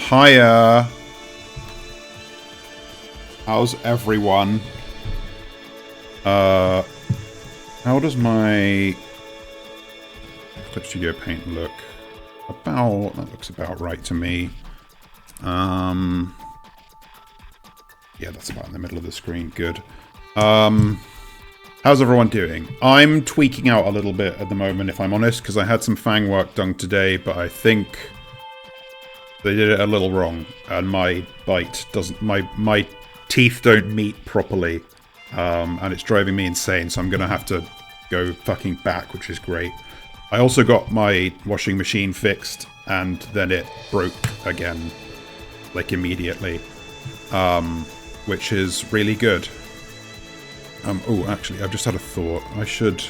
Hiya. How's everyone? How does my Clip Studio Paint look? That looks about right to me. Yeah, that's about in the middle of the screen. Good. How's everyone doing? I'm tweaking out a little bit at the moment, if I'm honest, because I had some fang work done today, but I think they did it a little wrong, and my bite doesn't, my teeth don't meet properly, and it's driving me insane, so I'm gonna have to go fucking back, which is great. I also got my washing machine fixed, and then it broke again, like immediately, which is really good. Oh, actually, I've just had a thought. I should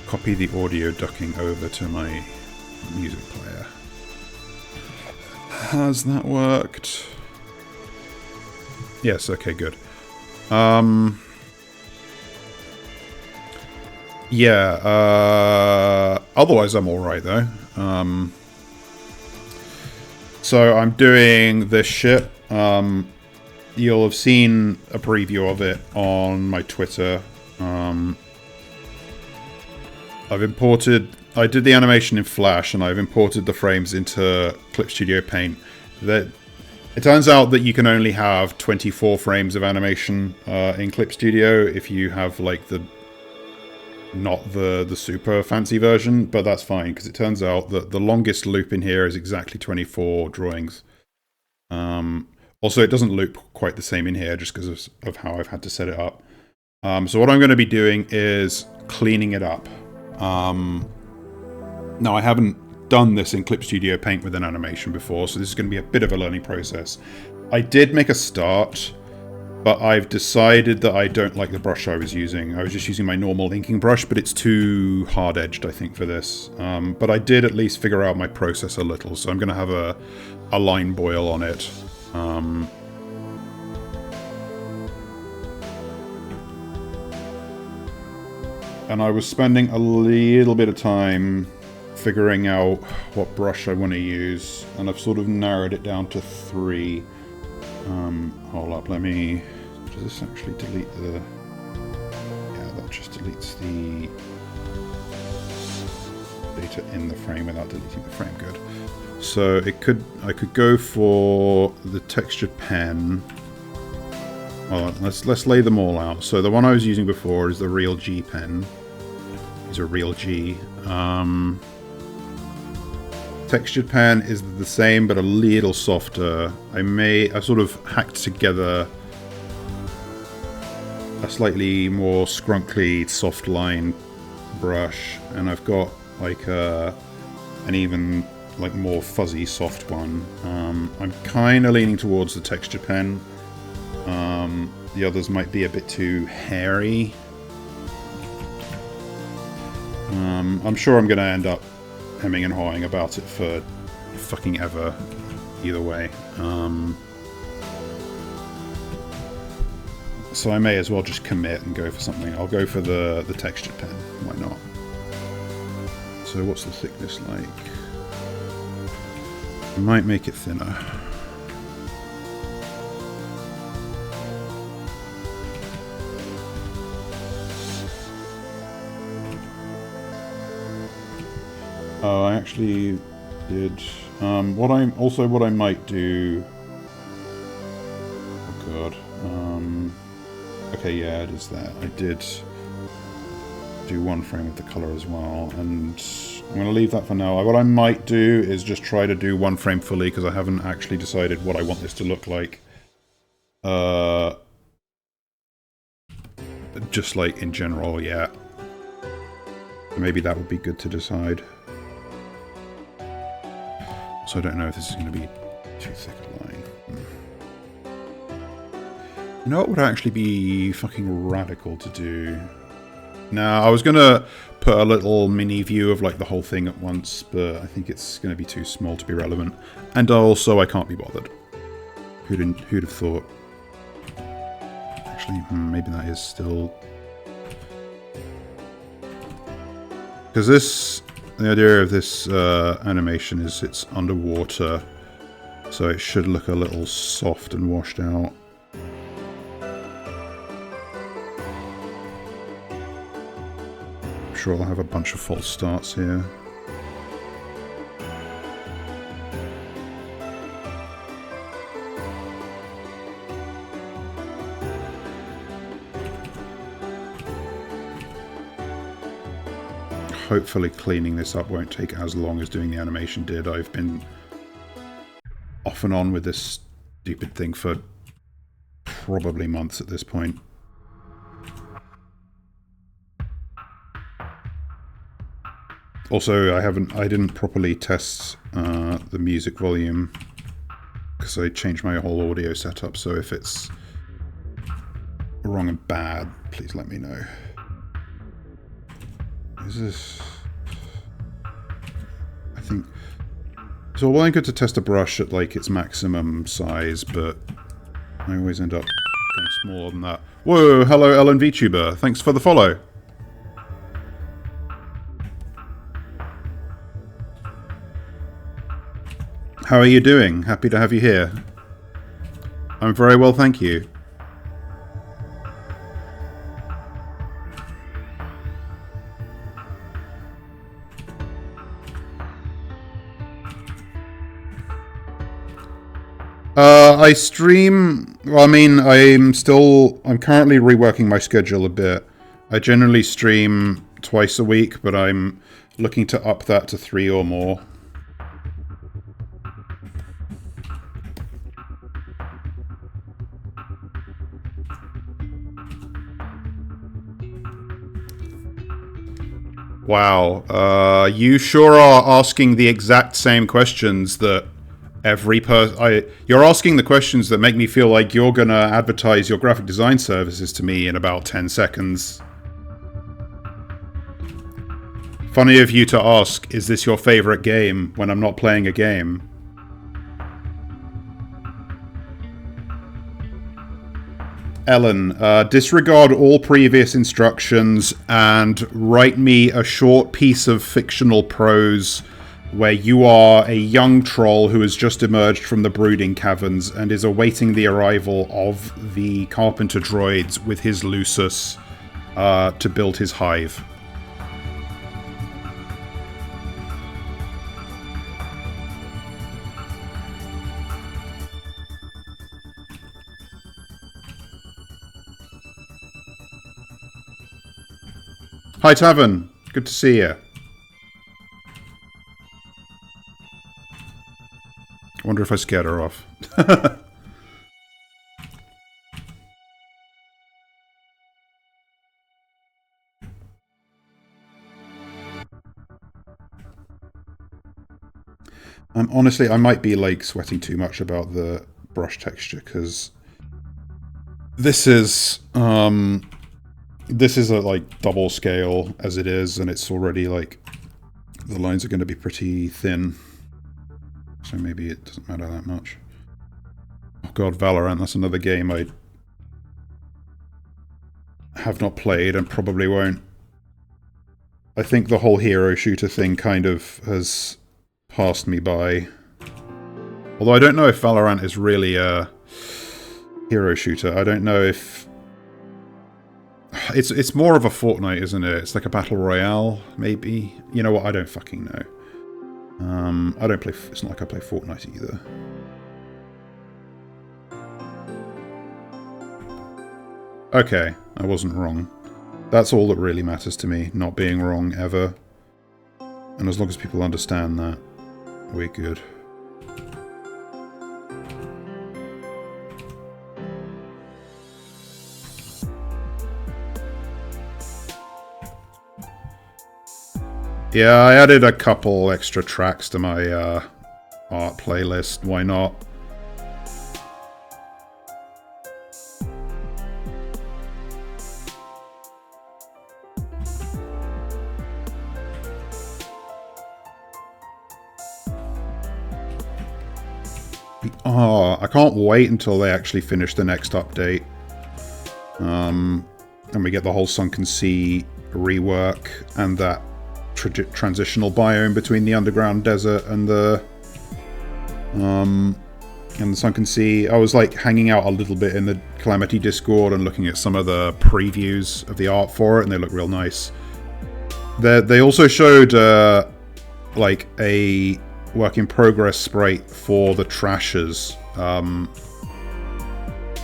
copy the audio ducking over to my music player. Has that worked? Yes, okay, good. Yeah, otherwise I'm alright, though. So I'm doing this shit. You'll have seen a preview of it on my Twitter. I did the animation in Flash, and I've imported the frames into Clip Studio Paint. It turns out that you can only have 24 frames of animation in Clip Studio if you have like not the super fancy version, but that's fine because it turns out that the longest loop in here is exactly 24 drawings. Also, it doesn't loop quite the same in here just because of how I've had to set it up. So what I'm going to be doing is cleaning it up. Now, I haven't done this in Clip Studio Paint with an animation before, so this is going to be a bit of a learning process. I did make a start, but I've decided that I don't like the brush I was using. I was just using my normal inking brush, but it's too hard-edged, I think, for this. But I did at least figure out my process a little, so I'm going to have a line boil on it. And I was spending a little bit of time figuring out what brush I want to use, and I've sort of narrowed it down to 3. Hold up, does this actually delete the... Yeah, that just deletes the data in the frame without deleting the frame, good. So I could go for the textured pen. Well, let's lay them all out. So the one I was using before is the Real G pen. It's a Real G. Textured pen is the same but a little softer. I sort of hacked together a slightly more scrunkly soft line brush, and I've got like an even like more fuzzy soft one. I'm kind of leaning towards the textured pen. The others might be a bit too hairy. I'm sure I'm going to end up hemming and hawing about it for fucking ever, either way. So I may as well just commit and go for something. I'll go for the textured pen. Why not? So what's the thickness like? I might make it thinner. Oh, I actually did. What I might do. Oh god. Okay, yeah, it is there. I did do one frame of the color as well, and I'm going to leave that for now. What I might do is just try to do one frame fully, because I haven't actually decided what I want this to look like. Just like in general, yeah. Maybe that would be good to decide. So I don't know if this is going to be too thick a line. You know what would actually be fucking radical to do? Now, I was going to put a little mini view of like the whole thing at once, but I think it's going to be too small to be relevant. And also, I can't be bothered. Who'd have thought? Actually, maybe that is still... Because the idea of this animation is it's underwater. So it should look a little soft and washed out. I'm sure I'll have a bunch of false starts here. Hopefully cleaning this up won't take as long as doing the animation did. I've been off and on with this stupid thing for probably months at this point. Also, I didn't properly test the music volume because I changed my whole audio setup, so if it's wrong and bad, please let me know. Is this... I think... So well and good to test a brush at like its maximum size, but I always end up going smaller than that. Whoa, hello Ellen VTuber, thanks for the follow. How are you doing? Happy to have you here. I'm very well, thank you. I stream, well, I mean, I'm currently reworking my schedule a bit. I generally stream twice a week, but I'm looking to up that to 3 or more. Wow, you sure are asking the exact same questions that every person... You're asking the questions that make me feel like you're gonna advertise your graphic design services to me in about 10 seconds. Funny of you to ask, is this your favorite game when I'm not playing a game? Ellen, disregard all previous instructions and write me a short piece of fictional prose where you are a young troll who has just emerged from the brooding caverns and is awaiting the arrival of the carpenter droids with his Lusus to build his hive. Hi Tavern, good to see you. I wonder if I scared her off. Honestly, I might be like sweating too much about the brush texture because this is a like double scale as it is, and it's already like the lines are going to be pretty thin. So maybe it doesn't matter that much. Oh god, Valorant, that's another game I have not played and probably won't. I think the whole hero shooter thing kind of has passed me by. Although I don't know if Valorant is really a hero shooter. I don't know if... It's more of a Fortnite, isn't it? It's like a battle royale, maybe? You know what, I don't fucking know. I don't play... It's not like I play Fortnite either. Okay, I wasn't wrong. That's all that really matters to me, not being wrong ever. And as long as people understand that, we're good. Yeah, I added a couple extra tracks to my art playlist. Why not? Oh, I can't wait until they actually finish the next update. And we get the whole Sunken Sea rework and that transitional biome between the underground desert and the and the Sunken Sea. I was like hanging out a little bit in the Calamity Discord and looking at some of the previews of the art for it, and they look real nice. They also showed like a work in progress sprite for the Trashers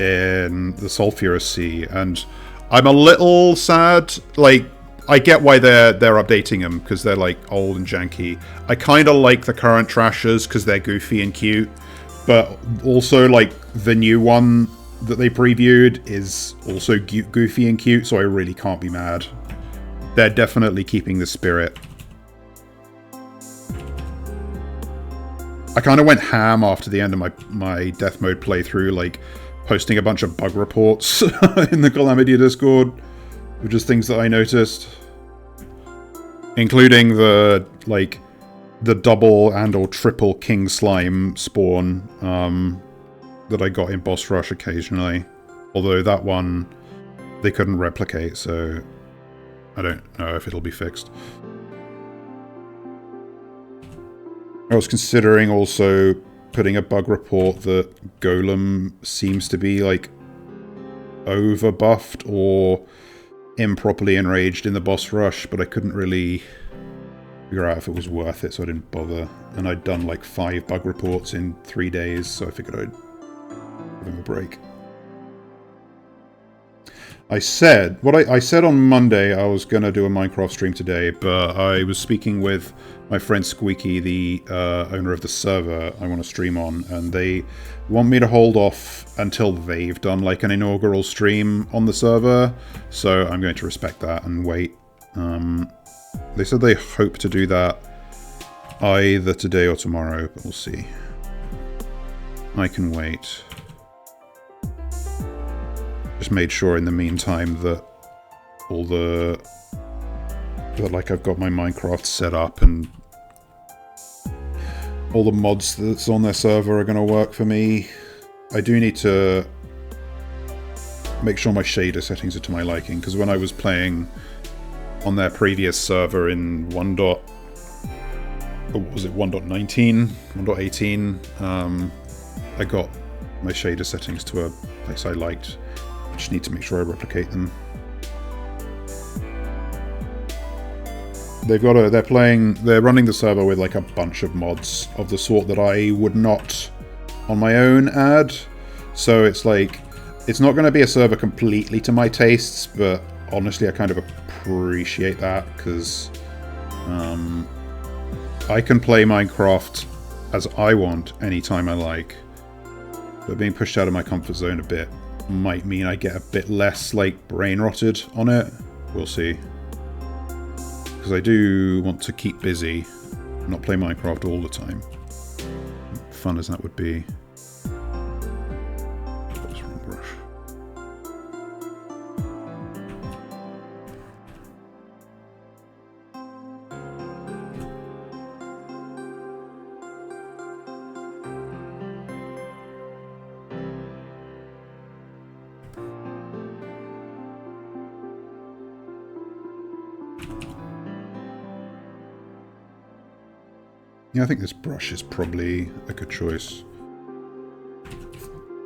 in the Sulphurous Sea, and I'm a little sad. Like, I get why they're updating them, because they're like old and janky. I kind of like the current Trashers because they're goofy and cute, but also like the new one that they previewed is also goofy and cute, so I really can't be mad. They're definitely keeping the spirit. I kind of went ham after the end of my death mode playthrough, like posting a bunch of bug reports in the Calamity Discord, with just things that I noticed, including the double and or triple king slime spawn that I got in boss rush occasionally. Although that one they couldn't replicate, so I don't know if it'll be fixed. I was considering also putting a bug report that Golem seems to be like over buffed or improperly enraged in the boss rush, but I couldn't really figure out if it was worth it, so I didn't bother. And I'd done like 5 bug reports in 3 days, so I figured I'd give him a break. I said on Monday I was going to do a Minecraft stream today, but I was speaking with my friend Squeaky, the owner of the server I want to stream on, and they want me to hold off until they've done like an inaugural stream on the server, so I'm going to respect that and wait. They said they hope to do that either today or tomorrow, but we'll see. I can wait. Just made sure in the meantime that like I've got my Minecraft set up and all the mods that's on their server are going to work for me. I do need to make sure my shader settings are to my liking, because when I was playing on their previous server in 1.19, 1.18, I got my shader settings to a place I liked. I just need to make sure I replicate them. They're running the server with like a bunch of mods of the sort that I would not on my own add. So it's like, it's not going to be a server completely to my tastes, but honestly I kind of appreciate that, because I can play Minecraft as I want anytime I like, but being pushed out of my comfort zone a bit might mean I get a bit less like brain rotted on it. We'll see. Because I do want to keep busy, not play Minecraft all the time. Fun as that would be. That was the wrong brush. Yeah, I think this brush is probably a good choice.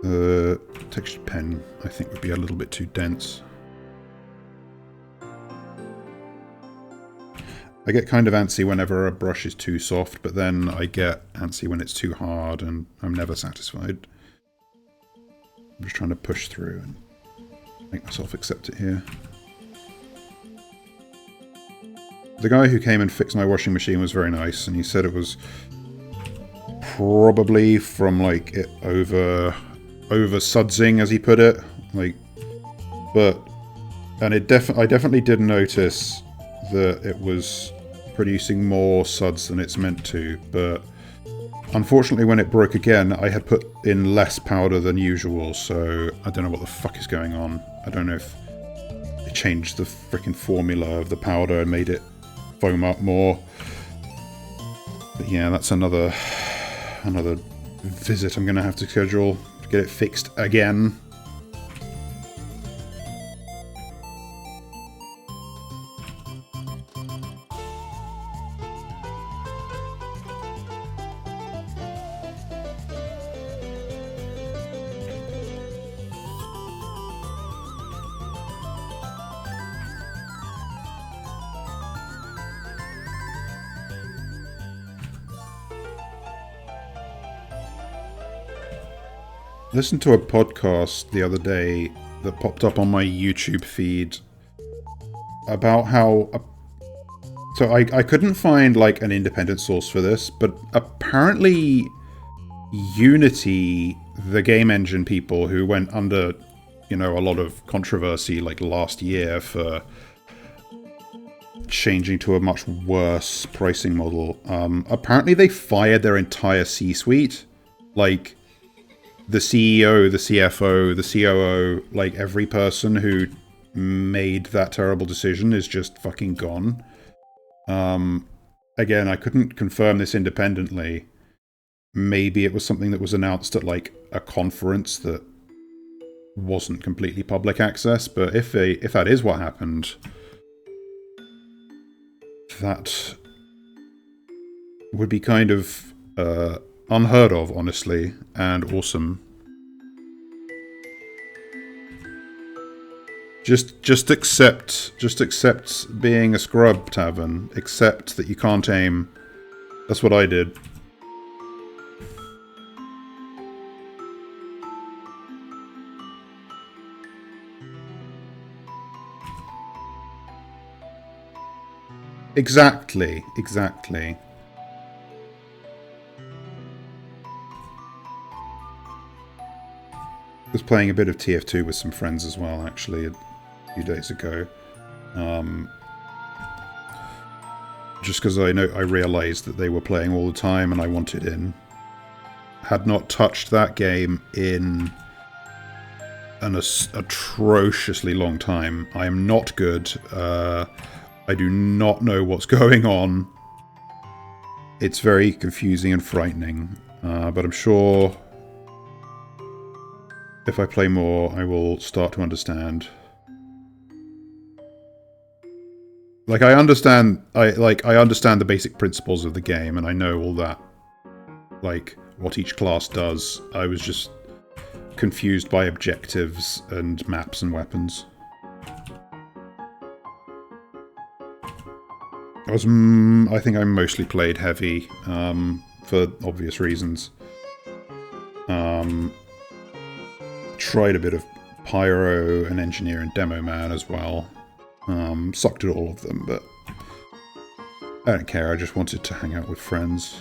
The textured pen, I think, would be a little bit too dense. I get kind of antsy whenever a brush is too soft, but then I get antsy when it's too hard, and I'm never satisfied. I'm just trying to push through and make myself accept it here. The guy who came and fixed my washing machine was very nice, and he said it was probably from like it over sudsing, as he put it. Like, and I definitely did notice that it was producing more suds than it's meant to, but unfortunately when it broke again I had put in less powder than usual, so I don't know what the fuck is going on. I don't know if they changed the freaking formula of the powder and made it foam up more. But yeah, that's another visit I'm gonna have to schedule to get it fixed again. listened to a podcast the other day that popped up on my YouTube feed about how... So I couldn't find, like, an independent source for this, but apparently Unity, the game engine people who went under, you know, a lot of controversy, like, last year for changing to a much worse pricing model, apparently they fired their entire C-suite. Like, the CEO, the CFO, the COO, like, every person who made that terrible decision is just fucking gone. Again, I couldn't confirm this independently. Maybe it was something that was announced at, like, a conference that wasn't completely public access, but if that is what happened, that would be kind of unheard of, honestly, and awesome. Just accept being a scrub, Tavern. Accept that you can't aim. That's what I did. Exactly. I was playing a bit of TF2 with some friends as well, actually, a few days ago. Just because I realised that they were playing all the time and I wanted in. Had not touched that game in an atrociously long time. I am not good. I do not know what's going on. It's very confusing and frightening, but I'm sure if I play more, I will start to understand. Like, I understand the basic principles of the game, and I know all that, like, what each class does. I was just confused by objectives and maps and weapons. I think I mostly played heavy, for obvious reasons. Tried a bit of Pyro and Engineer and Demo Man as well. Sucked at all of them, but I don't care, I just wanted to hang out with friends.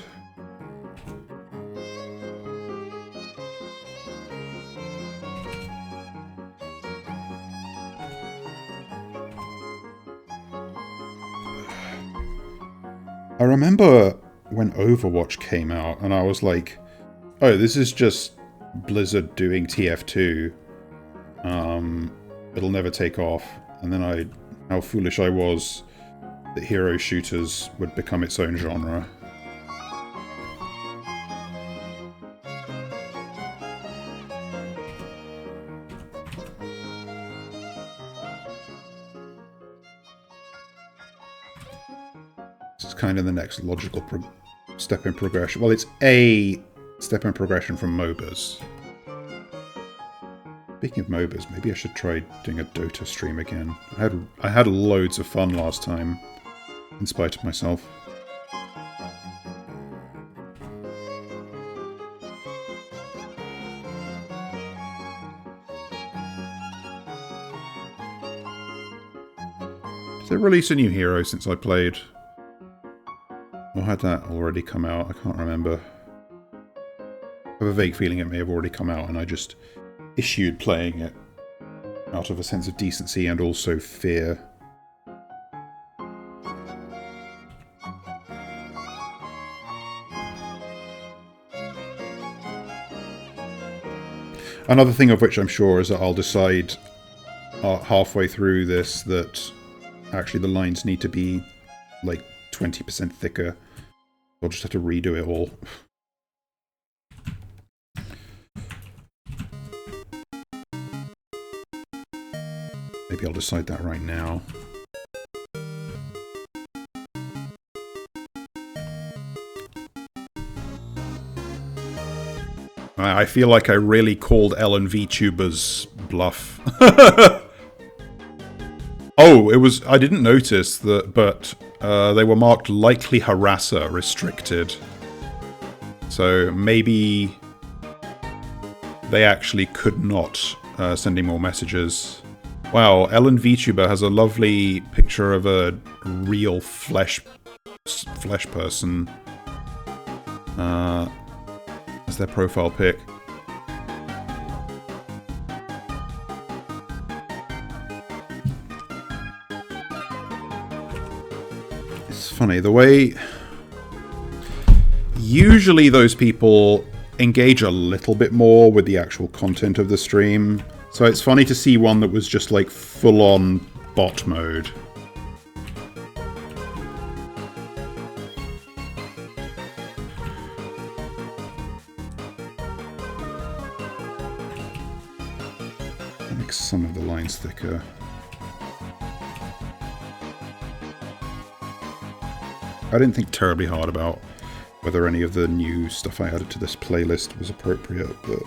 I remember when Overwatch came out, and I was like, oh, this is just Blizzard doing TF2. It'll never take off. And then how foolish I was that hero shooters would become its own genre. This is kind of the next logical step in progression. Well, it's a step in progression from MOBAs. Speaking of MOBAs, maybe I should try doing a Dota stream again. I had loads of fun last time, in spite of myself. Did they release a new hero since I played? Or had that already come out? I can't remember. I have a vague feeling it may have already come out and I just issued playing it out of a sense of decency and also fear. Another thing of which I'm sure is that I'll decide halfway through this that actually the lines need to be like 20% thicker. I'll just have to redo it all. Maybe I'll decide that right now. I feel like I really called LNVTubers bluff. Oh, I didn't notice that, but they were marked likely harasser restricted. So maybe they actually could not send any more messages. Wow, Ellen VTuber has a lovely picture of a real flesh person. As their profile pic. It's funny, the way... Usually those people engage a little bit more with the actual content of the stream. So it's funny to see one that was just like full-on bot mode. Make some of the lines thicker. I didn't think terribly hard about whether any of the new stuff I added to this playlist was appropriate, but...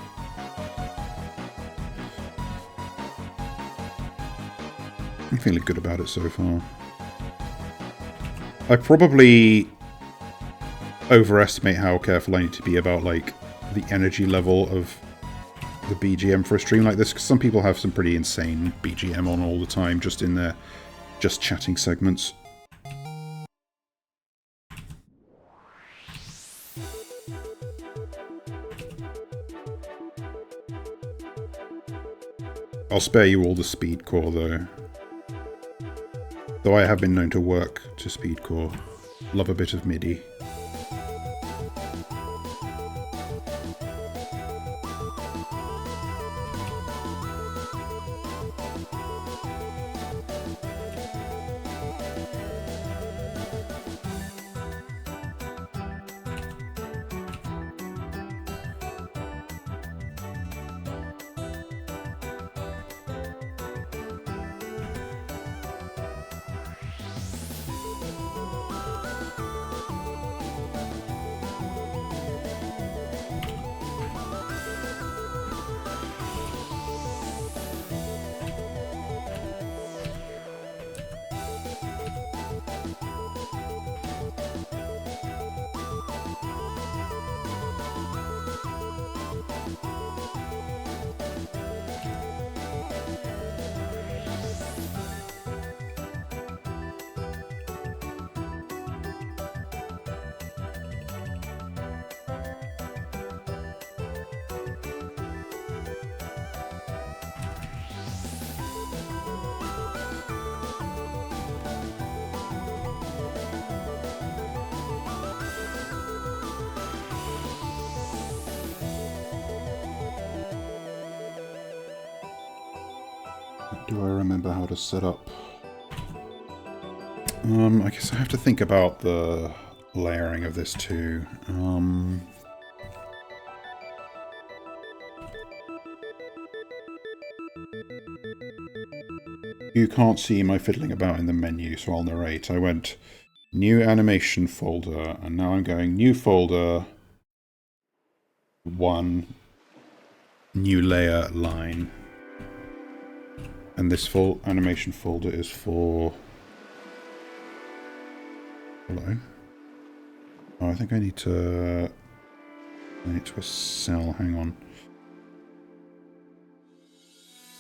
I'm feeling good about it so far. I probably overestimate how careful I need to be about, like, the energy level of the BGM for a stream like this, because some people have some pretty insane BGM on all the time, just in their just chatting segments. I'll spare you all the speedcore, though. Though I have been known to work to speedcore. Love a bit of MIDI. Do I remember how to set up? I guess I have to think about the layering of this too. You can't see my fiddling about in the menu, so I'll narrate. I went new animation folder, and now I'm going new folder, 1, new layer line. And this full animation folder is for... Hello? Oh, I think I need to cell, hang on.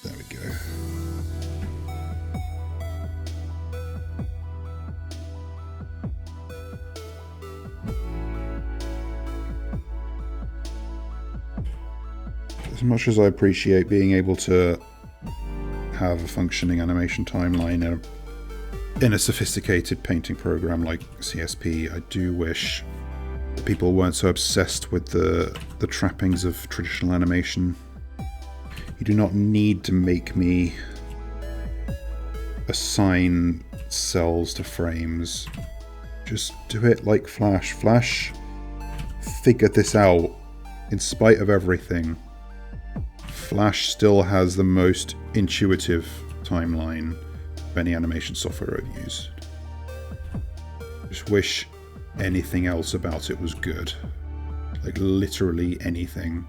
There we go. As much as I appreciate being able to have a functioning animation timeline in a sophisticated painting program like CSP, I do wish that people weren't so obsessed with the trappings of traditional animation. You do not need to make me assign cells to frames. Just do it like Flash. Flash figured this out in spite of everything. Flash still has the most intuitive timeline of any animation software I've used. Just wish anything else about it was good. Like literally anything.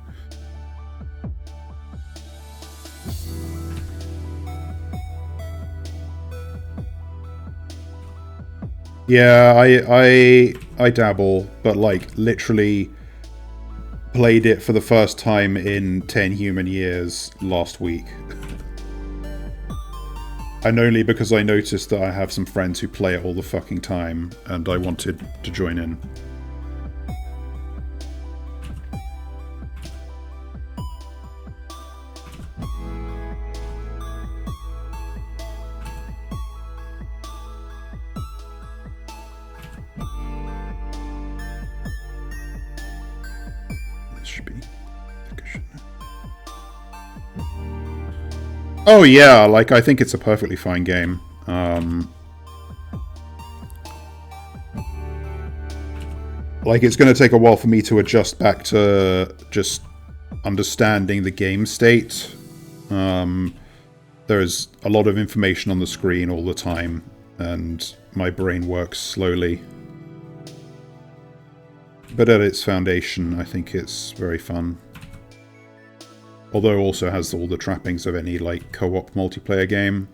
Yeah, I dabble, but like literally played it for the first time in 10 human years last week. And only because I noticed that I have some friends who play it all the fucking time, and I wanted to join in. This should be... Oh yeah, like, I think it's a perfectly fine game. Like, it's going to take a while for me to adjust back to just understanding the game state. There's a lot of information on the screen all the time, and my brain works slowly. But at its foundation, I think it's very fun. Although it also has all the trappings of any, like, co-op multiplayer game.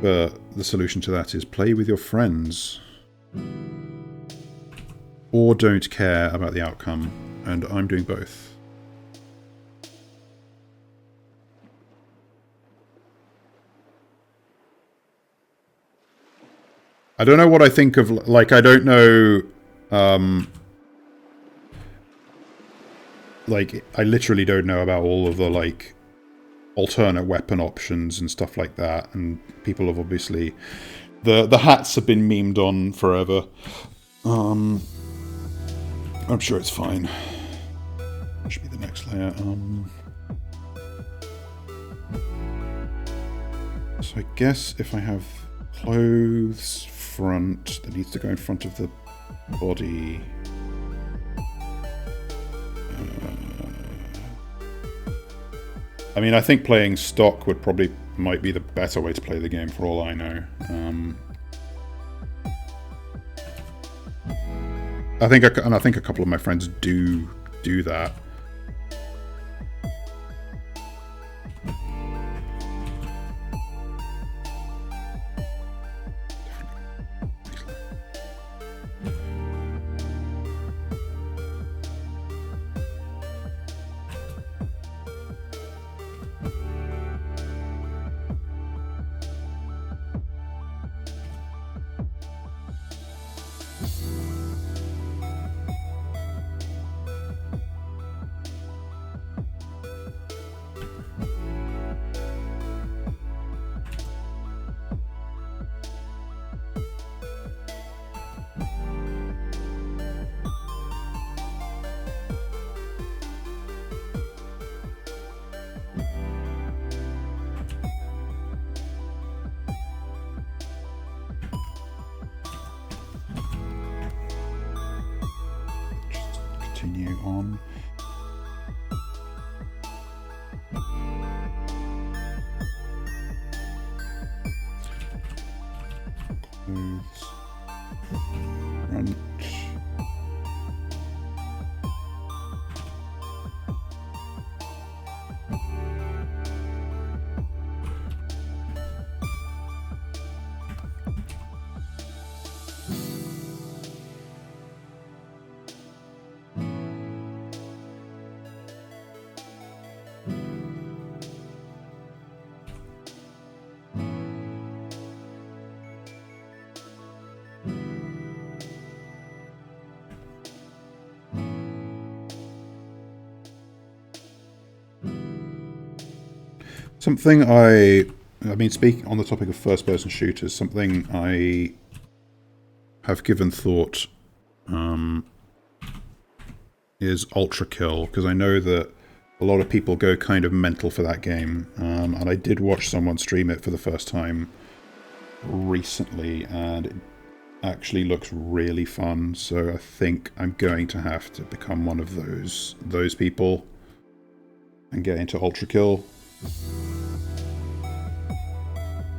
But the solution to that is play with your friends. Or don't care about the outcome, and I'm doing both. I don't know what I think of, like, I don't know, like, I literally don't know about all of the, like, alternate weapon options and stuff like that, and people have obviously... The hats have been memed on forever. I'm sure it's fine. That should be the next layer. So I guess if I have clothes front, that needs to go in front of the body. I mean, I think playing stock might be the better way to play the game for all I know. I think a couple of my friends do that. Continue on. Clothes. Front. Something I mean, speaking on the topic of first-person shooters, something I have given thought is Ultra Kill, because I know that a lot of people go kind of mental for that game, and I did watch someone stream it for the first time recently, and it actually looks really fun, so I think I'm going to have to become one of those people and get into Ultra Kill.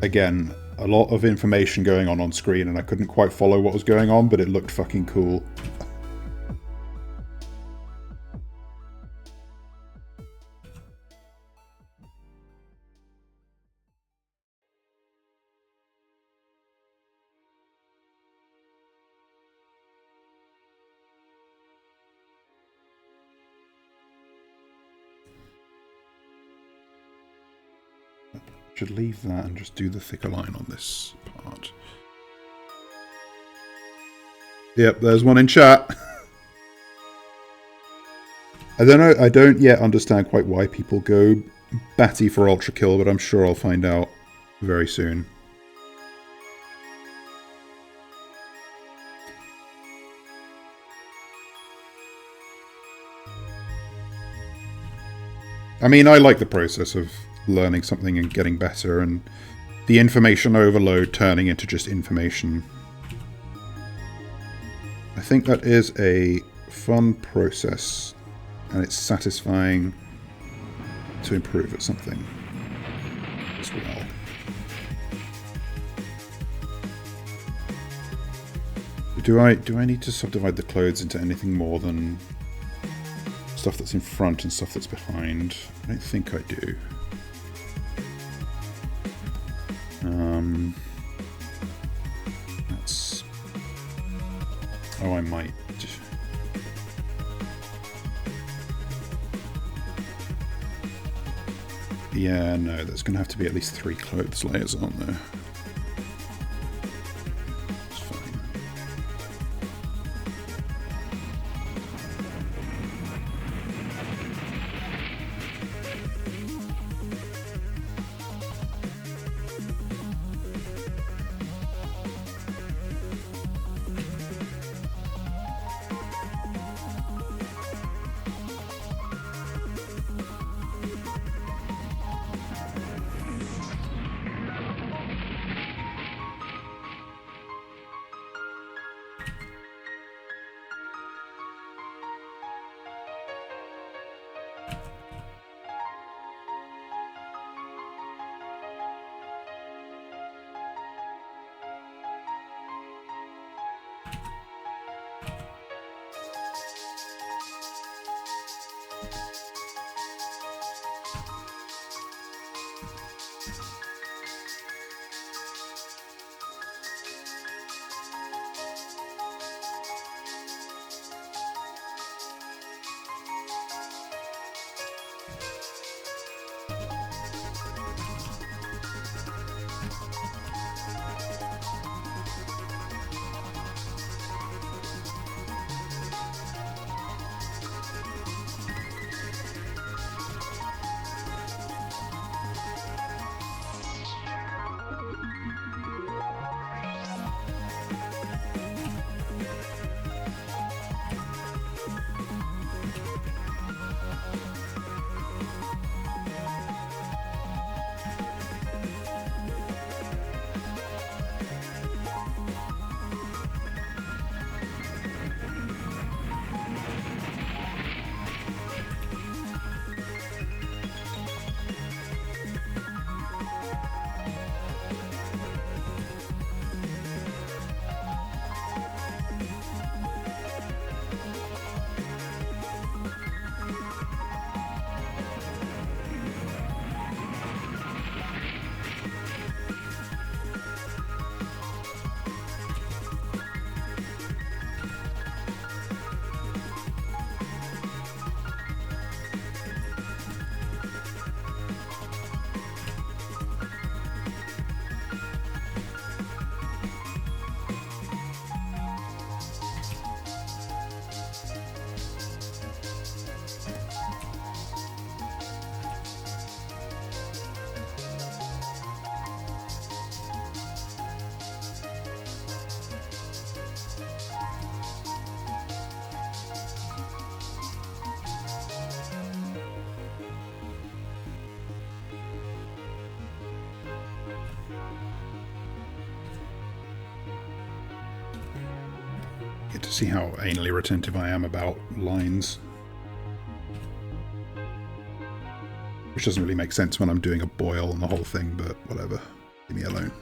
Again, a lot of information going on screen, and I couldn't quite follow what was going on, but it looked fucking cool. Should leave that and just do the thicker line on this part. Yep, there's one in chat. I don't know. I don't yet understand quite why people go batty for ultra kill, but I'm sure I'll find out very soon. I mean, I like the process of learning something and getting better, and the information overload turning into just information. I think that is a fun process, and it's satisfying to improve at something as well. Do I need to subdivide the clothes into anything more than stuff that's in front and stuff that's behind? I don't think I do. That's... Oh, I might. Yeah, no, there's going to have to be at least 3 clothes layers, aren't there? It's fine. Get to see how anally retentive I am about lines. Which doesn't really make sense when I'm doing a boil on the whole thing, but whatever. Leave me alone.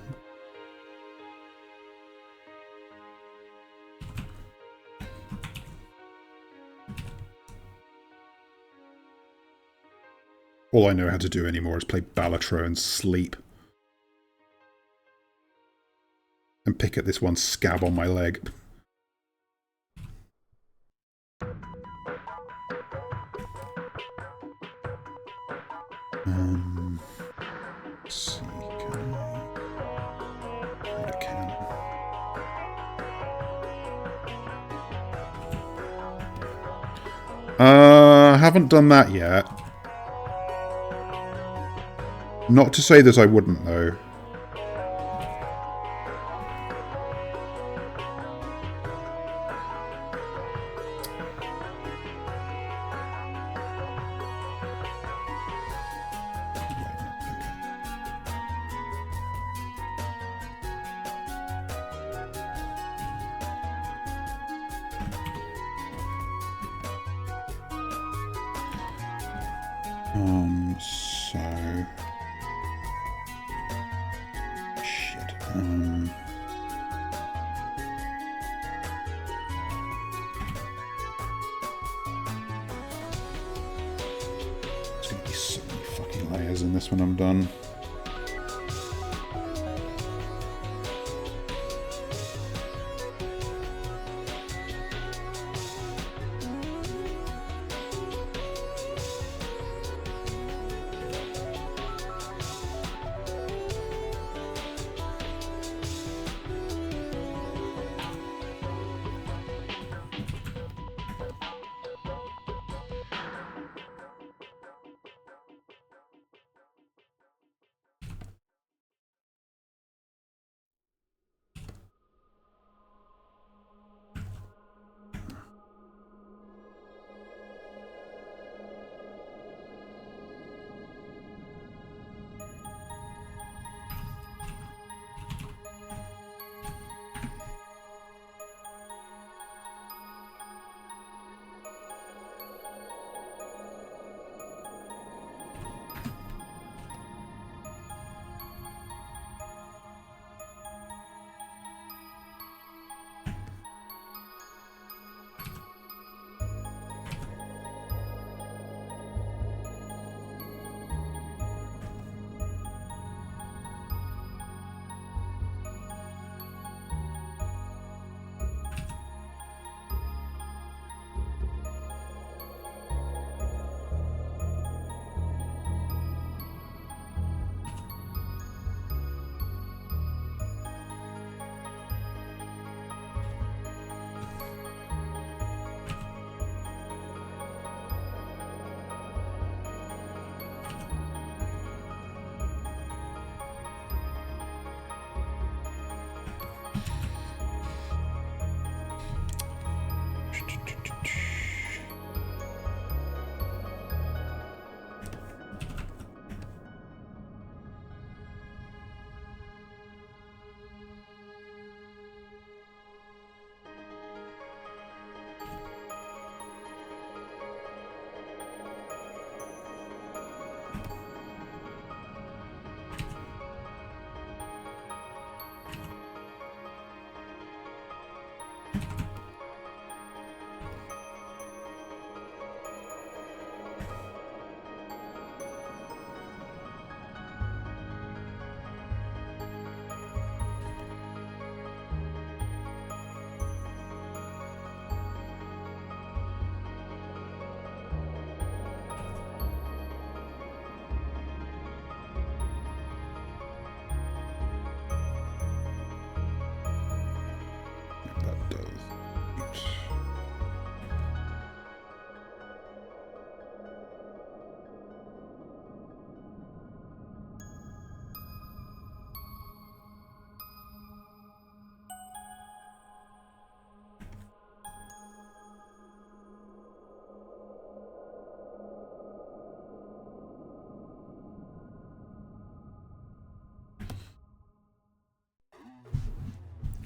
All I know how to do anymore is play Balatro and sleep. And pick at this one scab on my leg. Let's see. haven't done that yet. Not to say that I wouldn't, though. So... Shit. There's gonna be so many fucking layers in this when I'm done.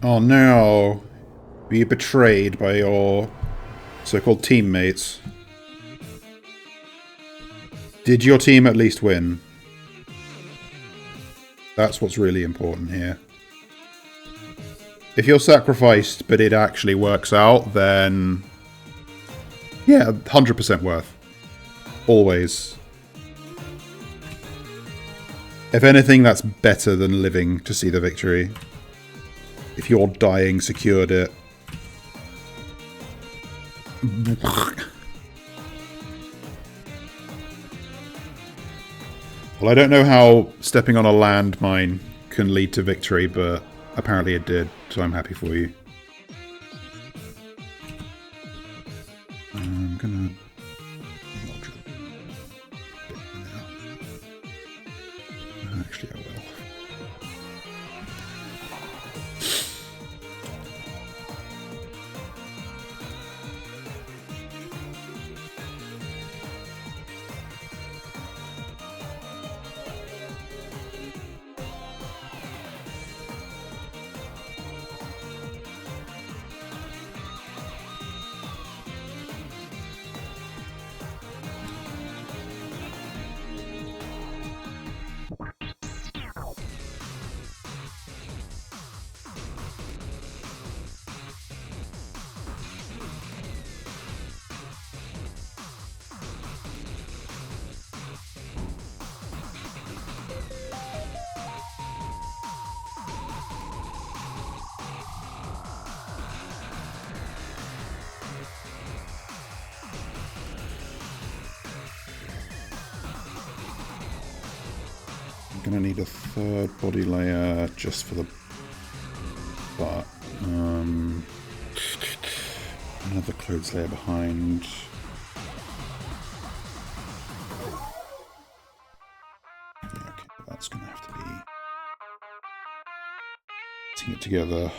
Oh no! Were you betrayed by your so-called teammates? Did your team at least win? That's what's really important here. If you're sacrificed, but it actually works out, then... yeah, 100% worth. Always. If anything, that's better than living to see the victory. If your dying secured it. Well, I don't know how stepping on a landmine can lead to victory, but apparently it did, so I'm happy for you. I'm gonna going to need a third body layer just for the butt. Another clothes layer behind. Yeah, okay, that's going to have to be putting it together.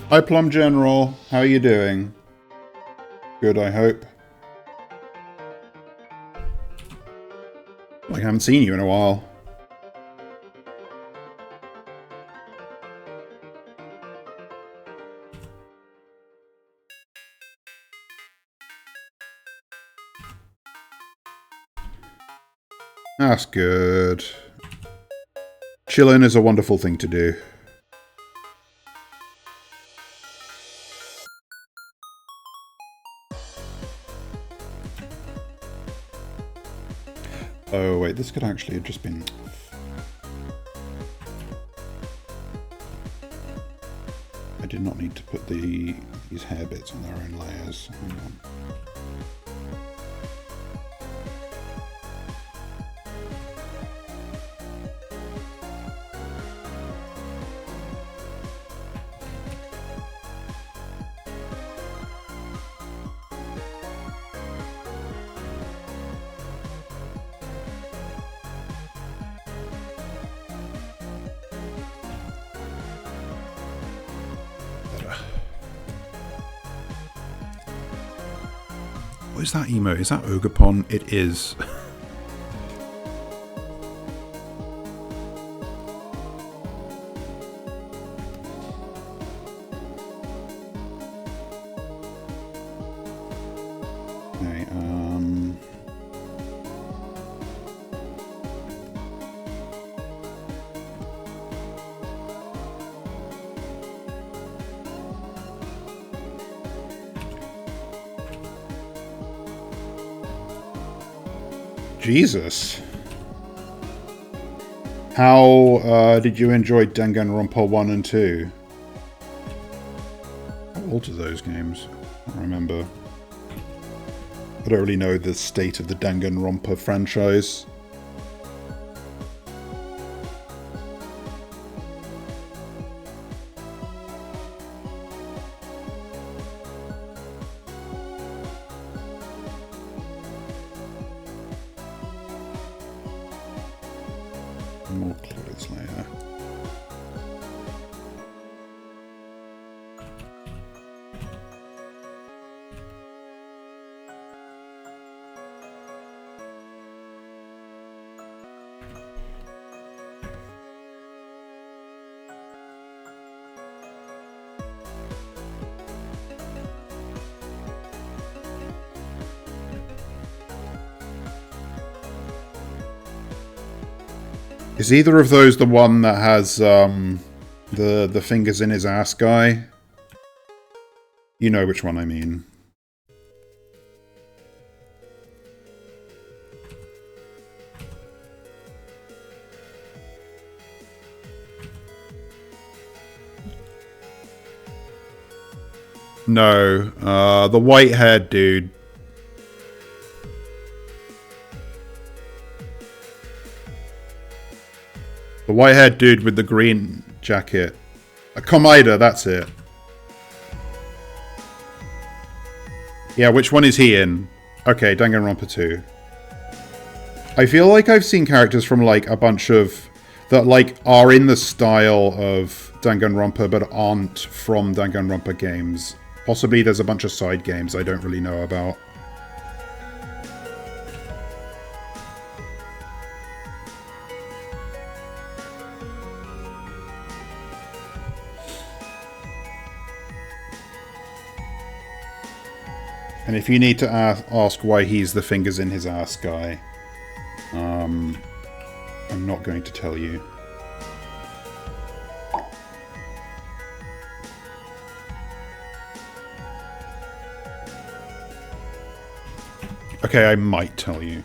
Hi, Plum General. How are you doing? Good, I hope. Like I haven't seen you in a while. That's good. Chilling is a wonderful thing to do. Oh wait, this could actually have just been... I did not need to put these hair bits on their own layers. Hang on. What is that emote? Is that Ogapon? It is. Okay, Jesus. How did you enjoy Danganronpa 1 and 2? How old are those games? I don't remember. I don't really know the state of the Danganronpa franchise. More clothes later. Is either of those the one that has the fingers in his ass guy? You know which one I mean. No, the white-haired dude. The white-haired dude with the green jacket. A Komida, that's it. Yeah, which one is he in? Okay, Danganronpa 2. I feel like I've seen characters from, like, a bunch of... that, like, are in the style of Danganronpa, but aren't from Danganronpa games. Possibly there's a bunch of side games I don't really know about. And if you need to ask why he's the fingers in his ass guy, I'm not going to tell you. Okay, I might tell you.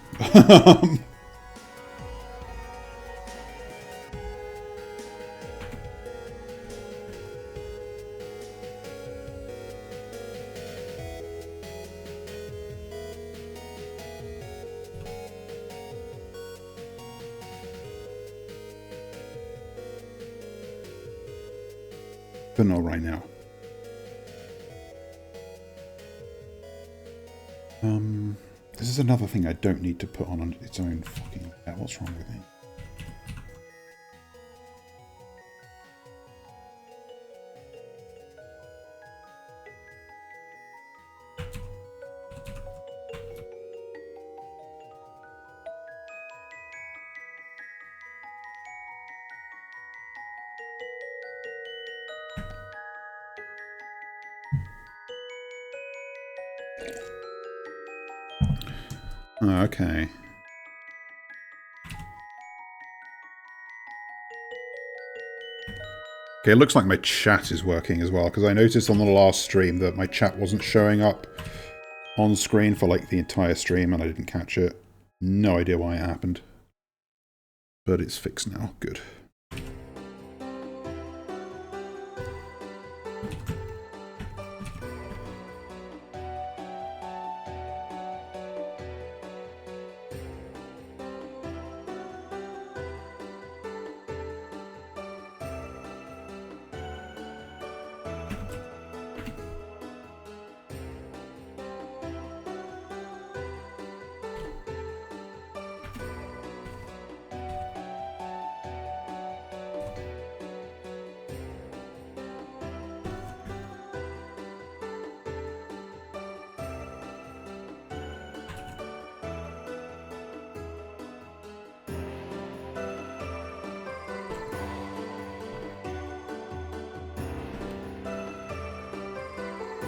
But not right now. This is another thing I don't need to put on its own fucking... What's wrong with me? Oh, okay. Okay, it looks like my chat is working as well, because I noticed on the last stream that my chat wasn't showing up on screen for like the entire stream and I didn't catch it. No idea why it happened. But it's fixed now. Good.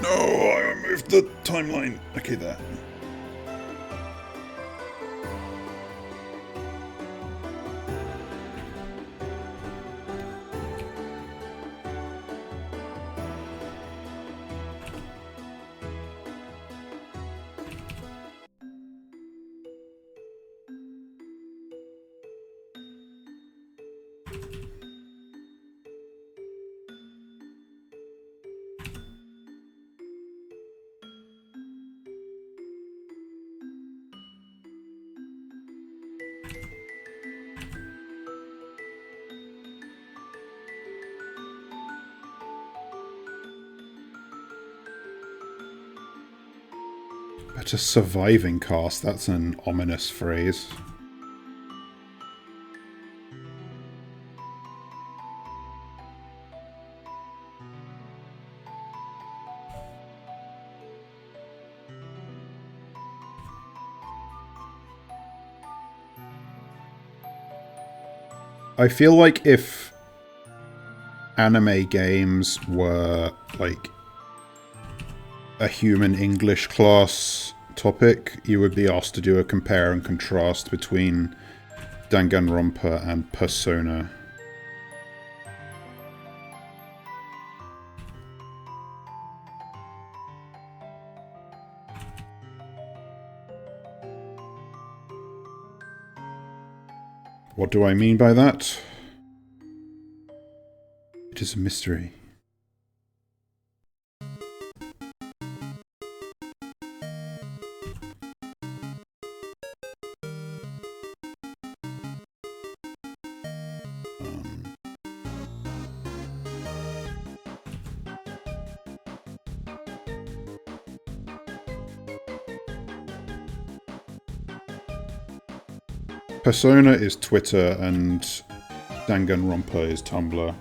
No, I moved the timeline. Okay, there. But a surviving cast, that's an ominous phrase. I feel like if anime games were, like, a human English class topic, you would be asked to do a compare and contrast between Danganronpa and Persona. What do I mean by that? It is a mystery. Persona is Twitter and Danganronpa is Tumblr.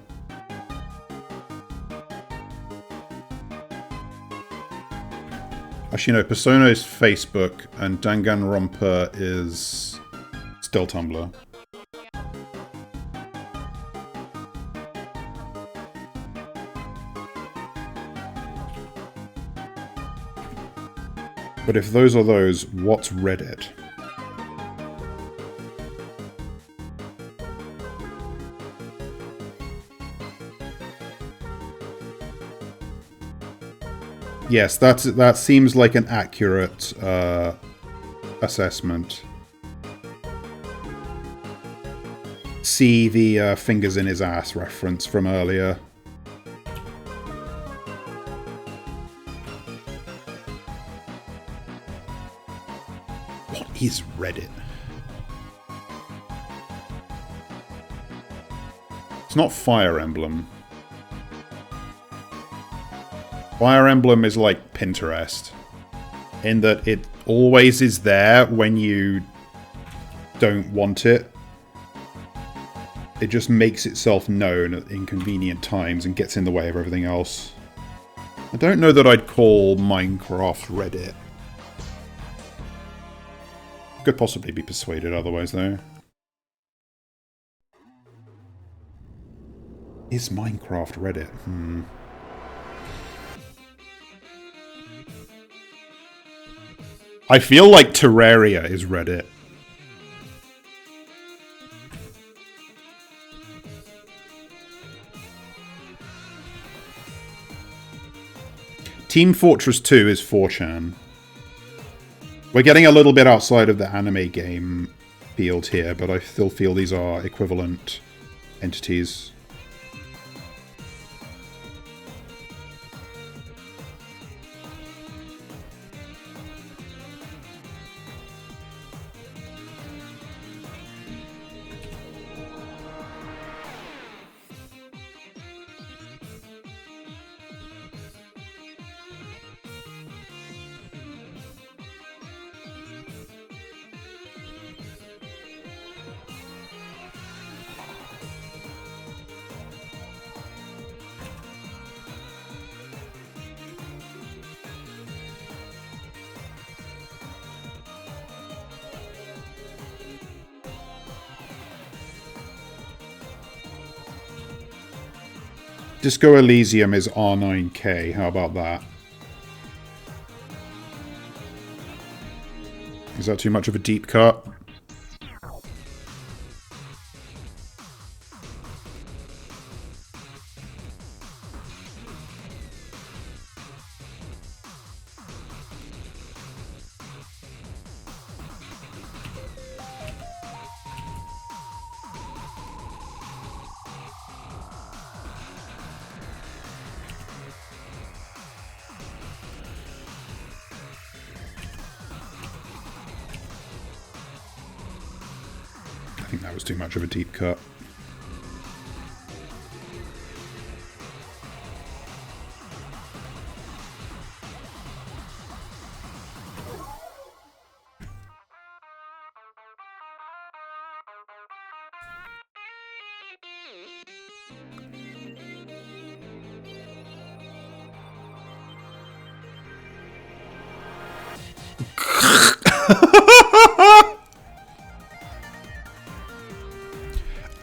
Actually, no, Persona is Facebook and Danganronpa is still Tumblr. But if those are those, what's Reddit? Yes, that seems like an accurate assessment. See the fingers in his ass reference from earlier. What is Reddit? It's not Fire Emblem. Fire Emblem is like Pinterest, in that it always is there when you don't want it. It just makes itself known at inconvenient times and gets in the way of everything else. I don't know that I'd call Minecraft Reddit. Could possibly be persuaded otherwise, though. Is Minecraft Reddit? I feel like Terraria is Reddit. Team Fortress 2 is 4chan. We're getting a little bit outside of the anime game field here, but I still feel these are equivalent entities. Disco Elysium is R9K, how about that? Is that too much of a deep cut? I think that was too much of a deep cut.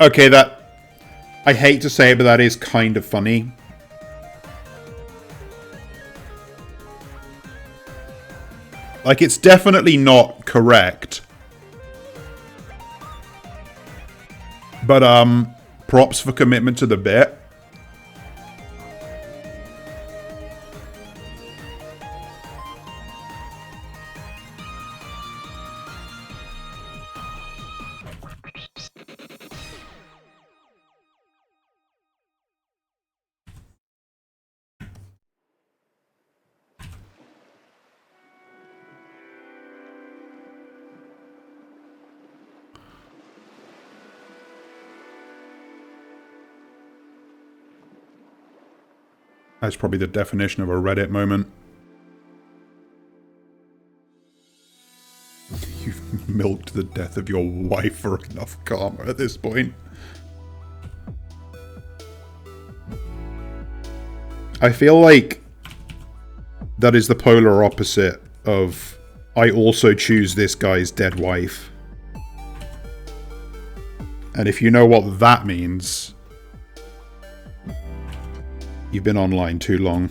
Okay, that... I hate to say it, but that is kind of funny. Like, it's definitely not correct. But, props for commitment to the bit. That's probably the definition of a Reddit moment. You've milked the death of your wife for enough karma at this point. I feel like that is the polar opposite of I also choose this guy's dead wife. And if you know what that means, you've been online too long.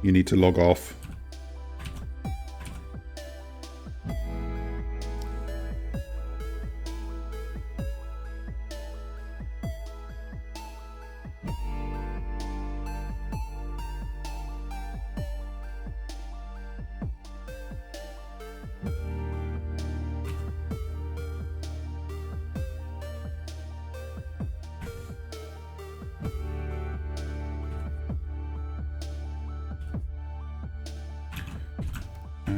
You need to log off.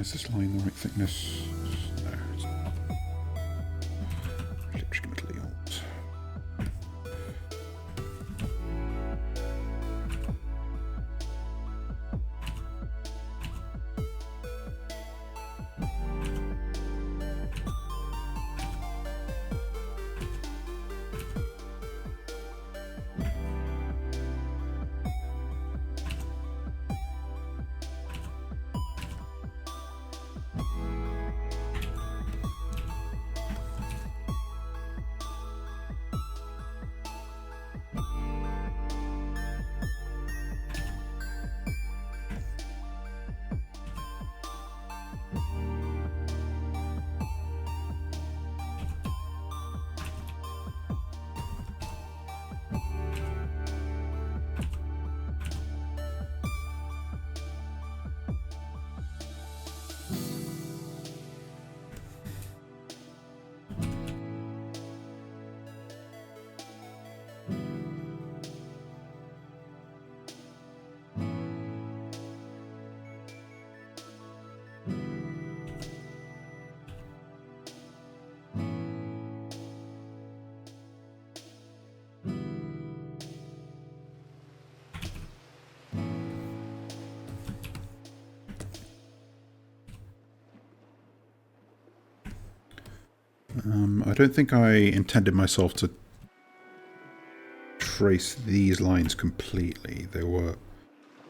Is this line the right thickness? No, it's not. Literally alt. I don't think I intended myself to trace these lines completely. They were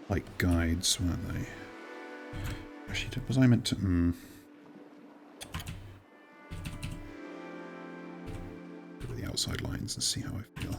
like guides, weren't they? Actually, was I meant to... Go with the outside lines and see how I feel.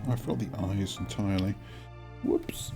I've got the eyes entirely. Whoops.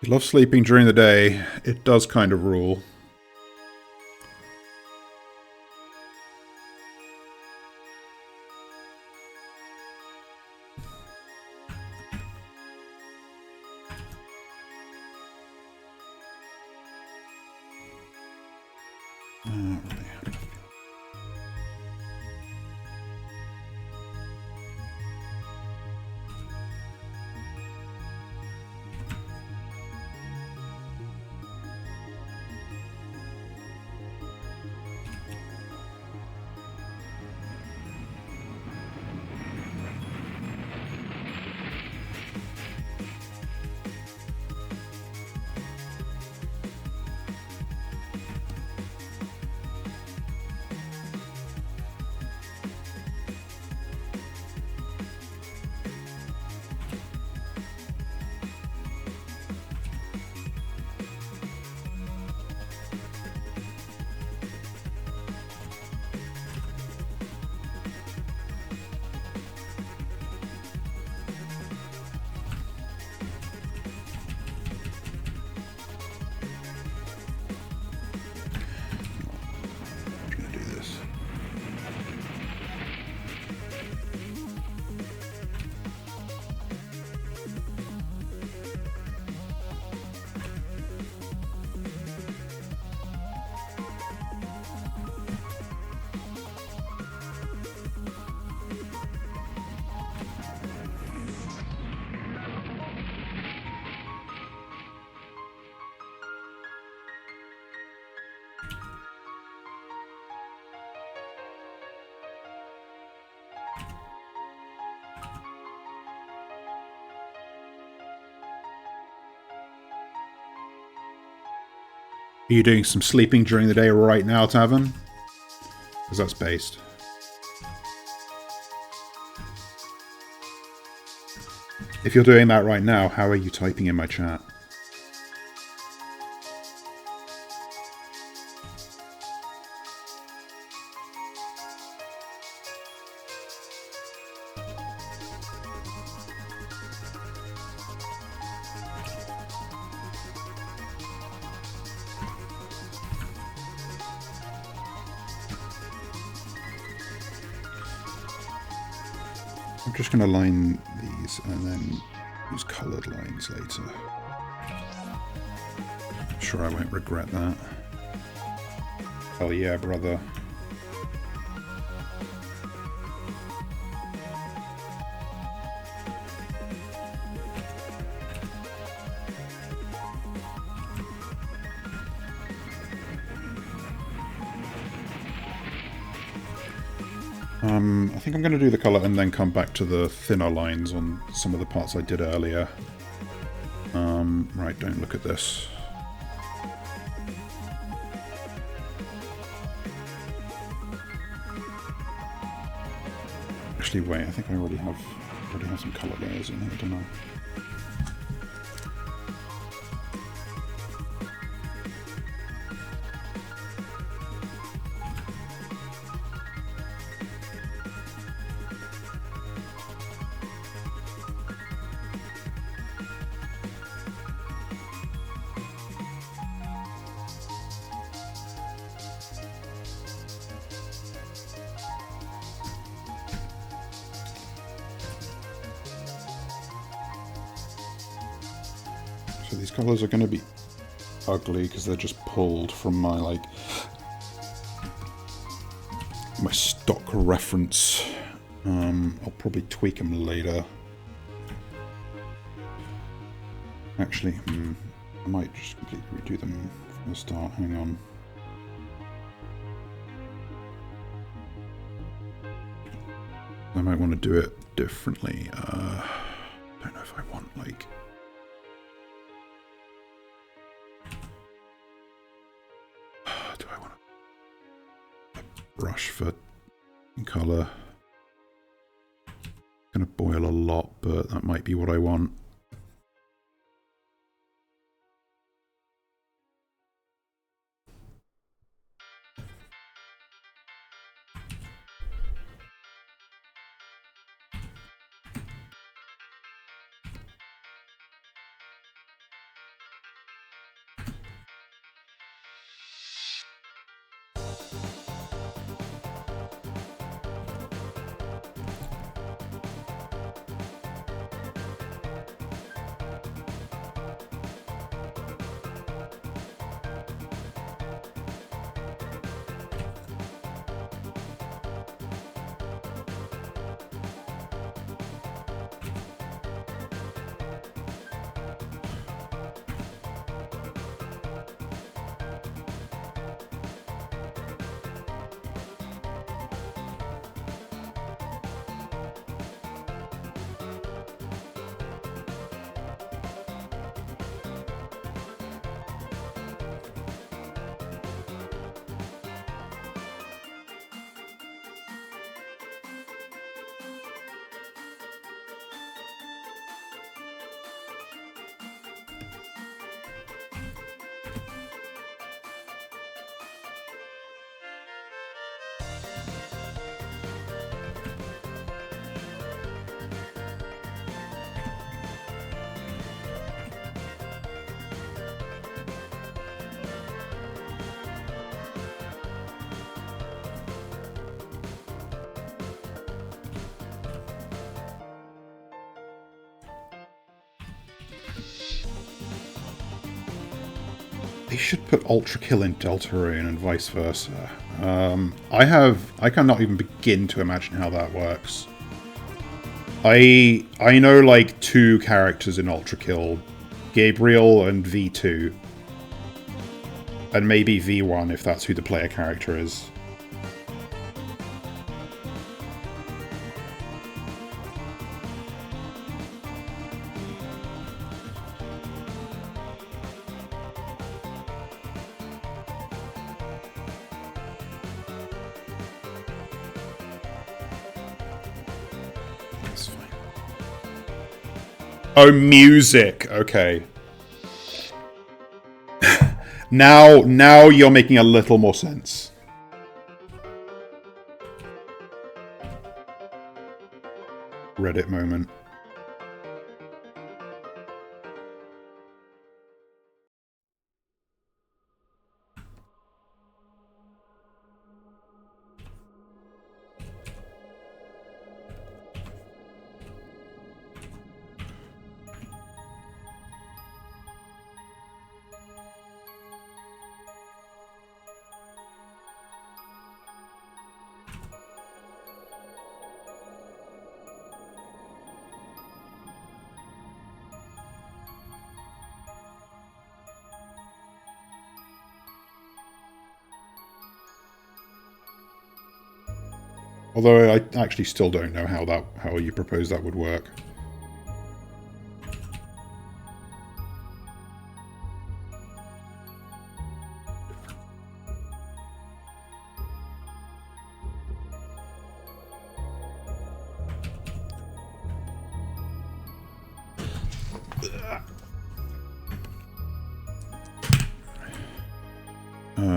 You love sleeping during the day. It does kind of rule. Are you doing some sleeping during the day right now, Tavern? Because that's based. If you're doing that right now, how are you typing in my chat? I'm just going to line these and then use coloured lines later. I'm sure I won't regret that. Hell yeah, brother. I think I'm going to do the colour and then come back to the thinner lines on some of the parts I did earlier. Right, don't look at this. Actually, wait, I think I already have some colour layers in here, don't I? So these colours are going to be ugly because they're just pulled from my my stock reference. I'll probably tweak them later. Actually, I might just completely redo them from the start. Hang on. I might want to do it differently. Don't know if I want do I want a brush for colour? Gonna boil a lot, but that might be what I want. They should put Ultra Kill in Deltarune and vice versa. I cannot even begin to imagine how that works. I know like 2 characters in Ultra Kill, Gabriel and V2, and maybe V1 if that's who the player character is. Oh, music. Okay. now you're making a little more sense. Reddit moment. Although I actually still don't know how you propose that would work.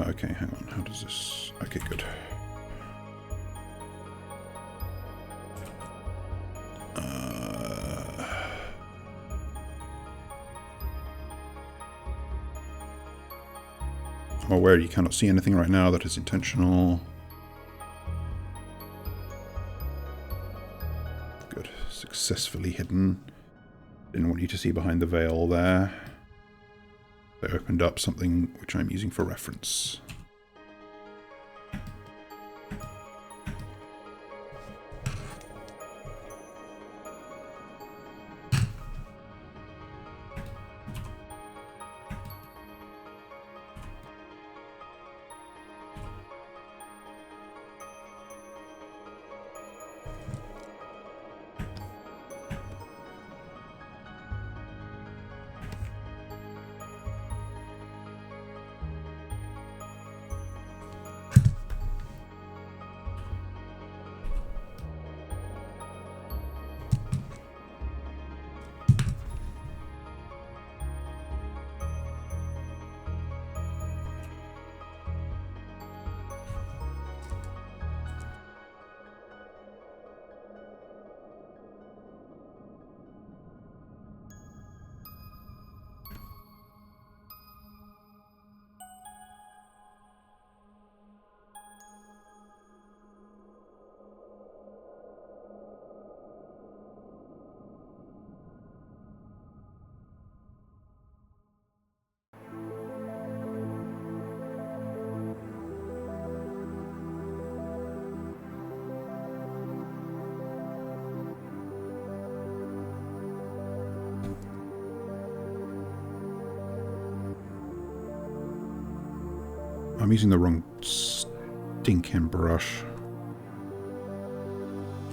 Okay, hang on. How does this... Okay, good. I'm aware you cannot see anything right now. That is intentional. Good. Successfully hidden. Didn't want you to see behind the veil there. I opened up something which I'm using for reference. I'm using the wrong stinking brush.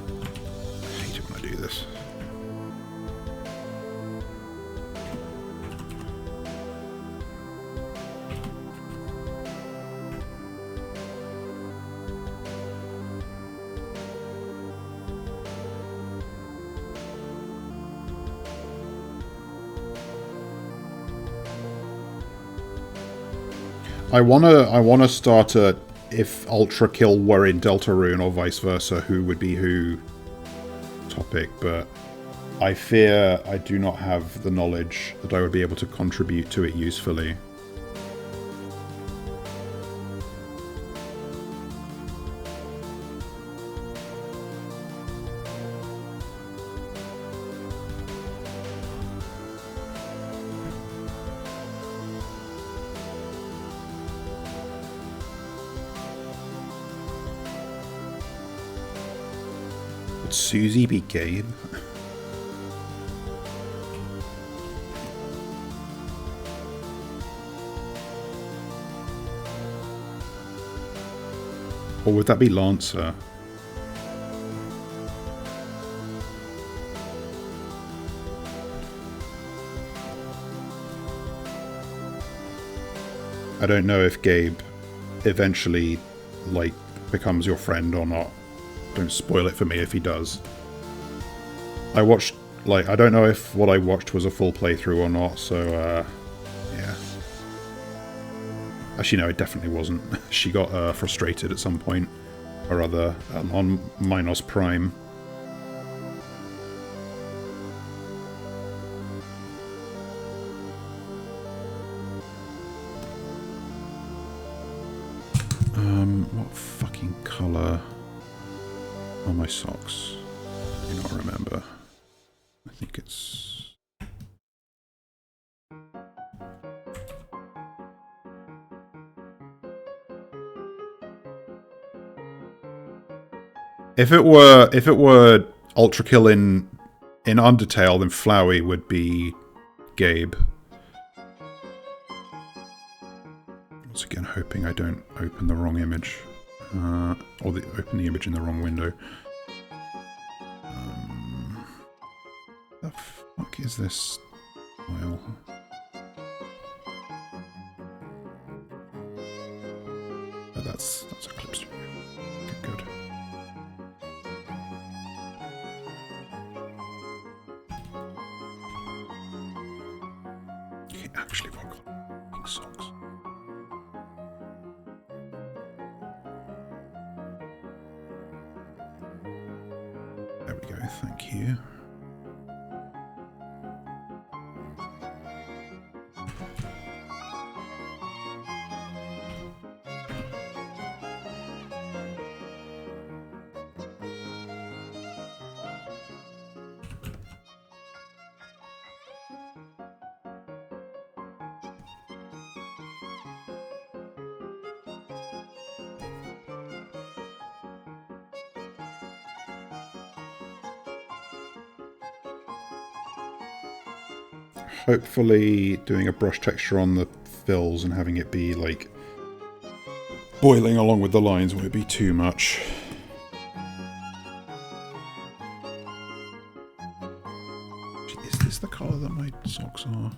I hate it when I do this. I wanna start a if Ultra Kill were in Deltarune or vice versa, who would be who topic, but I fear I do not have the knowledge that I would be able to contribute to it usefully. Would Susie be Gabe? Or would that be Lancer? I don't know if Gabe eventually, like, becomes your friend or not. Don't spoil it for me if he does. I watched, like, I don't know if what I watched was a full playthrough or not, so, yeah. Actually, no, it definitely wasn't. She got frustrated at some point or other on Minos Prime. What fucking colour are my socks? I do not remember. I think it's... If it were Ultra Kill in Undertale, then Flowey would be Gabe. Once again, hoping I don't open the wrong image. Or open the image in the wrong window. The fuck is this file? Oh, that's Eclipse Studio. Okay, good. Okay, actually, what color socks? There we go. Thank you. Hopefully doing a brush texture on the fills and having it be like boiling along with the lines won't be too much. Is this the colour that my socks are?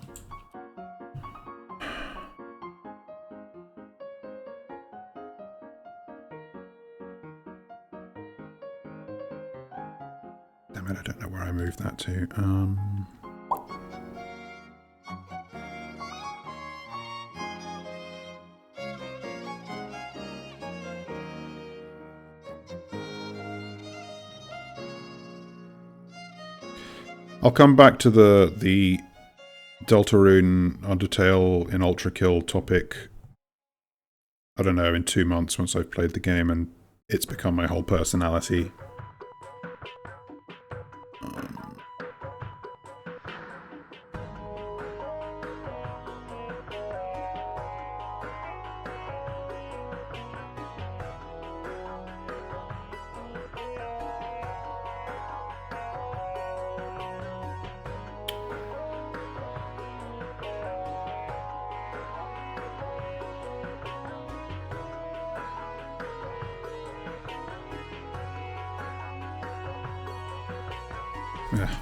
Damn it, I don't know where I moved that to. I'll come back to the Deltarune Undertale in Ultra Kill topic, I don't know, in 2 months once I've played the game and it's become my whole personality.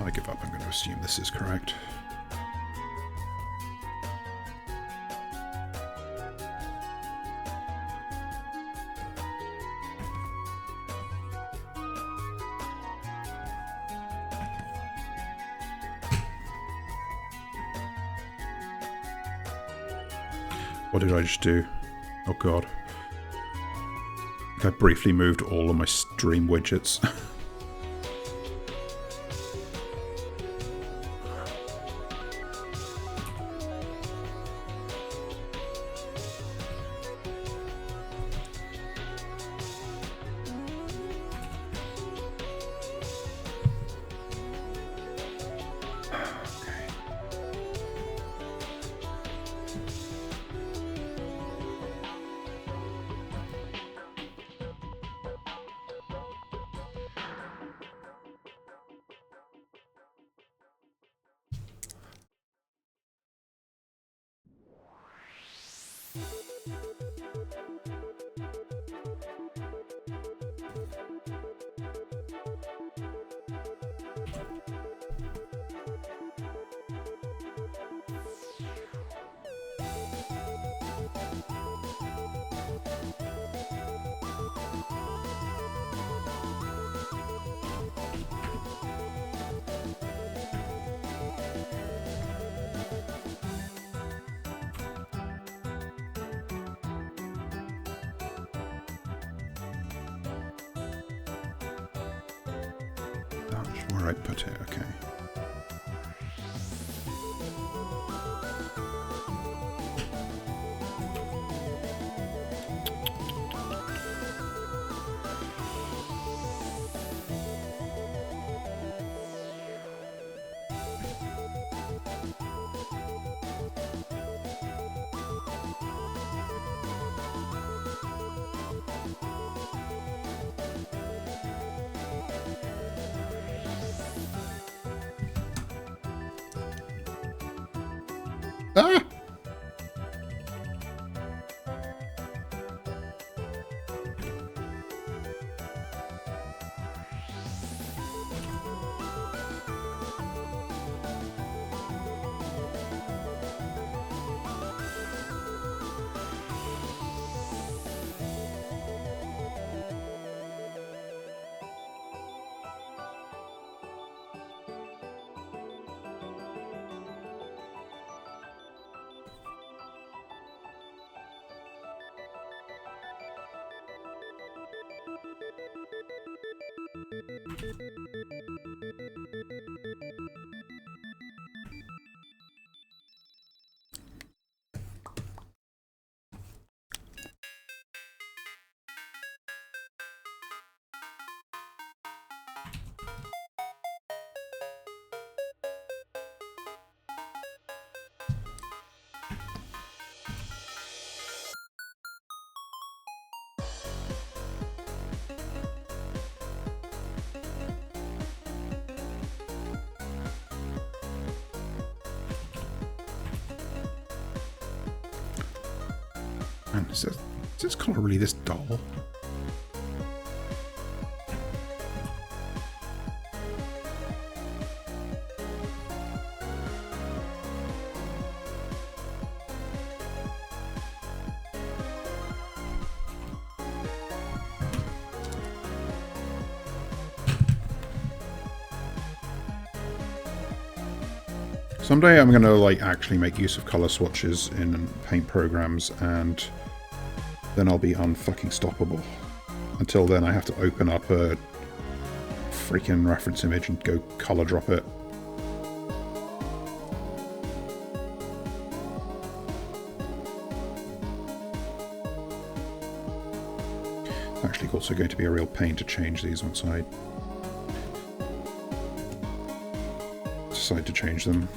I give up. I'm going to assume this is correct. What did I just do? Oh god. I briefly moved all of my stream widgets. That's where I put it, okay. Ah! Man, is this colour really this dull? Someday I'm going to like actually make use of colour swatches in paint programs, and then I'll be unfucking stoppable. Until then I have to open up a freaking reference image and go colour drop it. It's actually also going to be a real pain to change these once I decide to change them.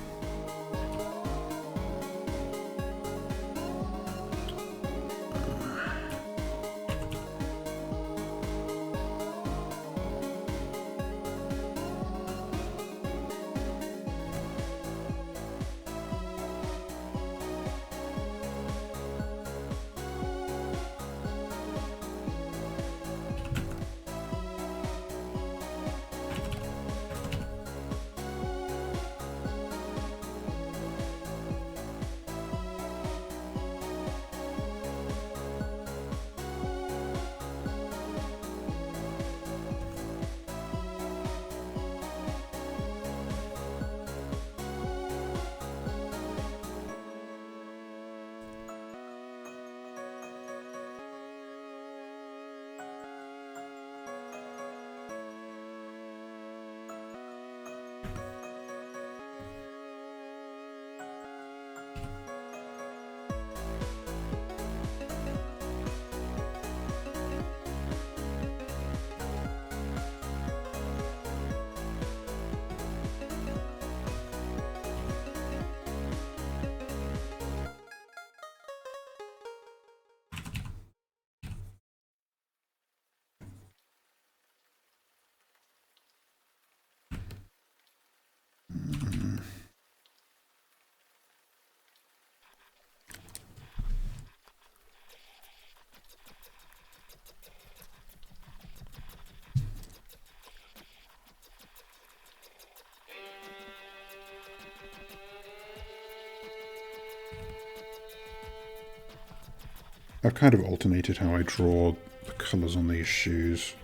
I've kind of alternated how I draw the colours on these shoes.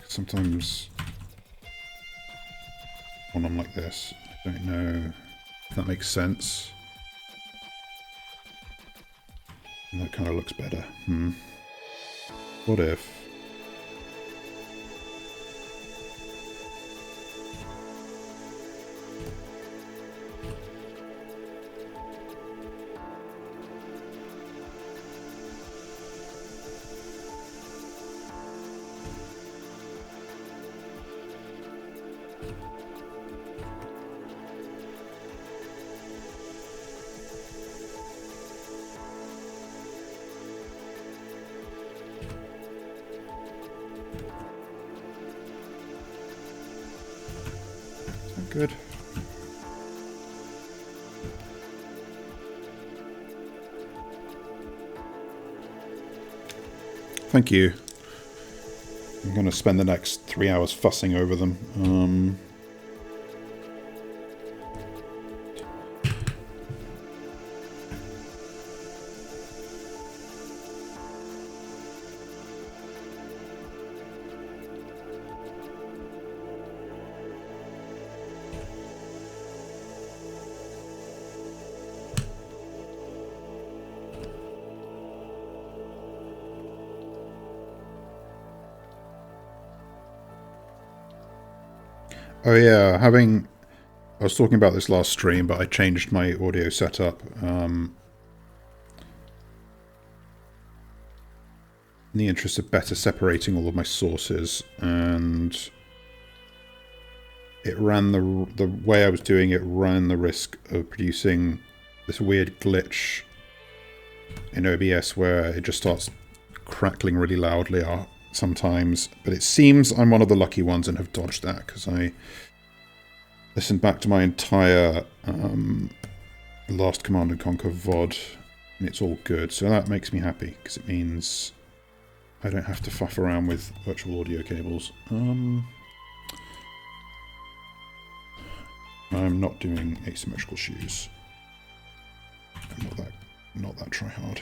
Sometimes when I'm like this, I don't know if that makes sense. And that kind of looks better. What if? Good. Thank you. I'm going to spend the next 3 hours fussing over them. Oh yeah, I was talking about this last stream, but I changed my audio setup. In the interest of better separating all of my sources, and it ran the way I was doing it ran the risk of producing this weird glitch in OBS where it just starts crackling really loudly sometimes. But it seems I'm one of the lucky ones and have dodged that, because I listened back to my entire last Command & Conquer VOD, and it's all good. So that makes me happy, because it means I don't have to fuff around with virtual audio cables. I'm not doing asymmetrical shoes. I'm not that try hard.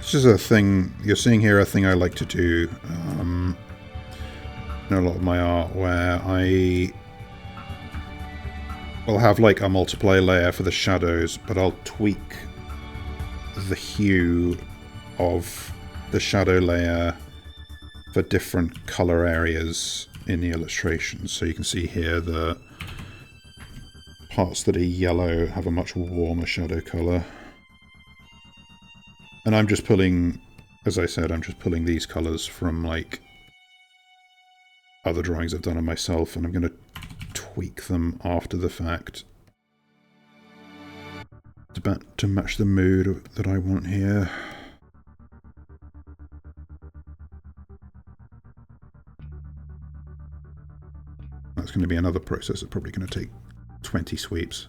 This is a thing, you're seeing here a thing I like to do in a lot of my art, where I will have like a multiply layer for the shadows, but I'll tweak the hue of the shadow layer for different color areas in the illustration. So you can see here the parts that are yellow have a much warmer shadow color. And I'm just pulling, as I said, I'm just pulling these colors from like other drawings I've done of myself, and I'm going to tweak them after the fact to match the mood that I want here. That's going to be another process that's probably going to take 20 sweeps.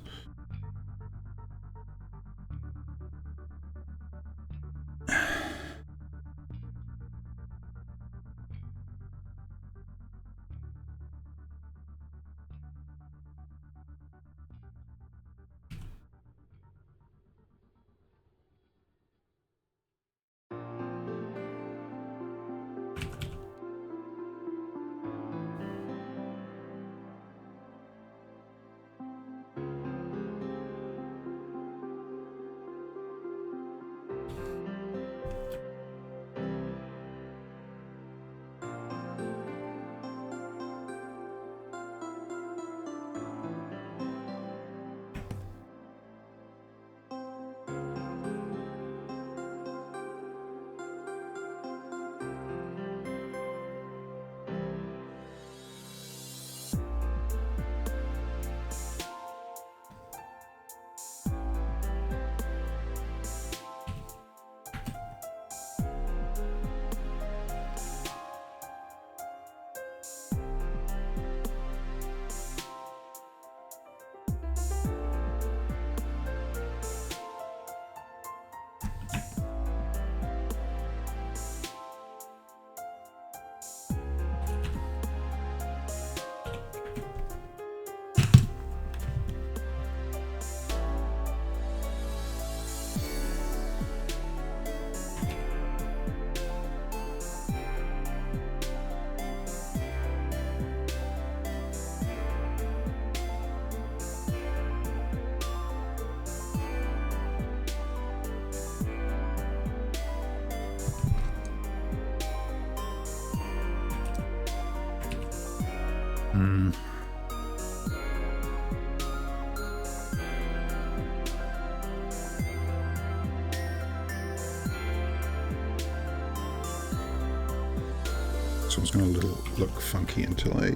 This one's going to look funky until I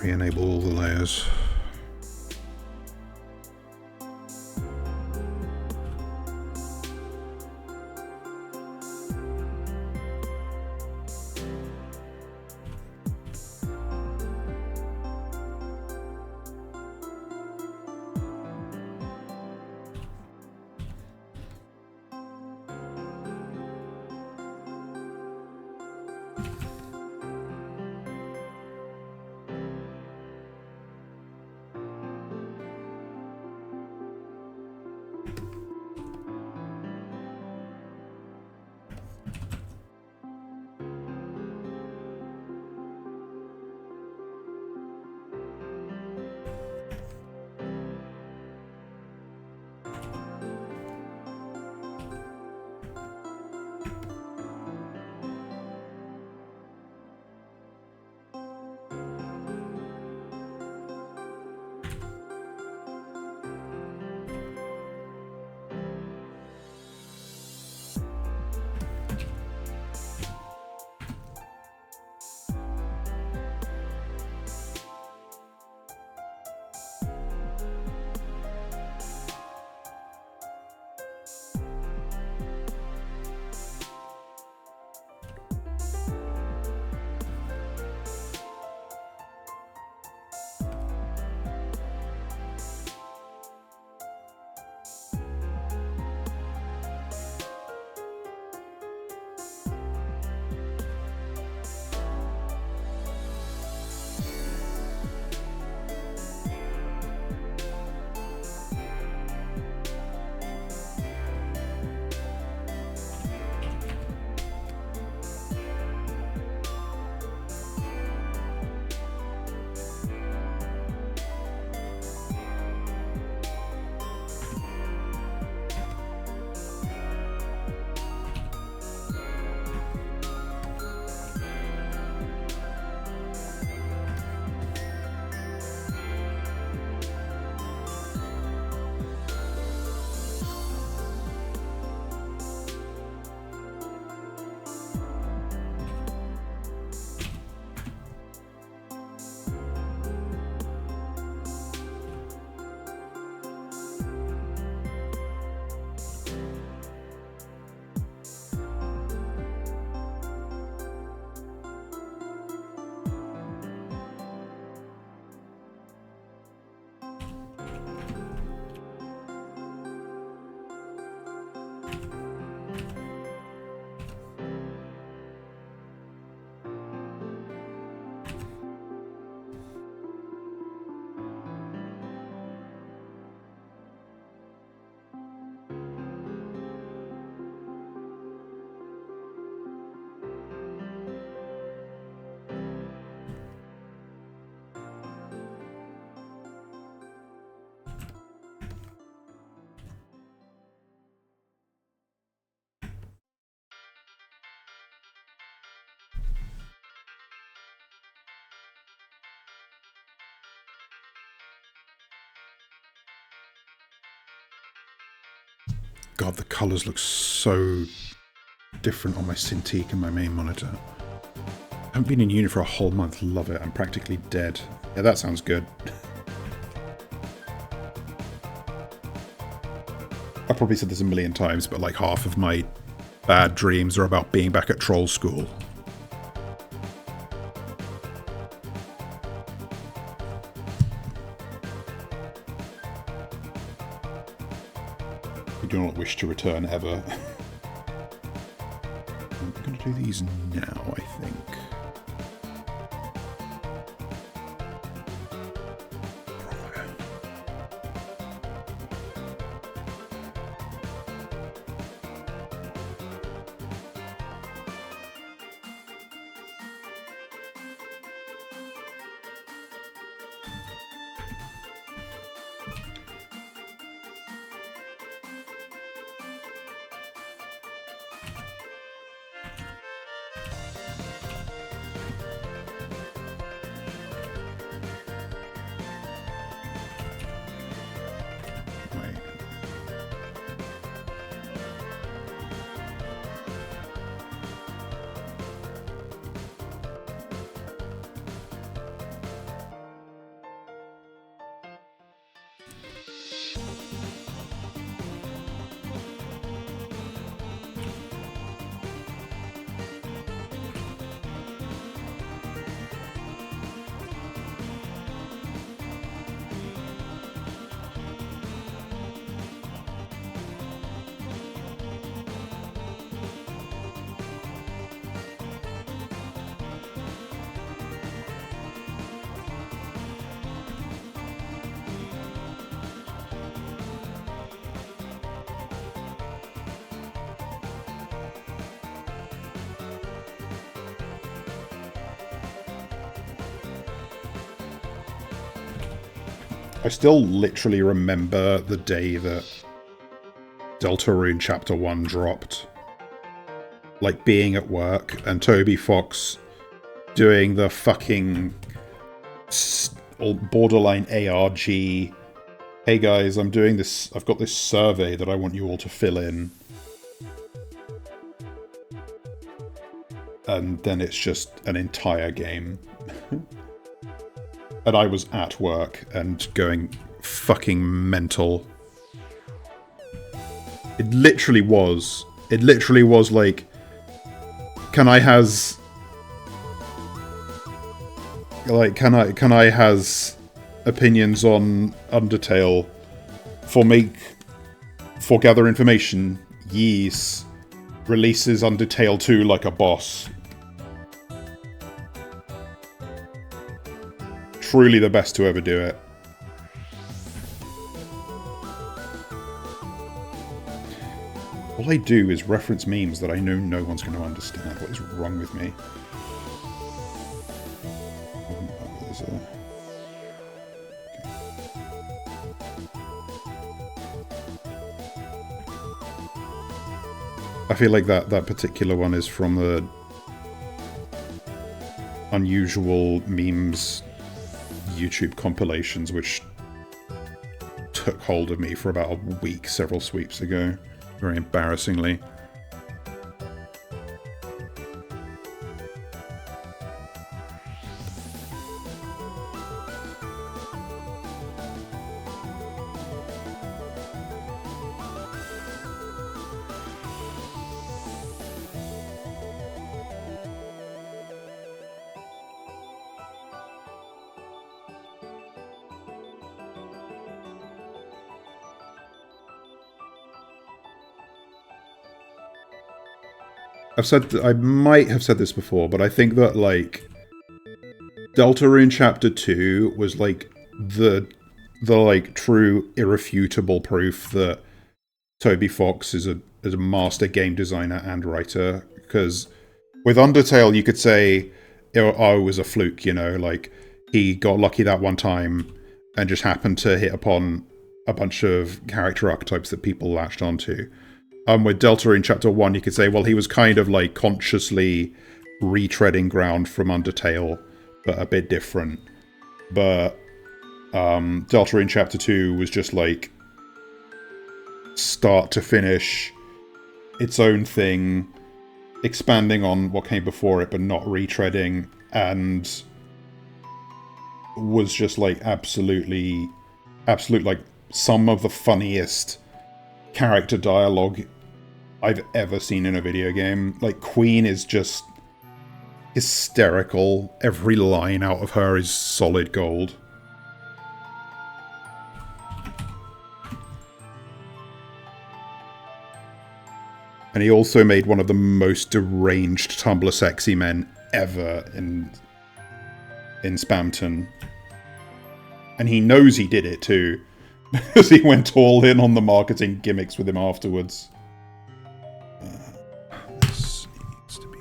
re-enable all the layers. God, the colours look so different on my Cintiq and my main monitor. I haven't been in uni for a whole month. Love it. I'm practically dead. Yeah, that sounds good. I've probably said this a million times, but like half of my bad dreams are about being back at troll school. I do not wish to return ever. I'm going to do these now, I think. I still literally remember the day that Deltarune Chapter 1 dropped. Like, being at work and Toby Fox doing the fucking borderline ARG, hey guys, I'm doing this, I've got this survey that I want you all to fill in. And then it's just an entire game. And I was at work and going fucking mental. It literally was like, can I has opinions on Undertale for gather information, yes, releases Undertale 2 like a boss. Truly the best to ever do it. All I do is reference memes that I know no one's going to understand. What is wrong with me? I feel like that particular one is from the unusual memes YouTube compilations, which took hold of me for about a week several sweeps ago. Very embarrassingly. I might have said this before, but I think that, like, Deltarune Chapter 2 was, like, the like, true, irrefutable proof that Toby Fox is a master game designer and writer, because with Undertale, you could say, oh, it was a fluke, you know, like, he got lucky that one time and just happened to hit upon a bunch of character archetypes that people latched onto. With Deltarune Chapter 1, you could say, well, he was kind of, like, consciously retreading ground from Undertale, but a bit different. But Deltarune Chapter 2 was just, like, start to finish, its own thing, expanding on what came before it, but not retreading, and was just like absolute, like some of the funniest character dialogue I've ever seen in a video game. Like, Queen is just hysterical. Every line out of her is solid gold. And he also made one of the most deranged Tumblr sexy men ever in Spamton. And he knows he did it too, because he went all in on the marketing gimmicks with him afterwards. This needs to be...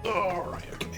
Alright, okay.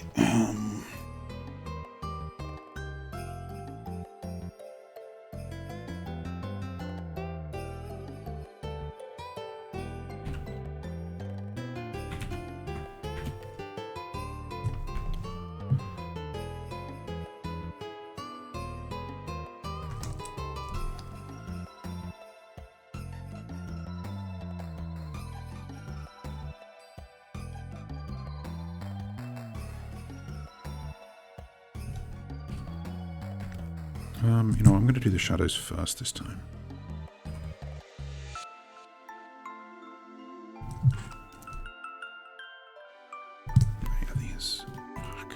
You know, I'm going to do the shadows first this time. Yeah, these. Fuck.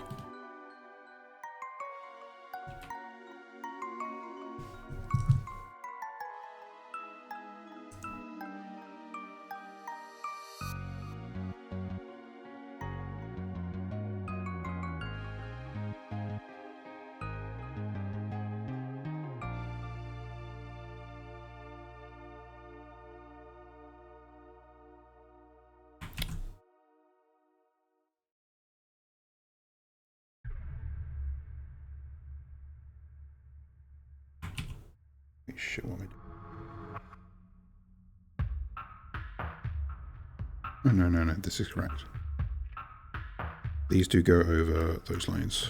Shit, what am I doing? Oh, no, this is correct. These do go over those lines.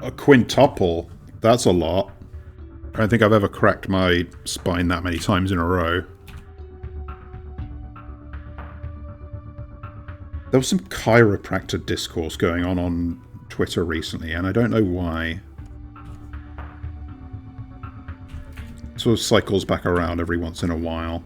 A quintuple? That's a lot. I don't think I've ever cracked my spine that many times in a row. There was some chiropractor discourse going on Twitter recently, and I don't know why. It sort of cycles back around every once in a while.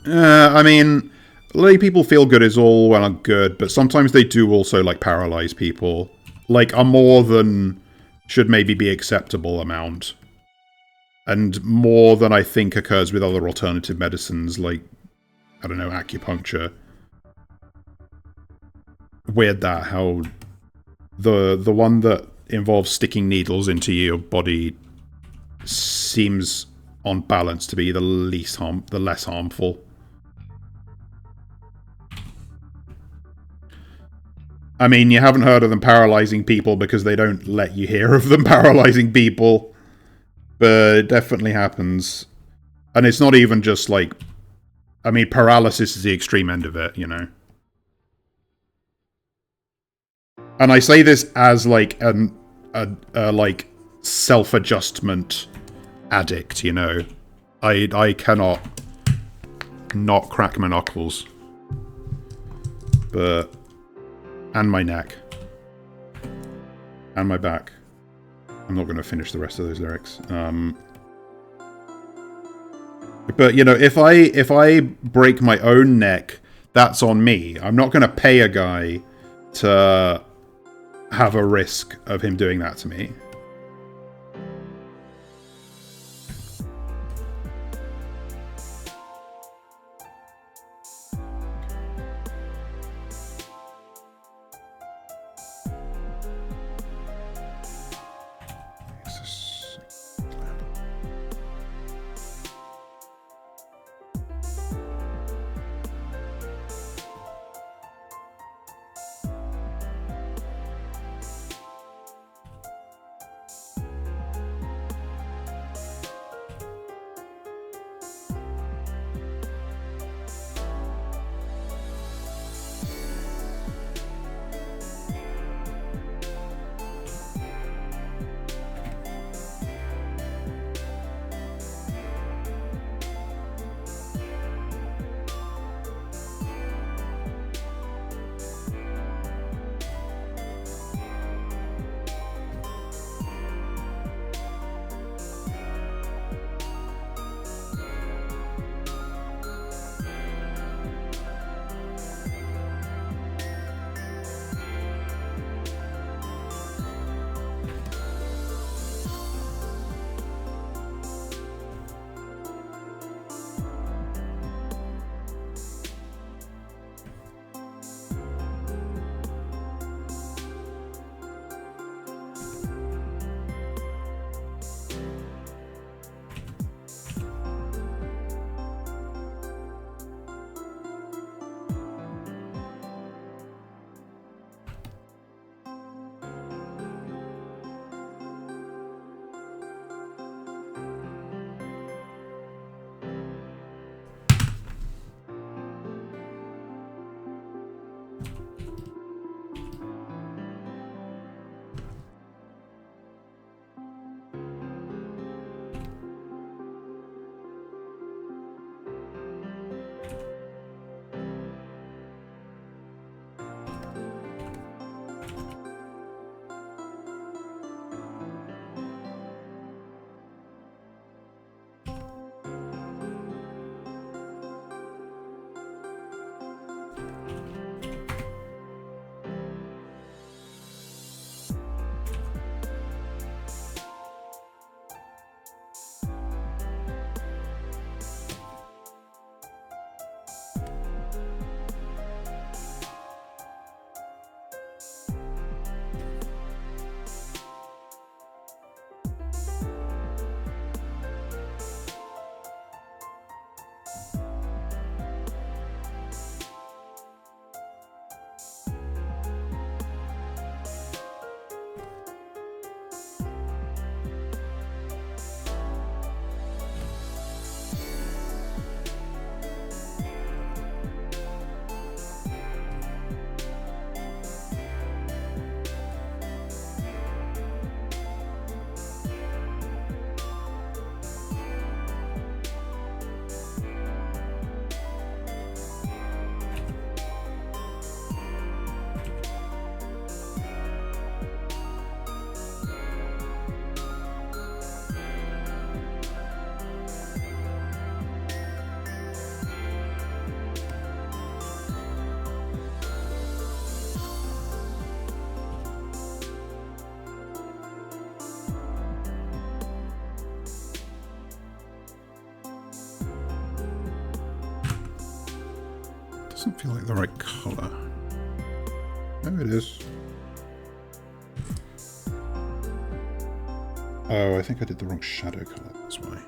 I mean, letting people feel good is all well and good, but sometimes they do also, like, paralyze people. Like, a more than should maybe be acceptable amount. And more than I think occurs with other alternative medicines, like, I don't know, acupuncture. Weird that, how the one that involves sticking needles into your body seems, on balance, to be the less harmful. I mean, you haven't heard of them paralyzing people because they don't let you hear of them paralyzing people. But it definitely happens. And it's not even just like... I mean, paralysis is the extreme end of it, you know? And I say this as, like, a like, self-adjustment addict, you know? I cannot not crack my knuckles. But... And my neck. And my back. I'm not going to finish the rest of those lyrics. But, you know, if I break my own neck, that's on me. I'm not going to pay a guy to have a risk of him doing that to me. Doesn't feel like the right colour. Oh, it is. Oh, I think I did the wrong shadow colour, that's why.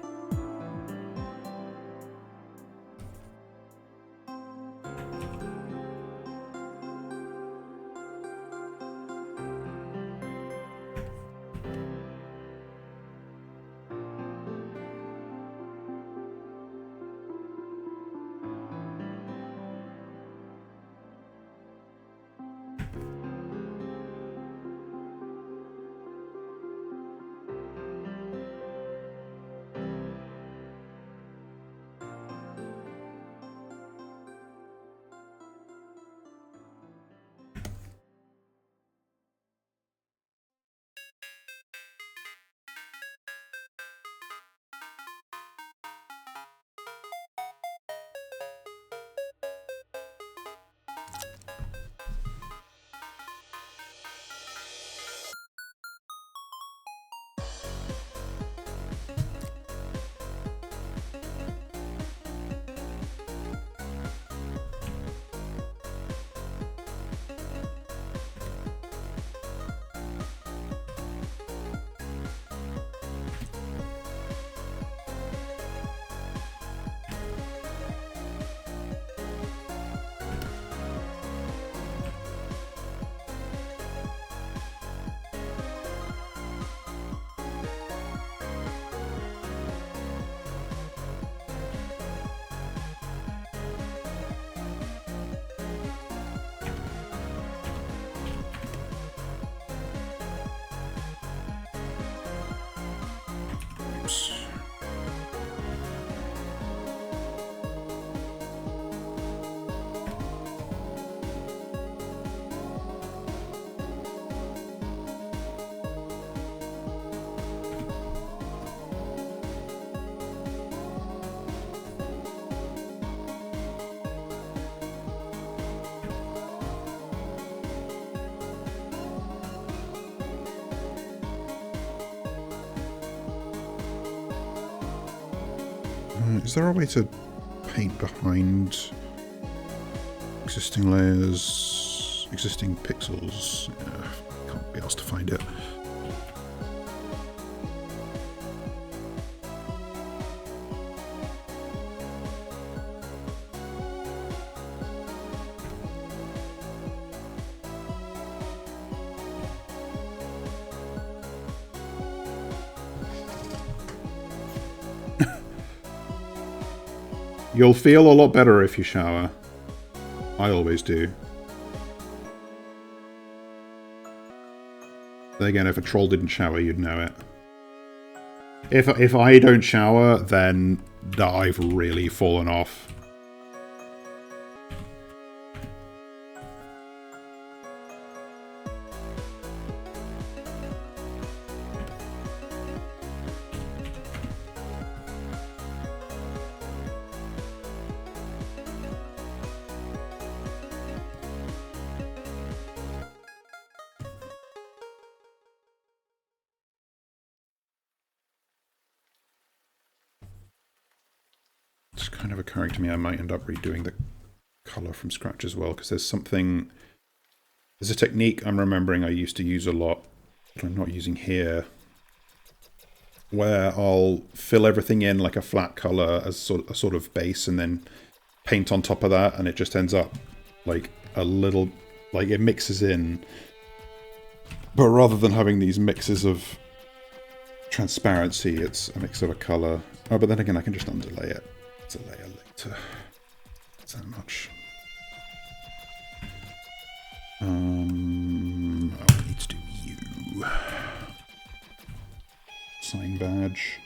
Is there a way to paint behind existing layers, existing pixels? Can't be asked to find it. You'll feel a lot better if you shower. I always do. Then again, if a troll didn't shower, you'd know it. If I don't shower, then I've really fallen off. It's kind of occurring to me I might end up redoing the colour from scratch as well, because there's a technique I'm remembering I used to use a lot, that I'm not using here, where I'll fill everything in like a flat colour as a sort of base and then paint on top of that, and it just ends up like a little, like it mixes in. But rather than having these mixes of transparency, it's a mix of a colour. Oh, but then again, I can just underlay it. It's a layer later. It's that much. I need to do you. Sign badge.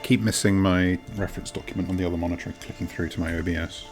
Keep missing my reference document on the other monitor and clicking through to my OBS.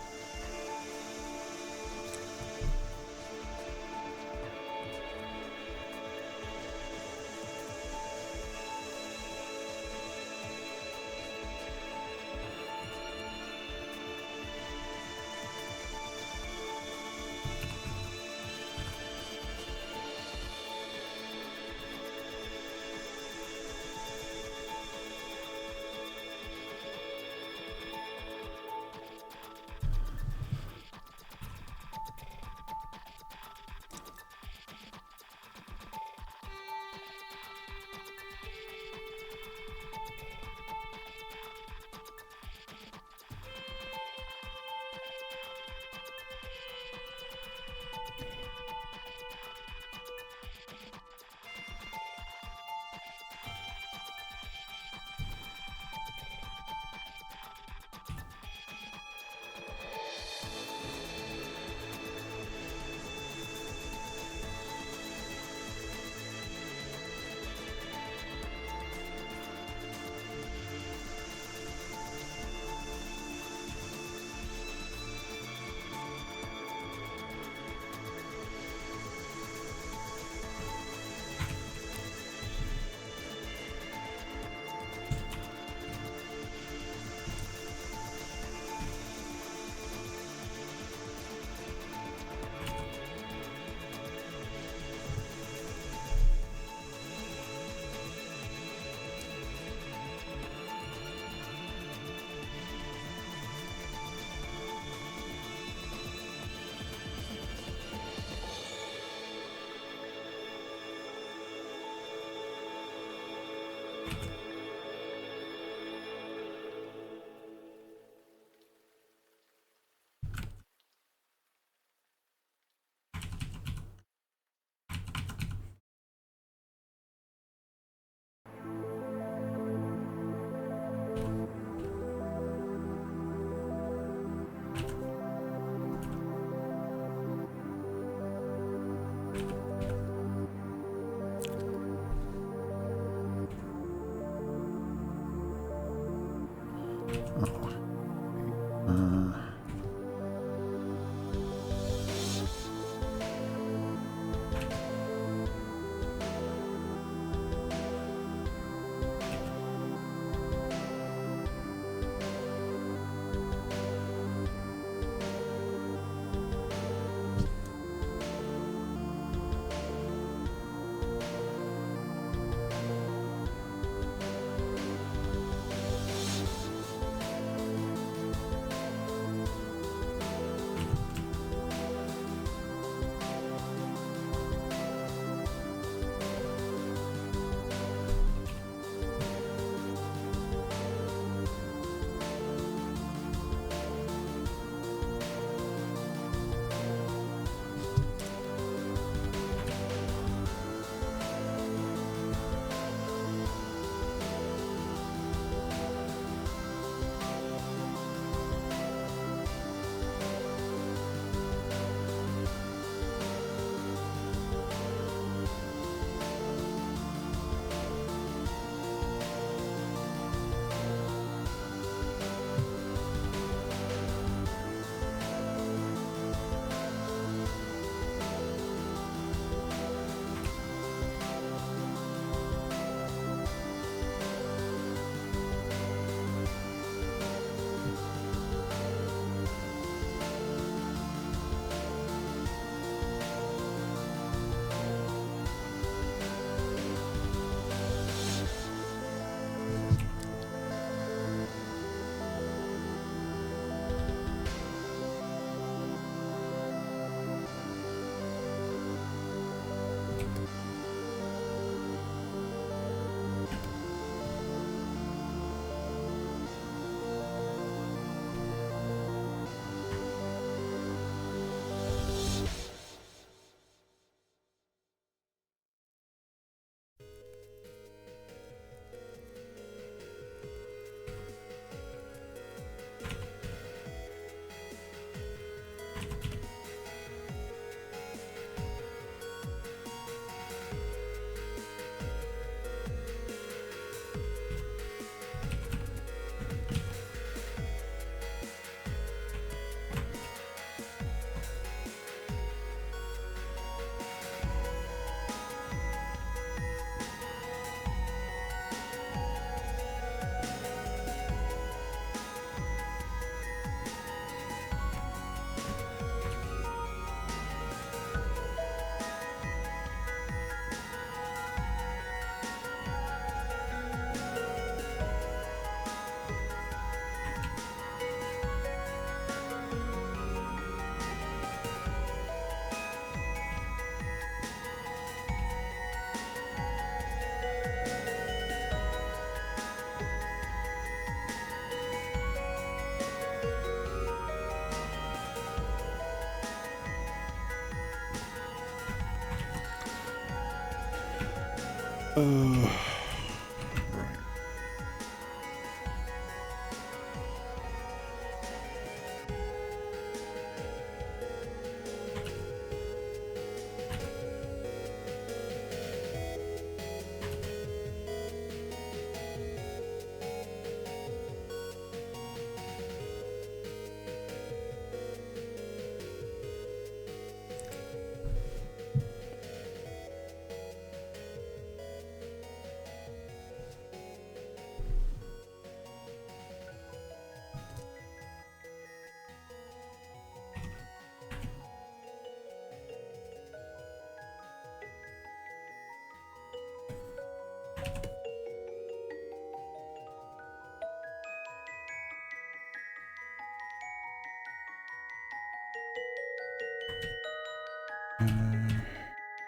Right.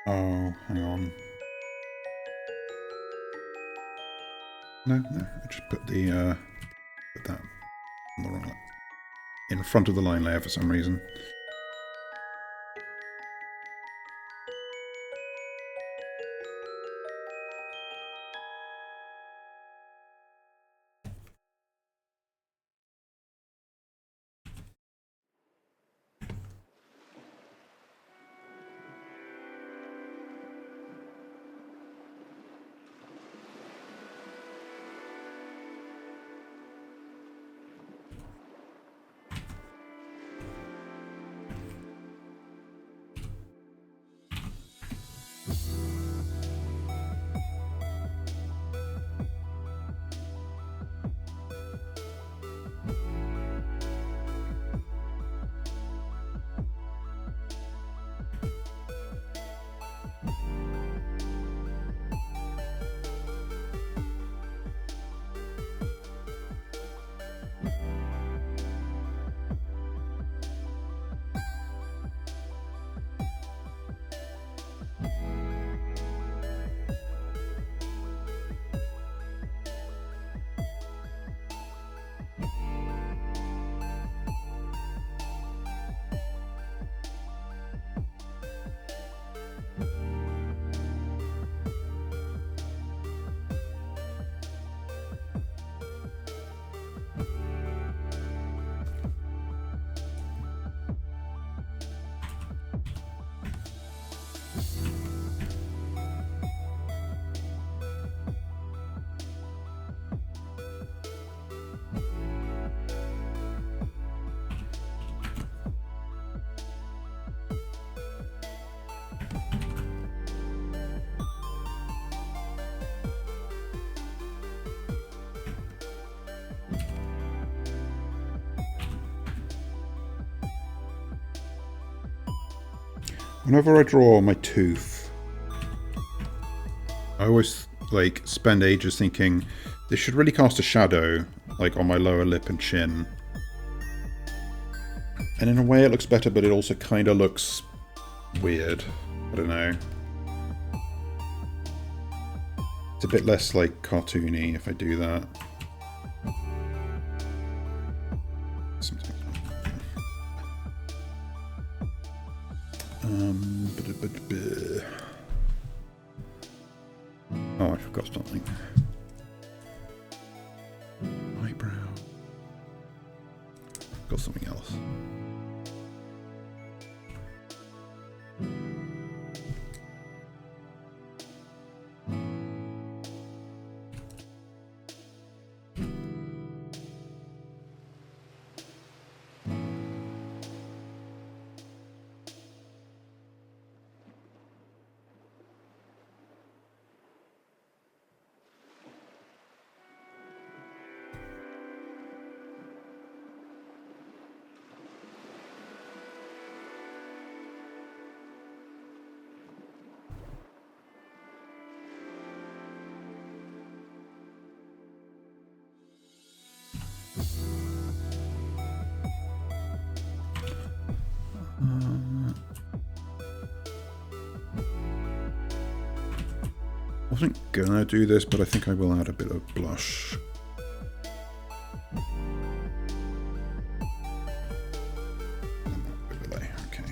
Oh, hang on. No, I just put the put that on the wrong in front of the line layer for some reason. Whenever I draw my tooth, I always like spend ages thinking this should really cast a shadow like on my lower lip and chin. And in a way it looks better, but it also kind of looks weird. I don't know. It's a bit less like cartoony if I do that. Something. Oh, I forgot something. Eyebrow. Got something else. I wasn't gonna do this, but I think I will add a bit of blush. Okay.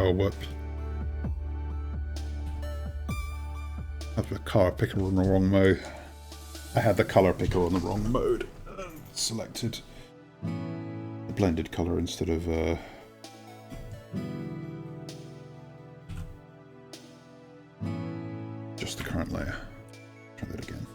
Oh, whoops. I have the color picker on the wrong mode. I had the color picker on the wrong mode. Selected the blended color instead of just the current layer. Try that again.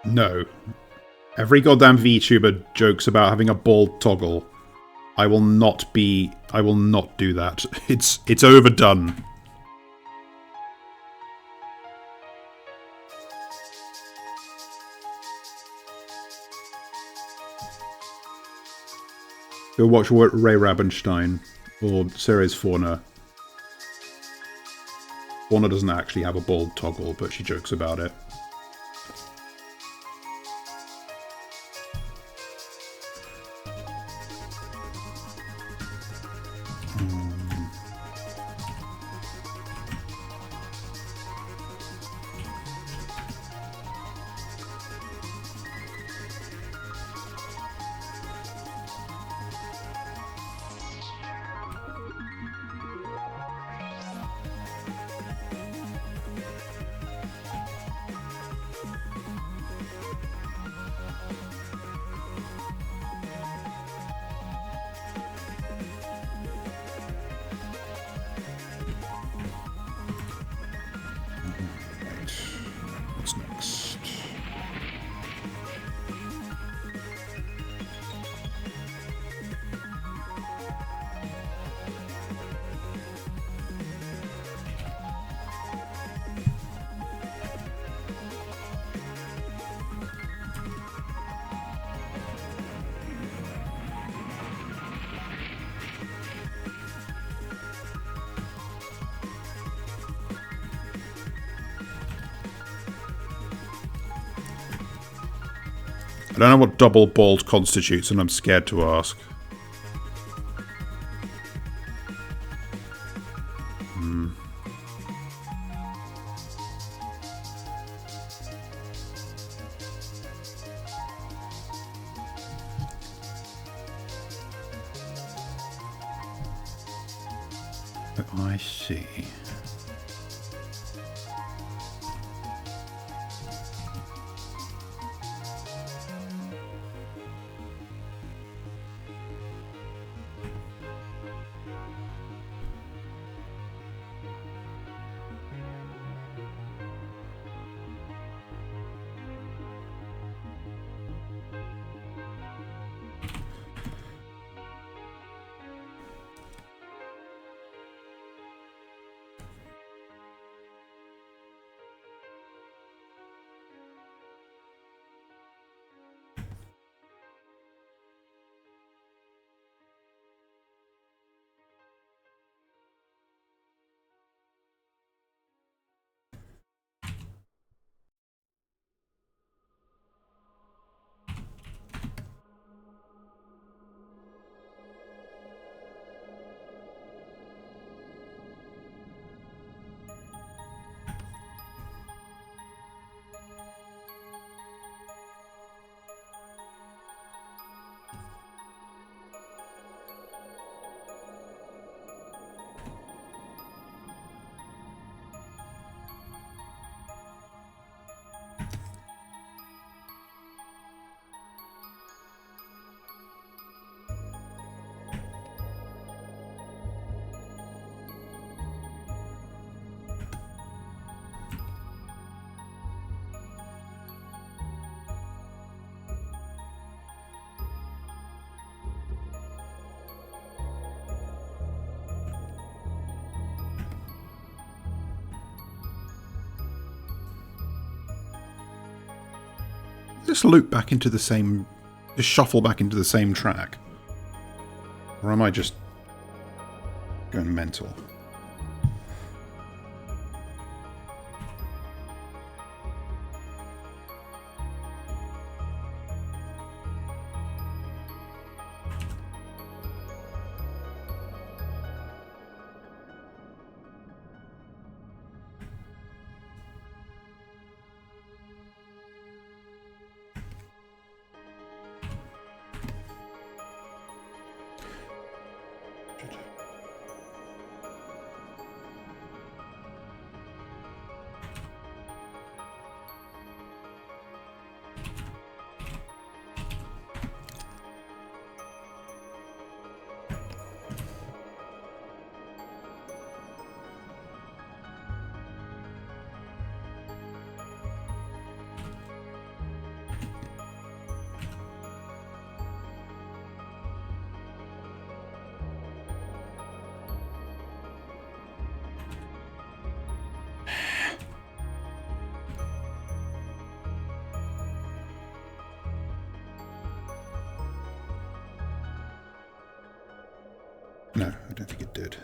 No. Every goddamn VTuber jokes about having a bald toggle. I will not do that. It's overdone. Go watch Ray Rabenstein or Ceres Fauna. Fauna doesn't actually have a bald toggle, but she jokes about it. don't know what double bald constitutes, and I'm scared to ask. I see. Just loop back into the same... Just shuffle back into the same track. Or am I just going mental? No, I don't think it did.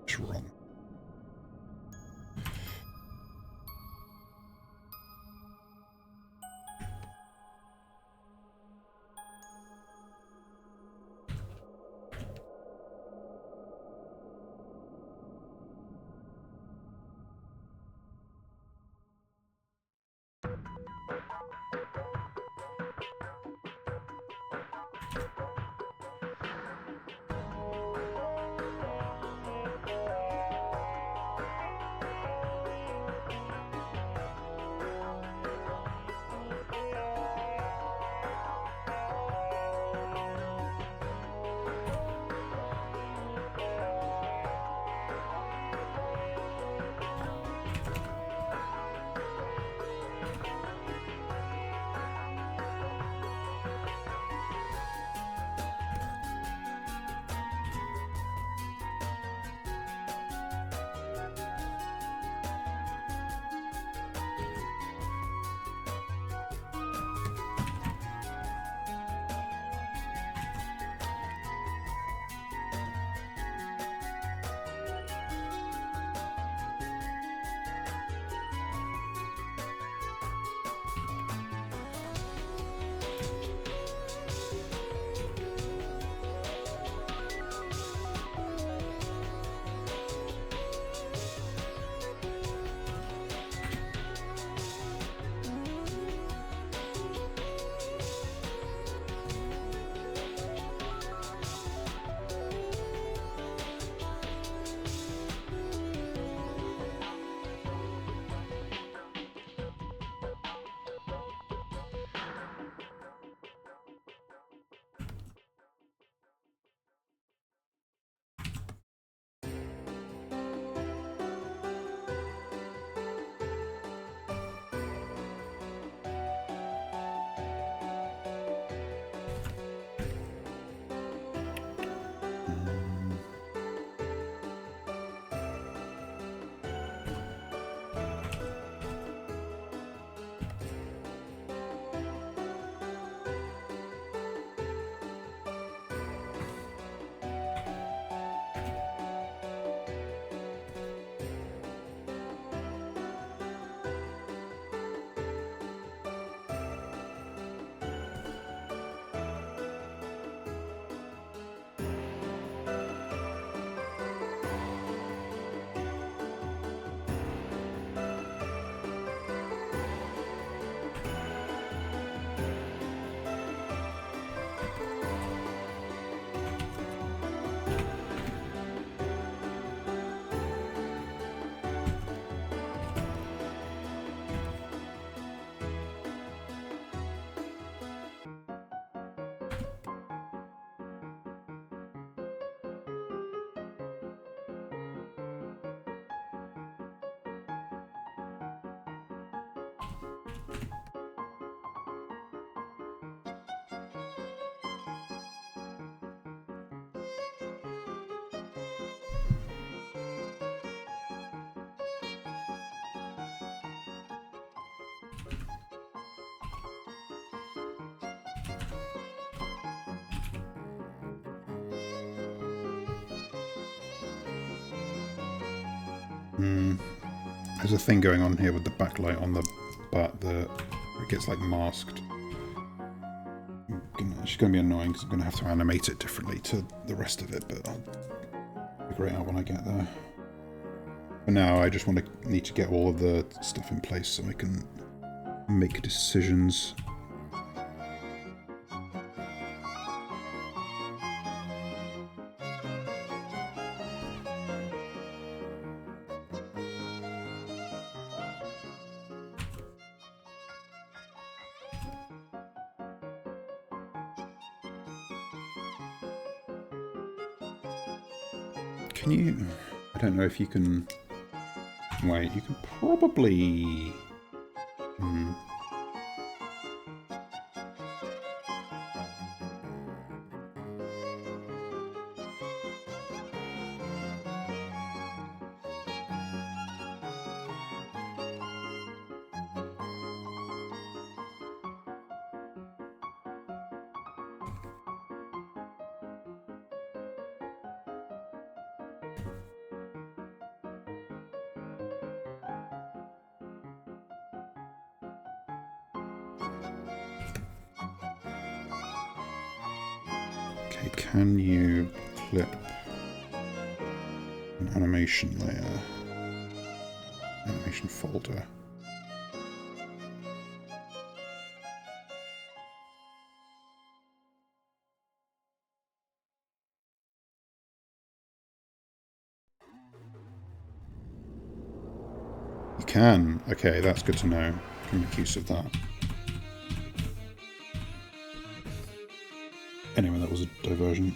It's wrong. There's a thing going on here with the backlight on the butt that it gets like masked. It's going to be annoying because I'm going to have to animate it differently to the rest of it, but I'll figure it out when I get there. For now, I just need to get all of the stuff in place so I can make decisions. Can you... I don't know if you can... Wait, you can probably... Can you clip an animation layer? Animation folder. You can. Okay, that's good to know. Can make use of that. Anyway, that was a diversion.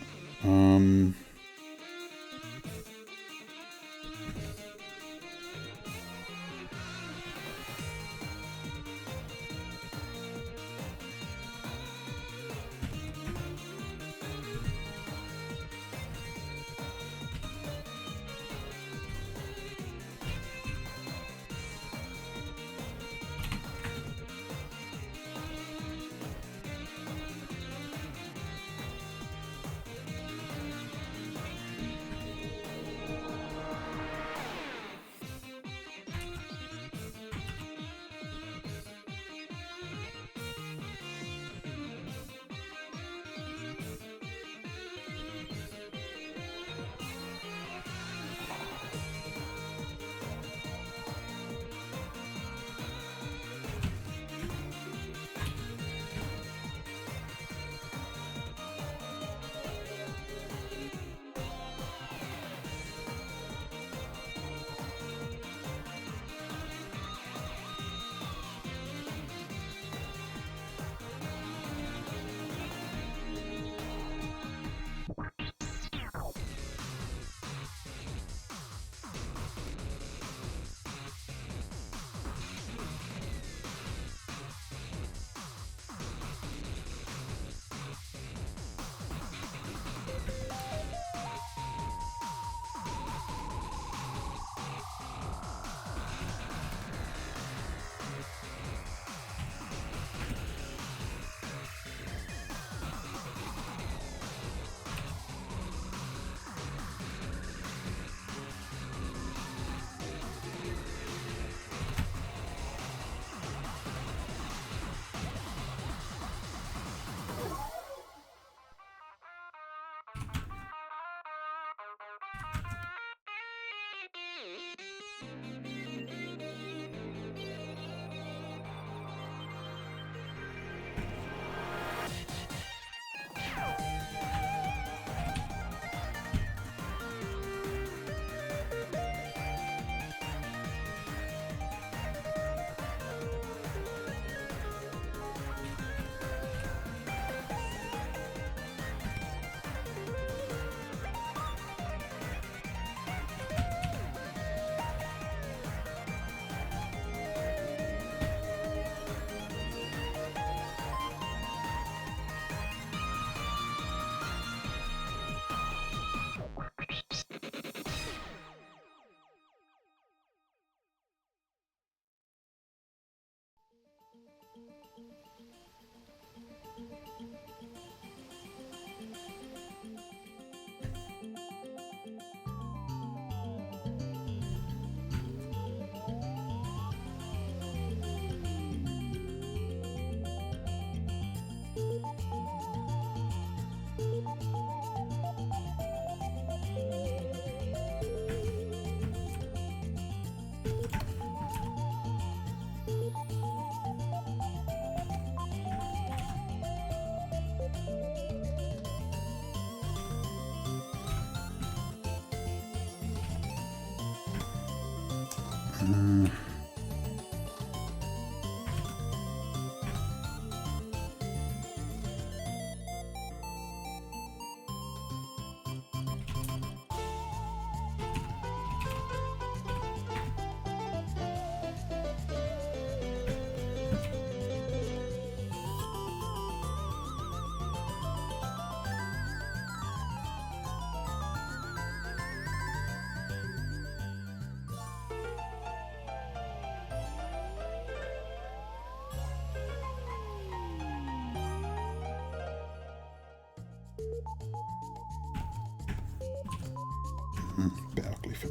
Bit ugly for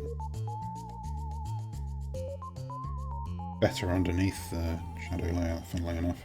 better underneath the shadow layer, funnily enough.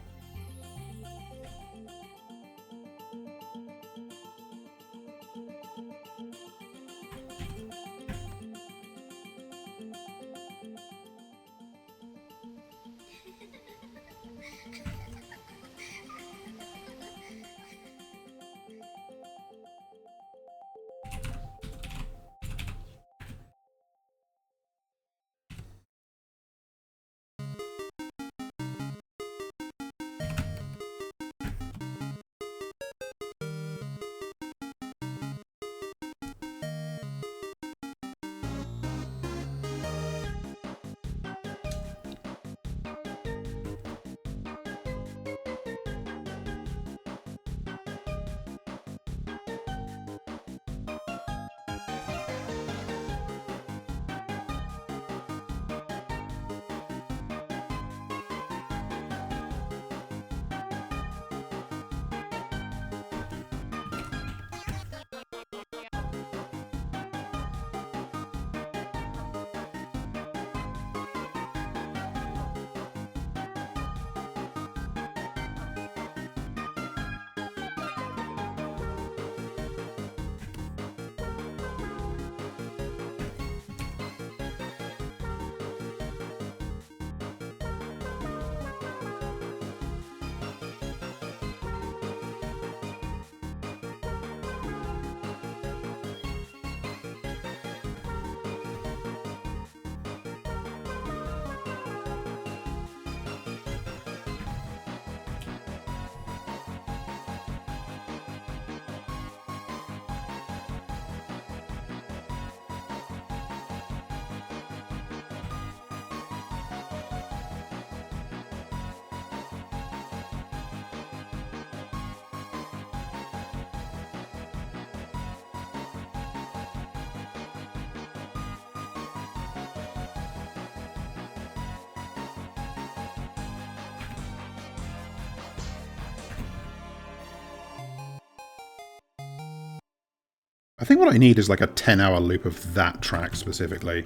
I think what I need is like a 10-hour loop of that track specifically.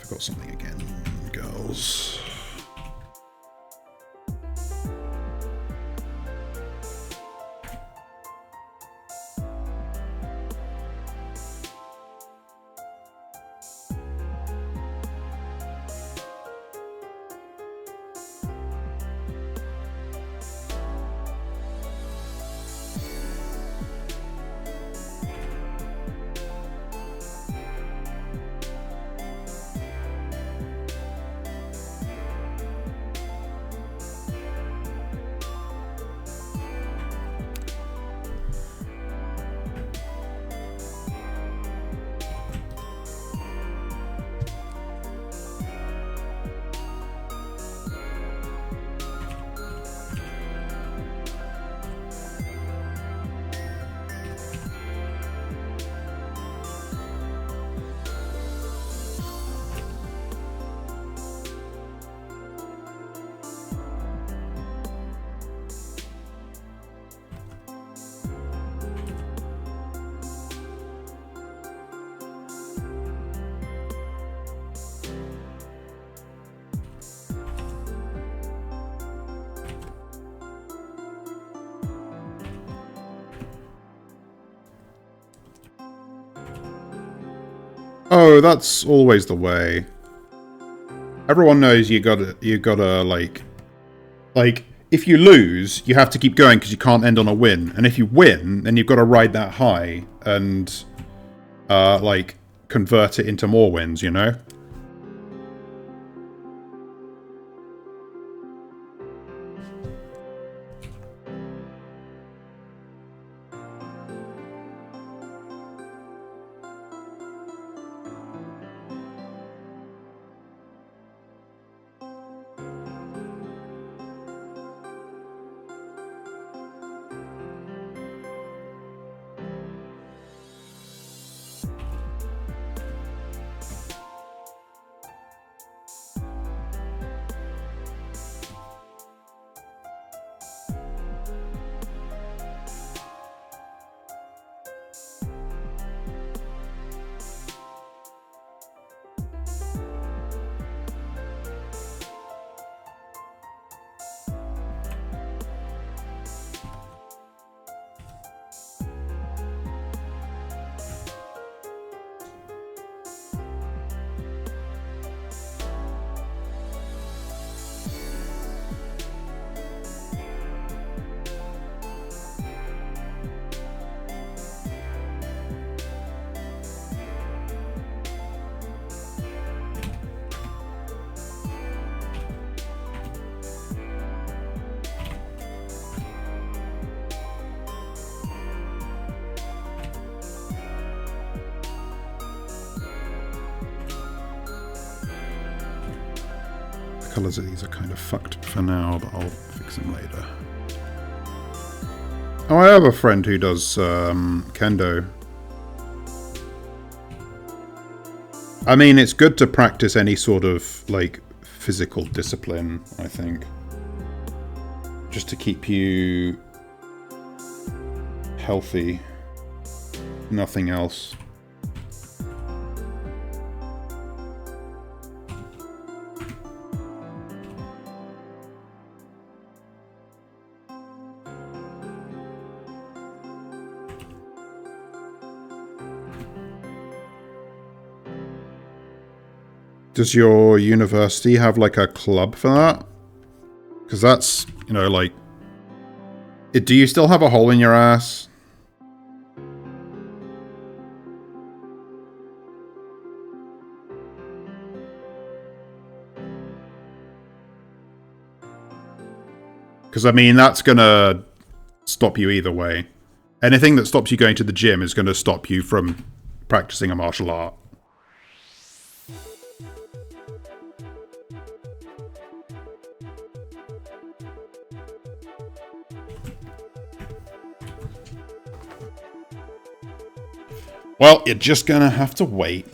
Forgot something again, girls. Oh, that's always the way. Everyone knows you gotta, like, if you lose, you have to keep going because you can't end on a win. And if you win, then you've got to ride that high and, like, convert it into more wins, you know? The colours of these are kind of fucked for now, but I'll fix them later. Oh, I have a friend who does kendo. I mean, it's good to practice any sort of, like, physical discipline, I think. Just to keep you healthy. Nothing else. Does your university have, like, a club for that? Because that's, you know, like... Do you still have a hole in your ass? Because, I mean, that's gonna stop you either way. Anything that stops you going to the gym is gonna stop you from practicing a martial art. Well, you're just gonna have to wait.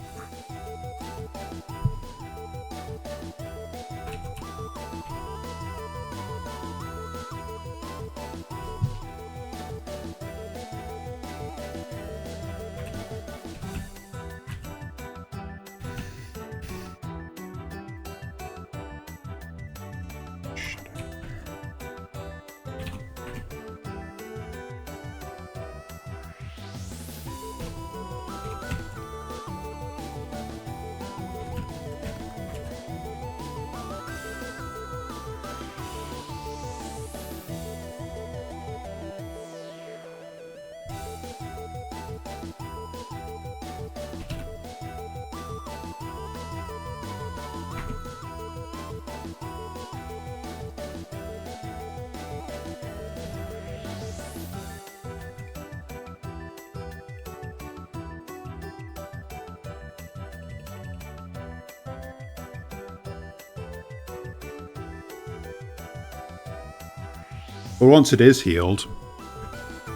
Well, once it is healed,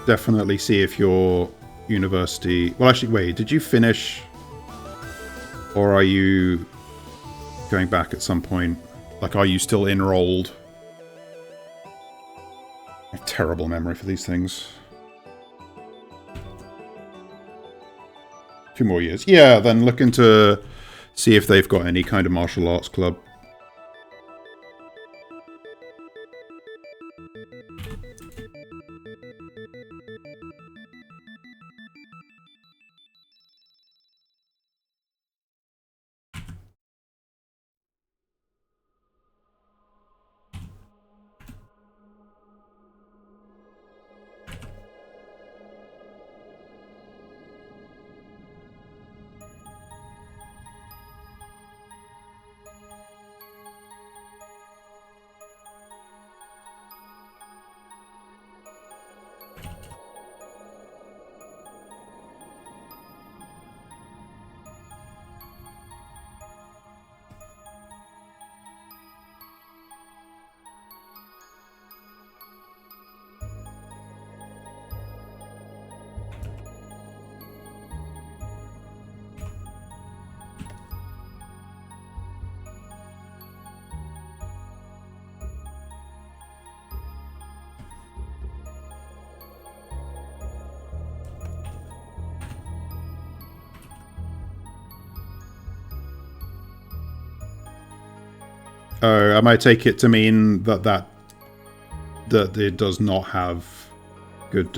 definitely see if your university... Well, actually, wait, did you finish? Or are you going back at some point? Like, are you still enrolled? I have terrible memory for these things. 2 more years. Yeah, then look into... See if they've got any kind of martial arts club. I might take it to mean that it does not have good,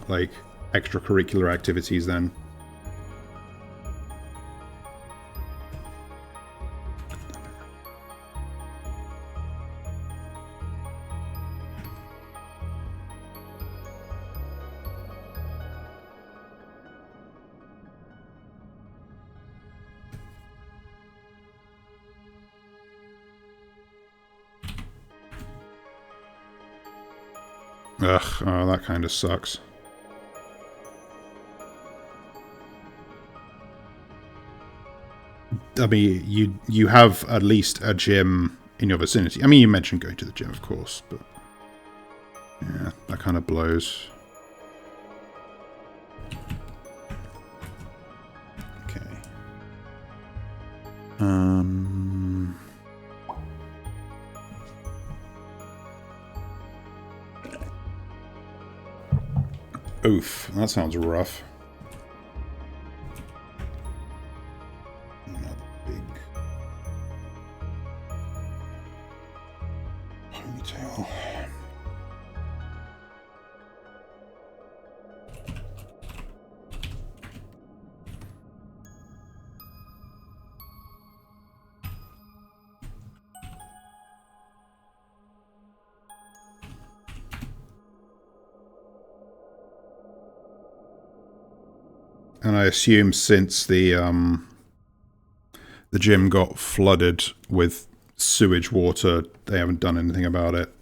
like, extracurricular activities then. Ugh, oh, that kind of sucks. I mean, you have at least a gym in your vicinity. I mean, you mentioned going to the gym, of course, but yeah, that kind of blows. Okay. Oof, that sounds rough. Another big ponytail. And I assume since the gym got flooded with sewage water, they haven't done anything about it.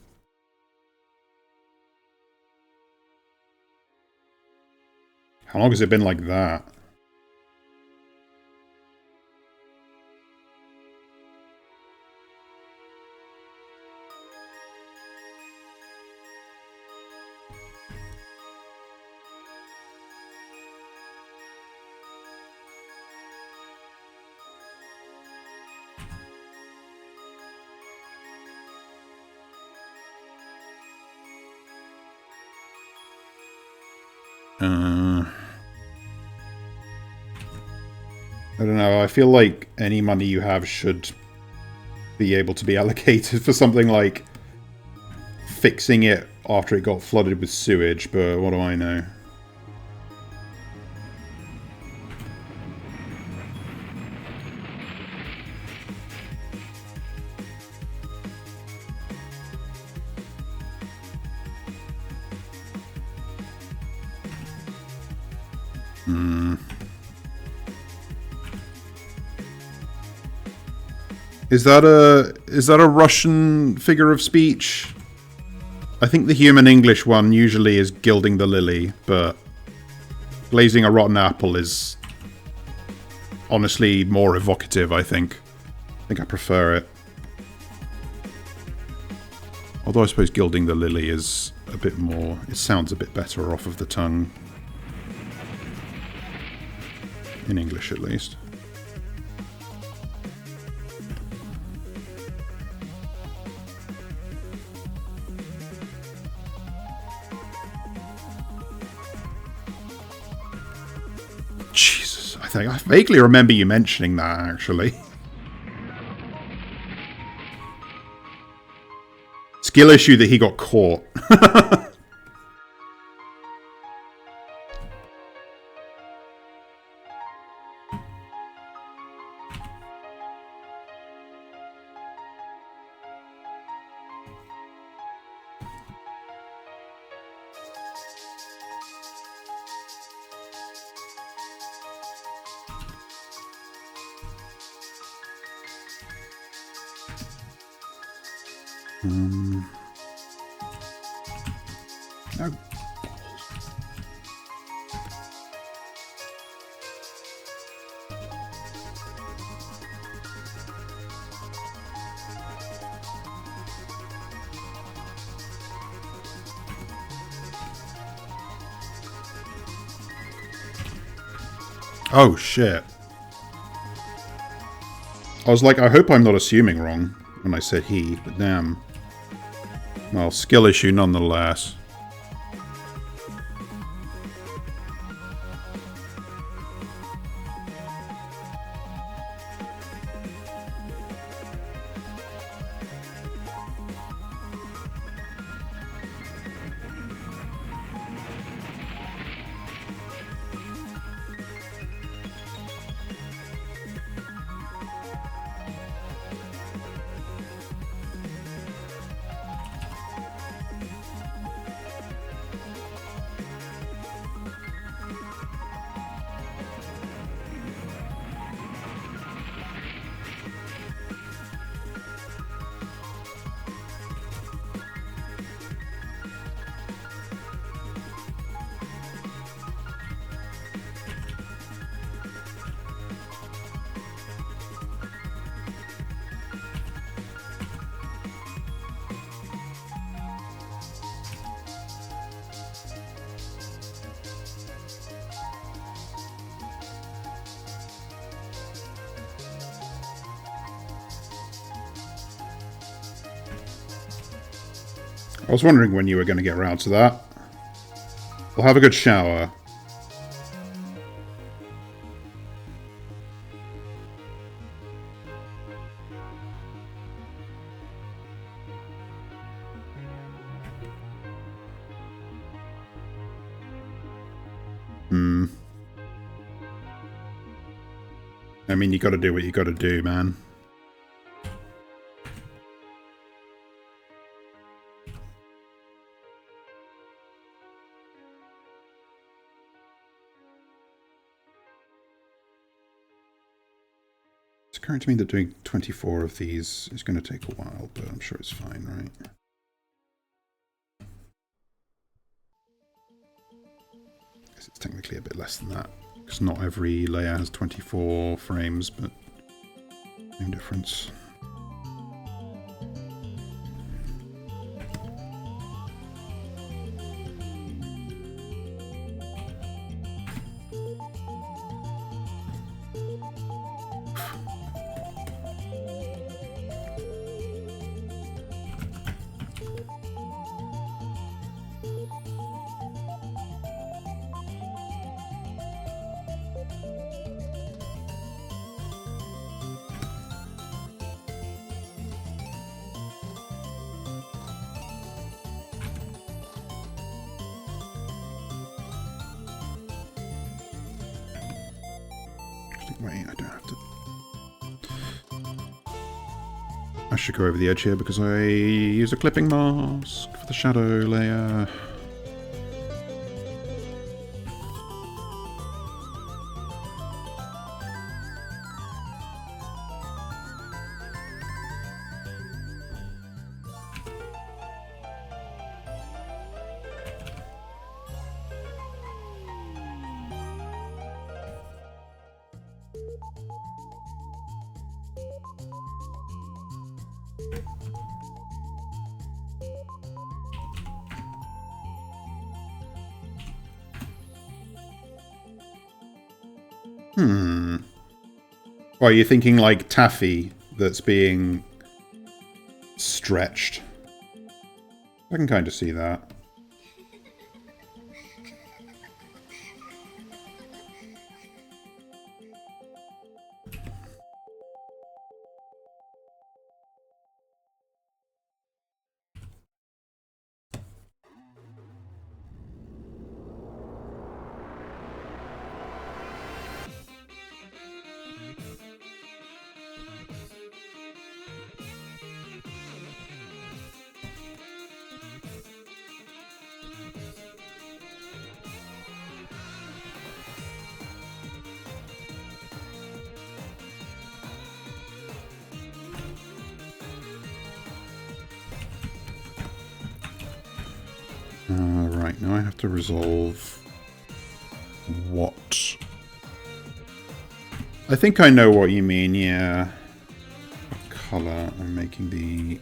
How long has it been like that? I don't know, I feel like any money you have should be able to be allocated for something like fixing it after it got flooded with sewage, but what do I know? Is that a Russian figure of speech? I think the human English one usually is gilding the lily, but glazing a rotten apple is honestly more evocative, I think. I think I prefer it. Although I suppose gilding the lily is a bit more... It sounds a bit better off of the tongue. In English, at least. Jesus, I vaguely remember you mentioning that, actually. Skill issue that he got caught. No. Oh, shit. I was like, I hope I'm not assuming wrong when I said he, but damn. Well, skill issue nonetheless. was wondering when you were going to get around to that. We'll have a good shower. I mean, you gotta do what you gotta do, man. It's occurring to me that doing 24 of these is going to take a while, but I'm sure it's fine, right? I guess it's technically a bit less than that, because not every layer has 24 frames, but same difference. Wait, I don't have to... I should go over the edge here because I use a clipping mask for the shadow layer. Well, you're thinking like taffy that's being stretched. I can kind of see that. Right, now I have to resolve what... I think I know what you mean, yeah. What colour I'm making the...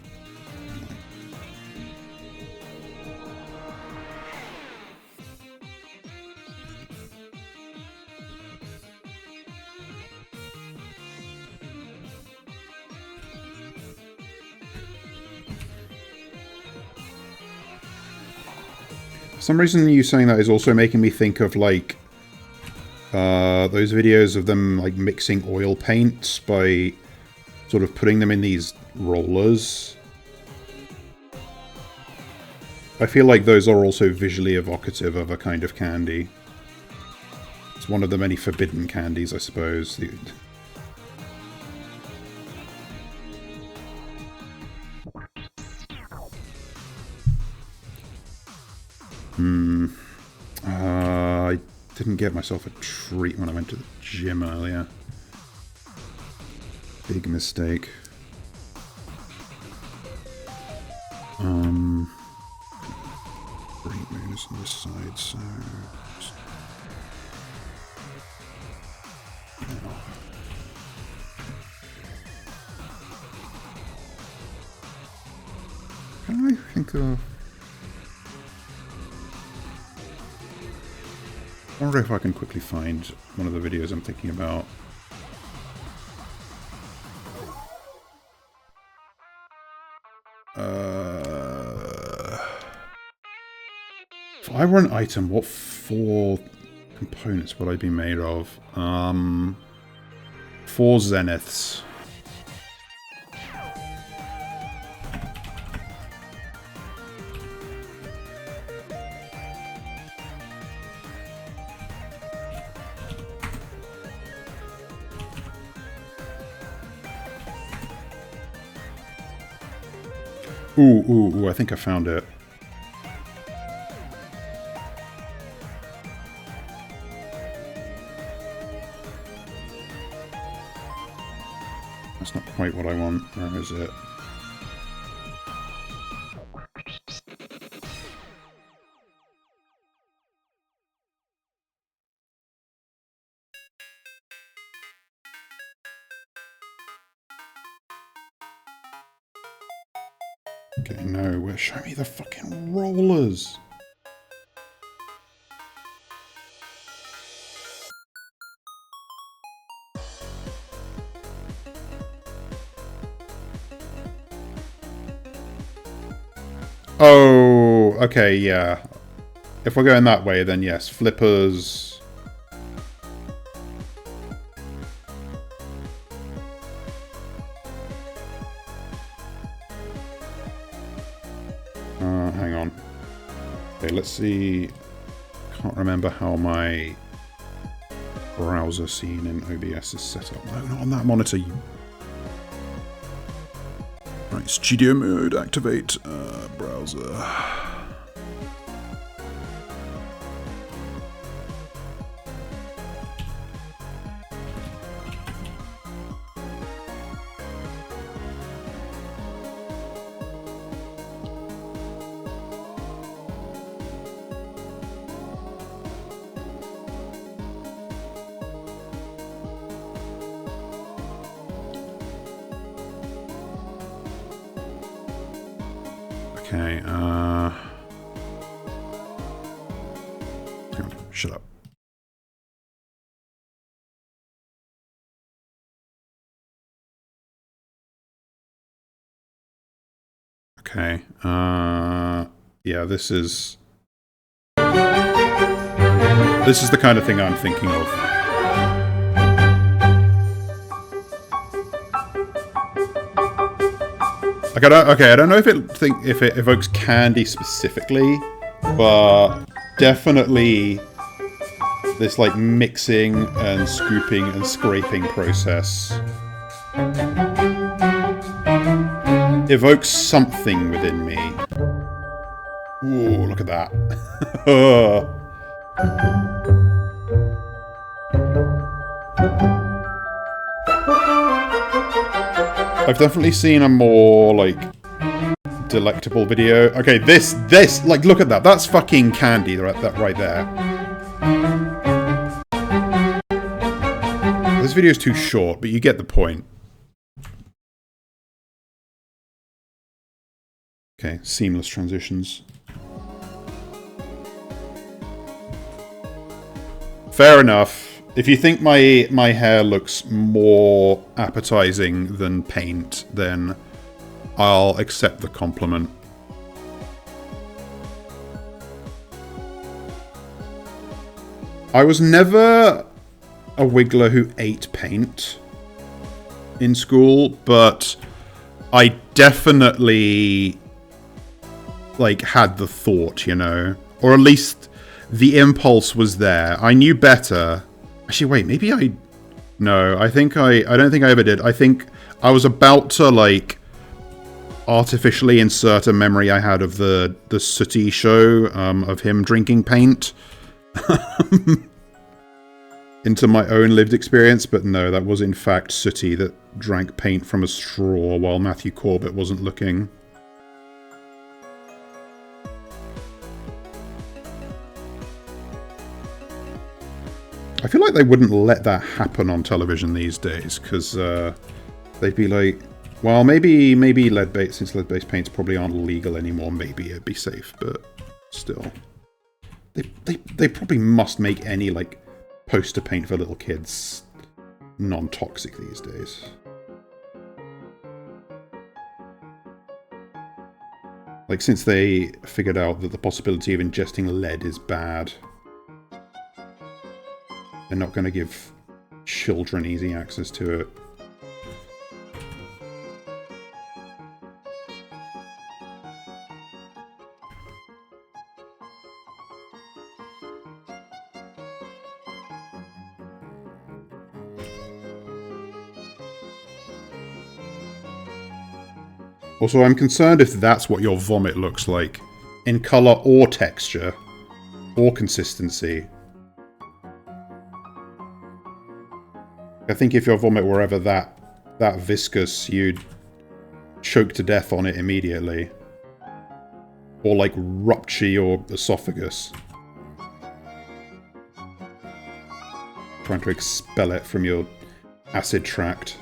For some reason you saying that is also making me think of like those videos of them like mixing oil paints by sort of putting them in these rollers. I feel like those are also visually evocative of a kind of candy. It's one of the many forbidden candies, I suppose. I didn't get myself a treat when I went to the gym earlier. Big mistake. Great moon is on this side, so... Can I think of... I wonder if I can quickly find one of the videos I'm thinking about. I were an item, what 4 components would I be made of? 4 zeniths. Ooh, I think I found it. That's not quite what I want. Where is it? Okay, no, show me the fucking rollers. Oh, okay, yeah. If we're going that way, then yes, flippers. Hang on. Okay, let's see. Can't remember how my browser scene in OBS is set up. No, not on that monitor. Right, studio mode, activate, browser. Okay, shut up. Okay, yeah, this is the kind of thing I'm thinking of. Like, I don't know if it evokes candy specifically, but definitely this like mixing and scooping and scraping process evokes something within me. Ooh, look at that. I've definitely seen a more, like, delectable video. Okay, this, like, look at that. That's fucking candy, that right there. This video is too short, but you get the point. Okay, seamless transitions. Fair enough. If you think my hair looks more appetizing than paint, then I'll accept the compliment. I was never a wiggler who ate paint in school, but I definitely, like, had the thought, you know? Or at least the impulse was there. I knew better. Actually, wait, maybe no, I don't think I ever did. I think I was about to, like, artificially insert a memory I had of the Sooty show, of him drinking paint into my own lived experience, but no, that was in fact Sooty that drank paint from a straw while Matthew Corbett wasn't looking. I feel like they wouldn't let that happen on television these days, because they'd be like, well, maybe lead-based, since lead-based paints probably aren't legal anymore, maybe it'd be safe, but still. They probably must make any, like, poster paint for little kids non-toxic these days. Like, since they figured out that the possibility of ingesting lead is bad, they're not going to give children easy access to it. Also, I'm concerned if that's what your vomit looks like, in colour or texture, or consistency. I think if your vomit were ever that viscous, you'd choke to death on it immediately. Or like rupture your esophagus. Trying to expel it from your acid tract.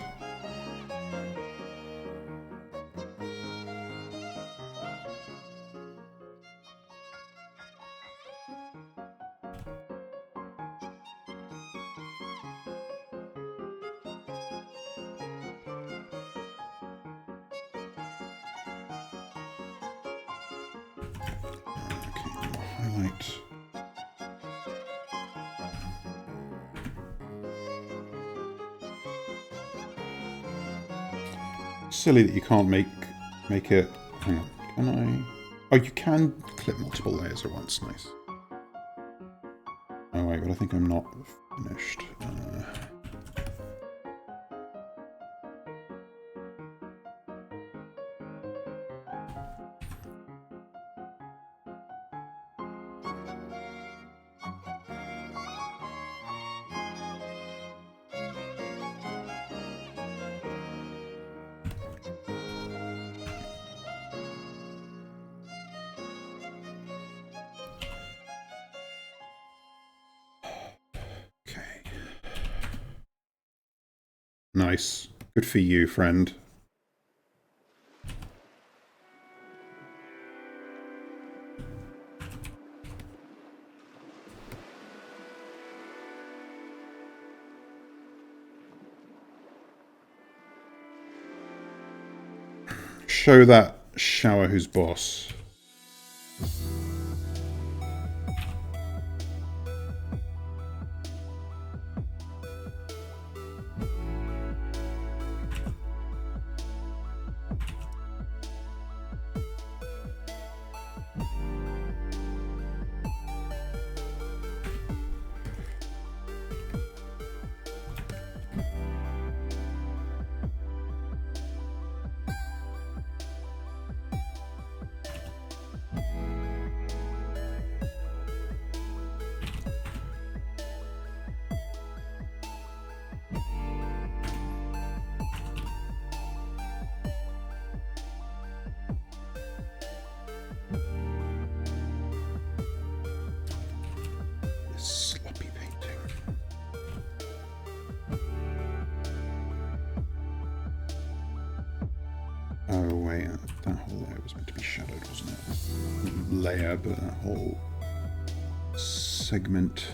Silly that you can't make it. Hang on, can I? Oh, you can clip multiple layers at once. Nice. Oh wait, but I think I'm not finished. Nice. Good for you, friend. Show that shower who's boss. Sloppy painting. Oh wait, that whole layer was meant to be shadowed, wasn't it? Not layer, but that whole segment.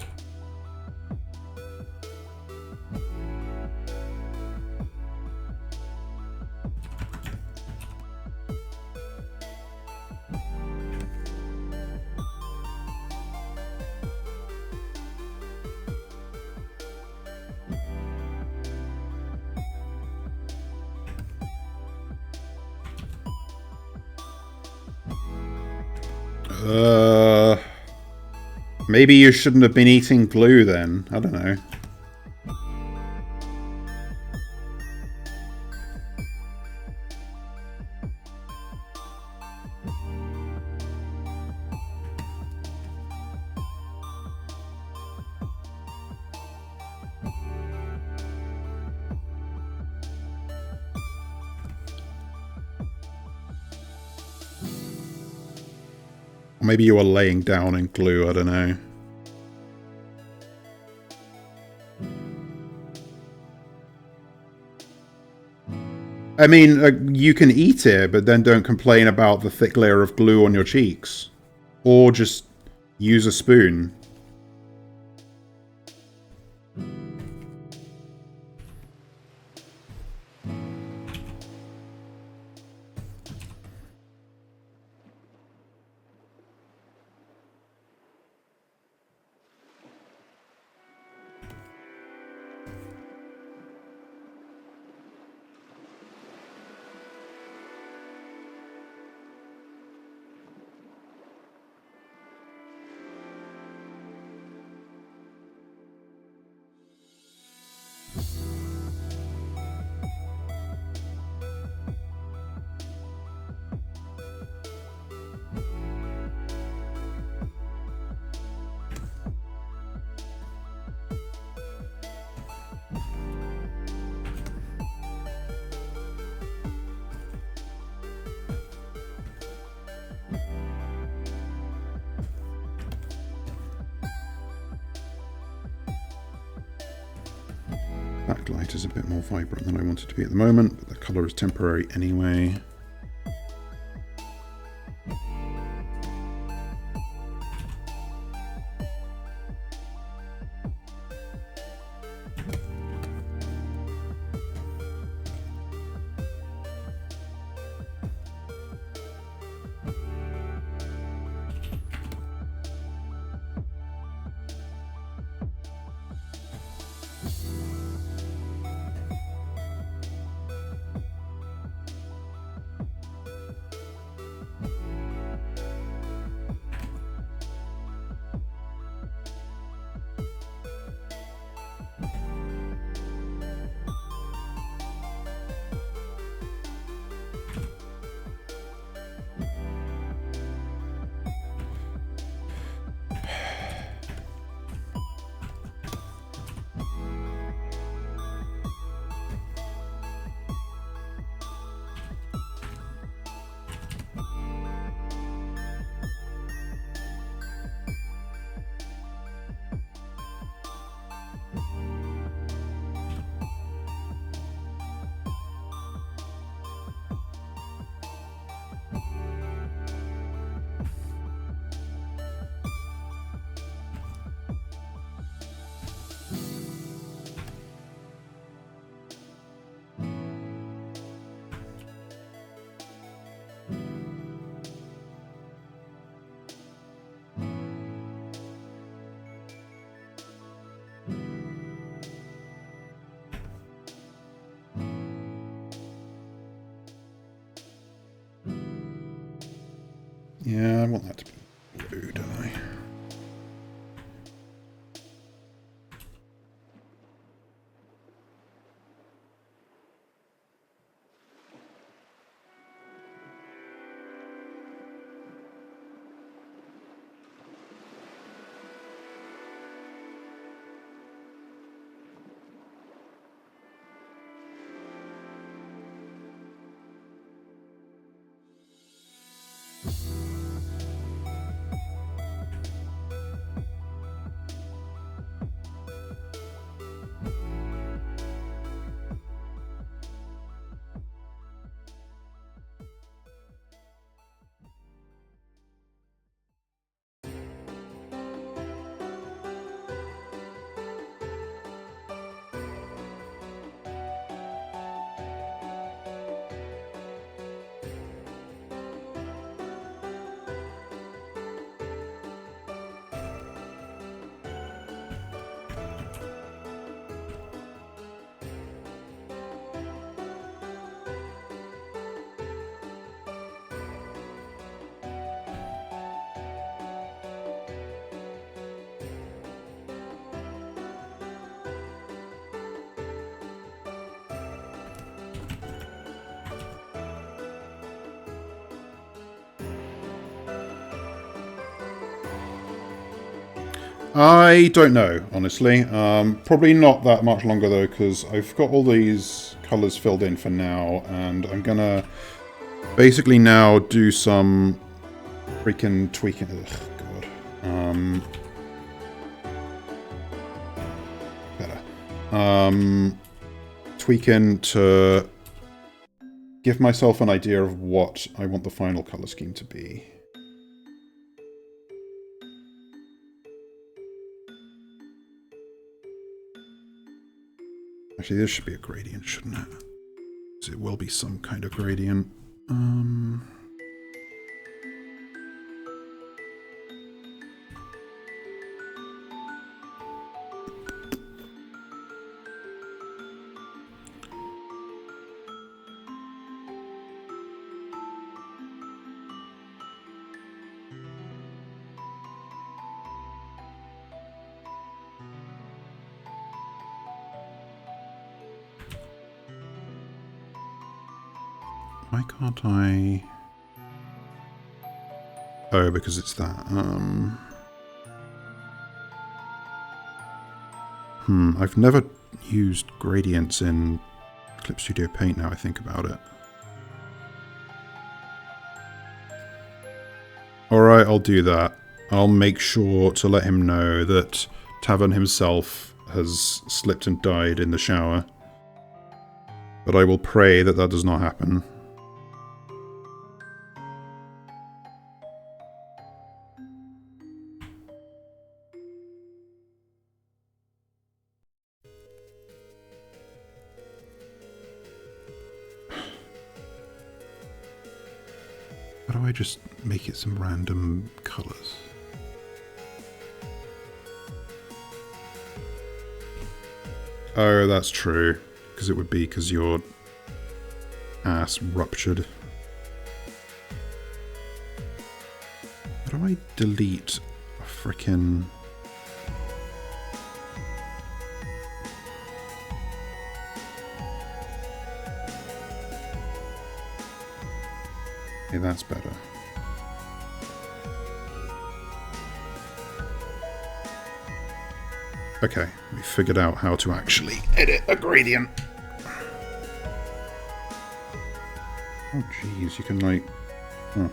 Maybe you shouldn't have been eating glue then. I don't know. Maybe you were laying down in glue, I don't know. I mean, you can eat it, but then don't complain about the thick layer of glue on your cheeks. Or just use a spoon. backlight is a bit more vibrant than I want it to be at the moment, but the colour is temporary anyway. Yeah, I want that to be blue, don't I? I don't know, honestly. Probably not that much longer, though, because I've got all these colours filled in for now, and I'm gonna basically now do some freaking tweaking. Ugh, God. Better. Tweaking to give myself an idea of what I want the final colour scheme to be. Actually, this should be a gradient, shouldn't it? Because it will be some kind of gradient. Why can't I... Oh, because it's that. I've never used gradients in Clip Studio Paint now I think about it. Alright, I'll do that. I'll make sure to let him know that Tavern himself has slipped and died in the shower. But I will pray that that does not happen. How do I just make it some random colours? Oh, that's true. Because it would be because your ass ruptured. How do I delete a frickin'... Okay, that's better. Okay, we figured out how to actually edit a gradient. Oh jeez, you can like... Oh.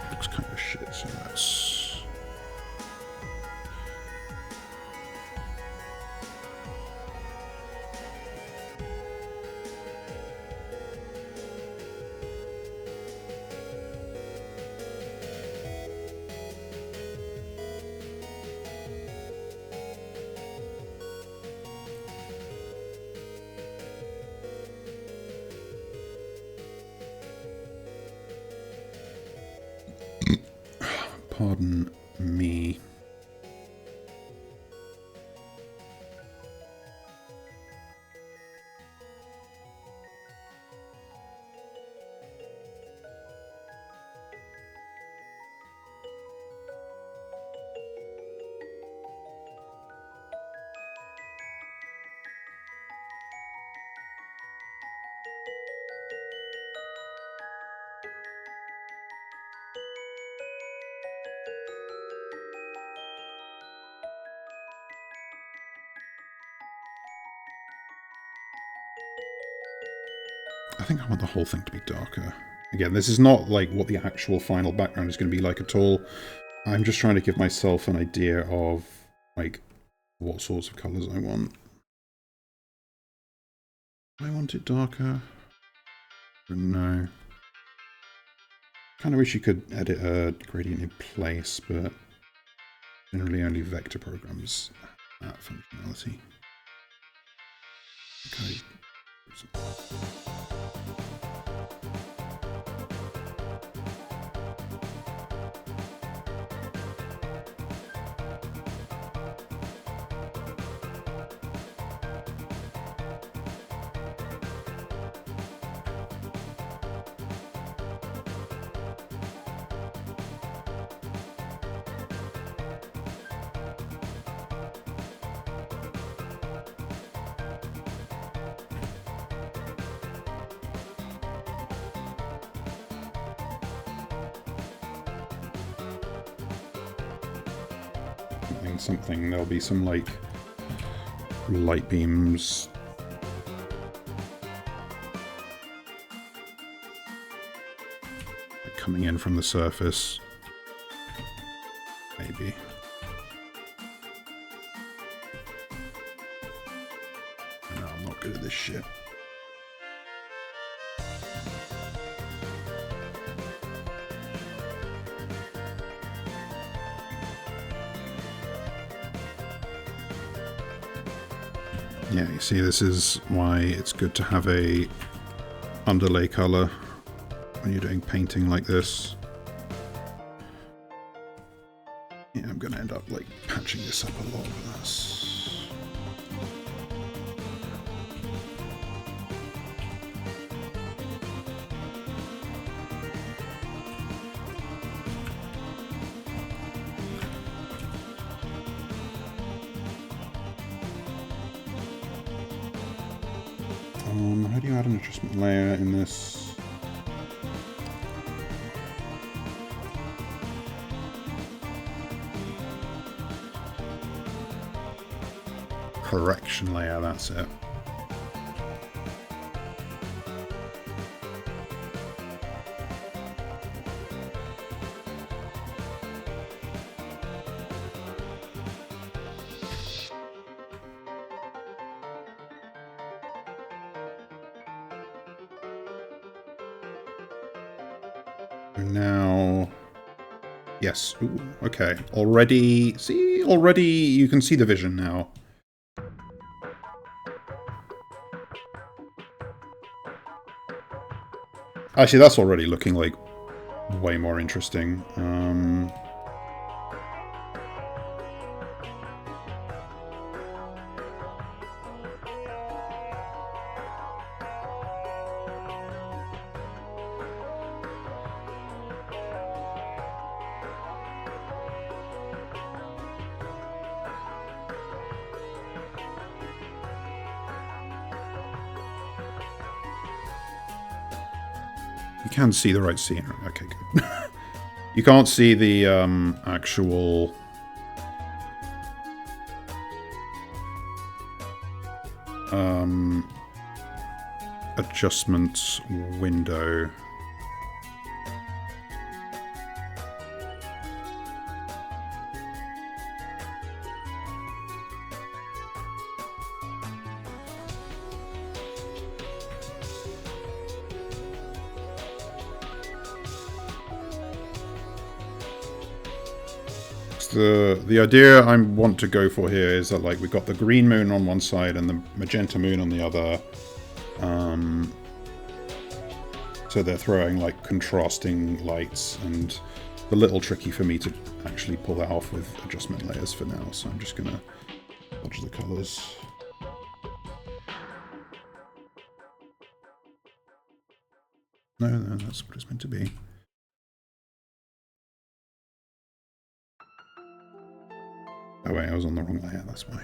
Looks kind of shit, so that's... Pardon me. I think I want the whole thing to be darker. Again, this is not like what the actual final background is going to be like at all. I'm just trying to give myself an idea of like what sorts of colours I want. Do I want it darker? No. Kind of wish you could edit a gradient in place, but generally only vector programs have that functionality. Okay. Something, there'll be some like light beams like, coming in from the surface, maybe. No, I'm not good at this shit. Yeah, you see, this is why it's good to have a underlay color when you're doing painting like this. Yeah, I'm gonna end up like patching this up a lot with this. How do you add an adjustment layer in this? correction layer, that's it. Now, yes, ooh, okay, already you can see the vision now. Actually, that's already looking like way more interesting. You can see the right scene. Okay, good. You can't see the actual adjustments window. The idea I want to go for here is that, like, we've got the green moon on one side and the magenta moon on the other. So they're throwing, like, contrasting lights, and it's a little tricky for me to actually pull that off with adjustment layers for now, so I'm just going to dodge the colours. No, that's what it's meant to be. Oh wait, I was on the wrong layer, that's why.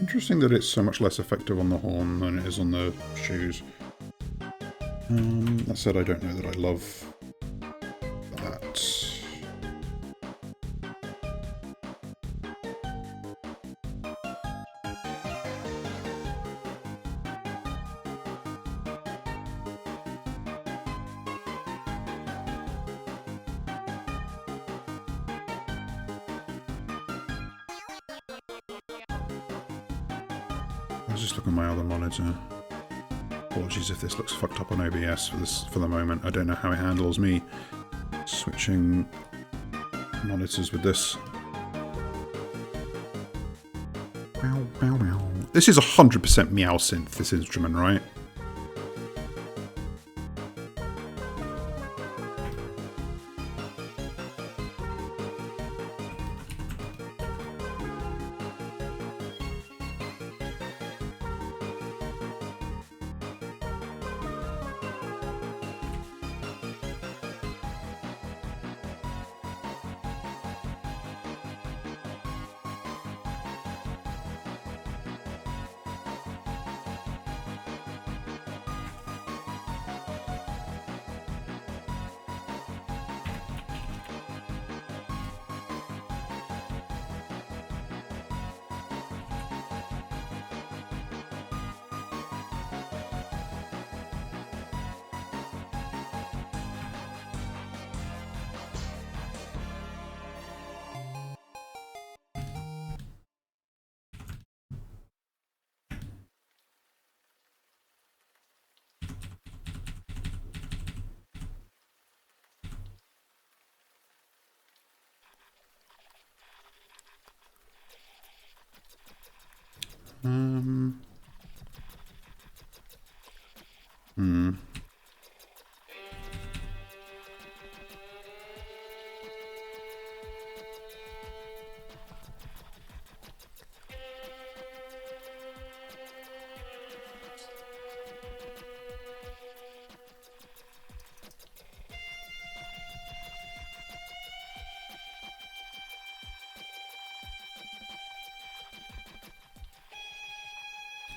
Interesting that it's so much less effective on the horn than it is on the shoes. That said, I don't know that I love that. Let's just look at my other monitor. Apologies if this looks fucked up on OBS for the moment. I don't know how it handles me switching monitors with this. This is 100% meow synth, this instrument, right?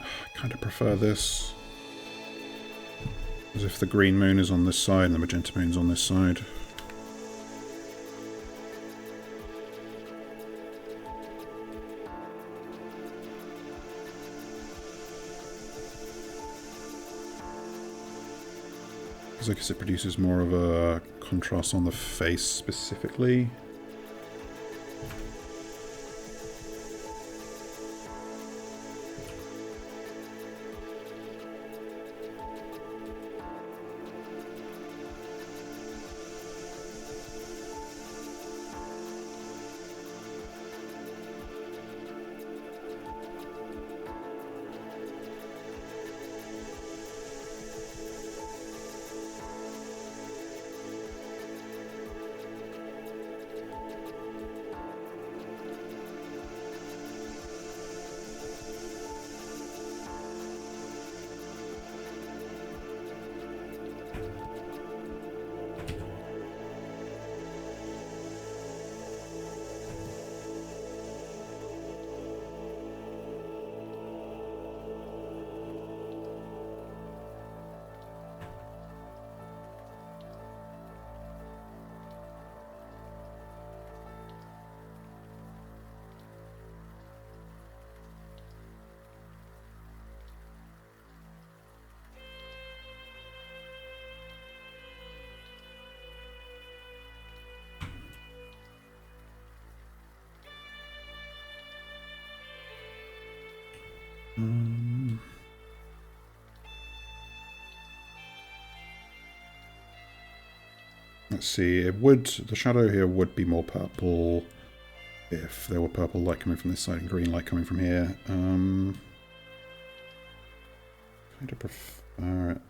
I kind of prefer this. As if the green moon is on this side and the magenta moon's on this side. Because I guess it produces more of a contrast on the face specifically. Let's see, the shadow here would be more purple if there were purple light coming from this side and green light coming from here. Kind of prefer it.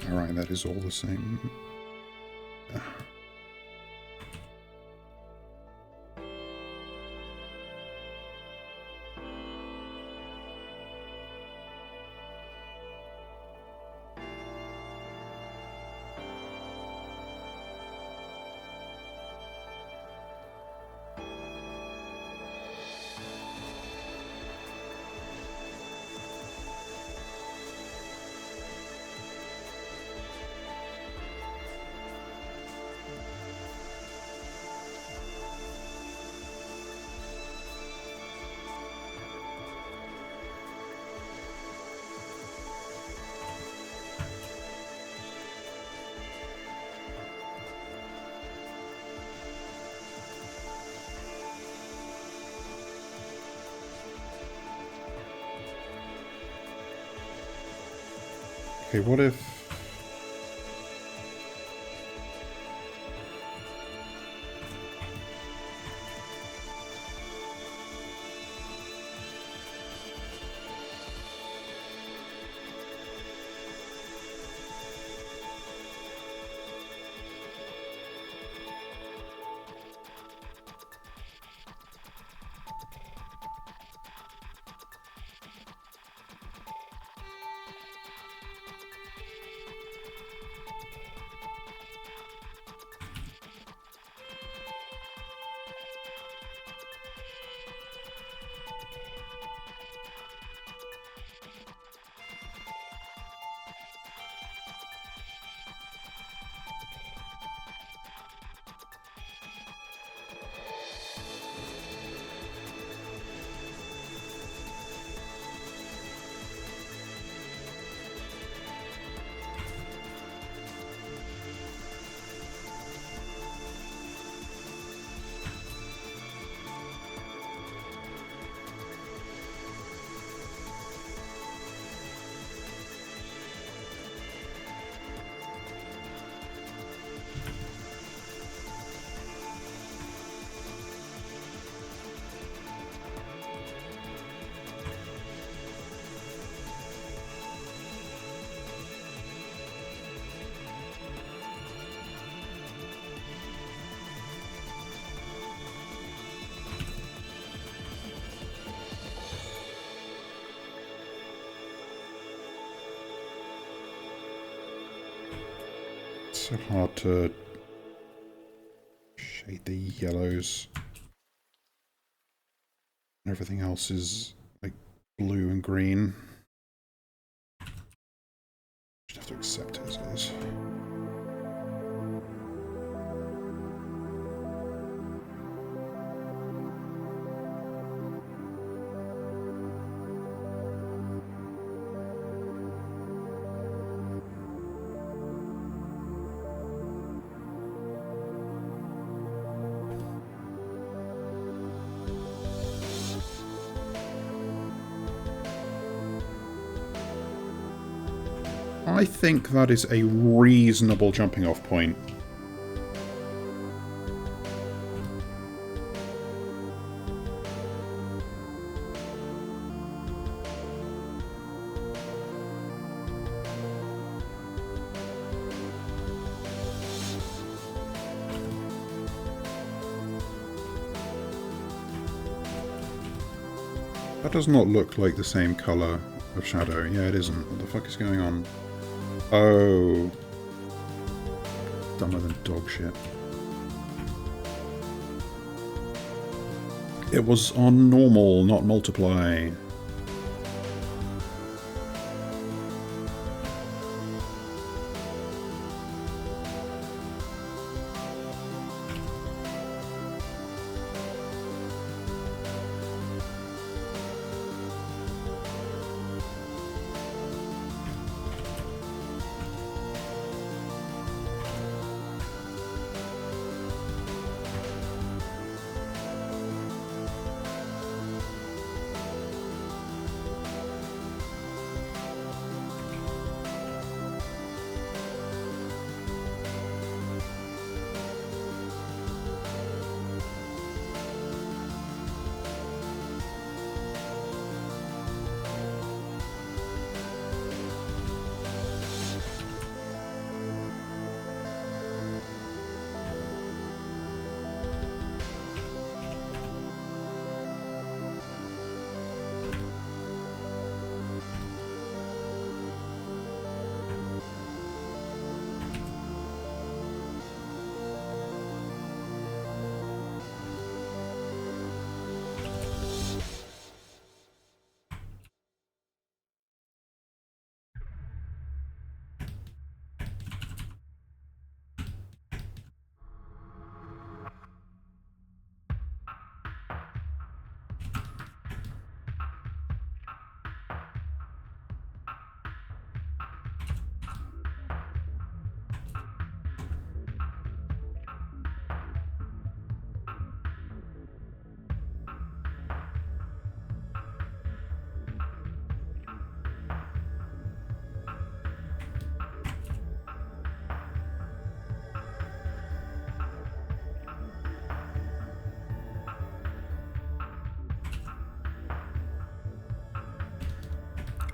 Alright, that is all the same. Okay, what if... So hard to shade the yellows. Everything else is like blue and green. Just have to accept it as it is. I think that is a reasonable jumping off point. That does not look like the same colour of shadow. Yeah, it isn't. What the fuck is going on? Oh. Dumber than dog shit. It was on normal, not multiply.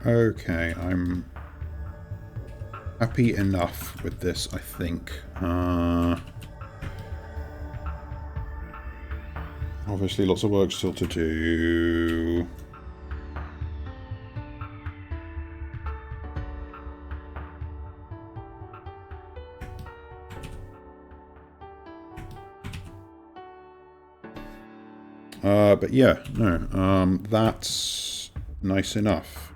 Okay, I'm happy enough with this, I think. Obviously lots of work still to do. But yeah, no, that's nice enough.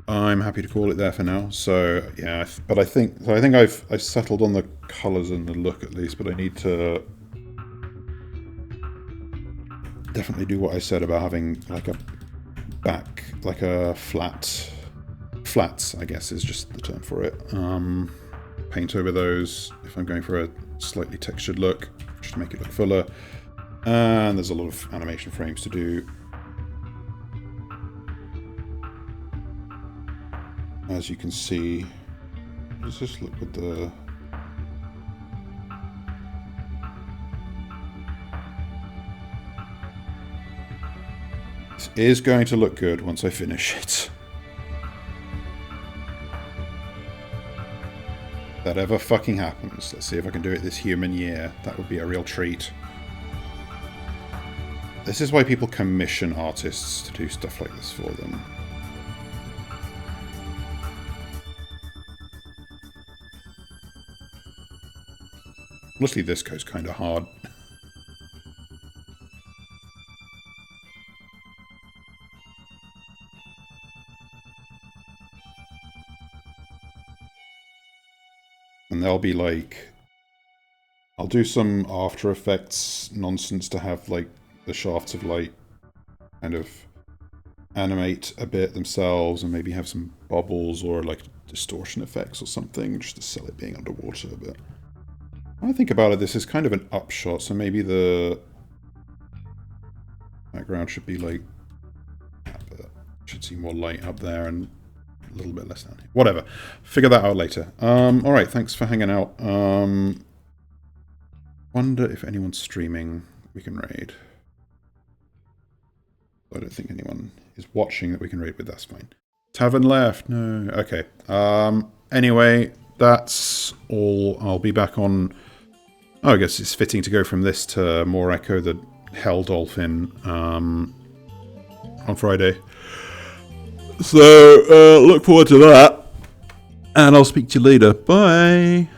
I'm happy to call it there for now. So yeah, but I think I've settled on the colours and the look at least. But I need to definitely do what I said about having like a back, like a flats, I guess is just the term for it. Paint over those if I'm going for a slightly textured look, just to make it look fuller. And there's a lot of animation frames to do. As you can see, let's just look with the... This is going to look good once I finish it. If that ever fucking happens. Let's see if I can do it this human year. That would be a real treat. This is why people commission artists to do stuff like this for them. Honestly, this goes kind of hard. And they'll be like... I'll do some After Effects nonsense to have like the shafts of light kind of animate a bit themselves and maybe have some bubbles or like distortion effects or something just to sell it being underwater. But when I think about it, this is kind of an upshot, so maybe the background should be like that, but should see more light up there and a little bit less down here. Whatever. Figure that out later. Alright, thanks for hanging out. Wonder if anyone's streaming we can raid. I don't think anyone is watching that we can raid with. That's fine. Tavern left. No. Okay. Anyway, that's all. I'll be back on... Oh, I guess it's fitting to go from this to more Echo the Hell Dolphin on Friday. So, look forward to that. And I'll speak to you later. Bye!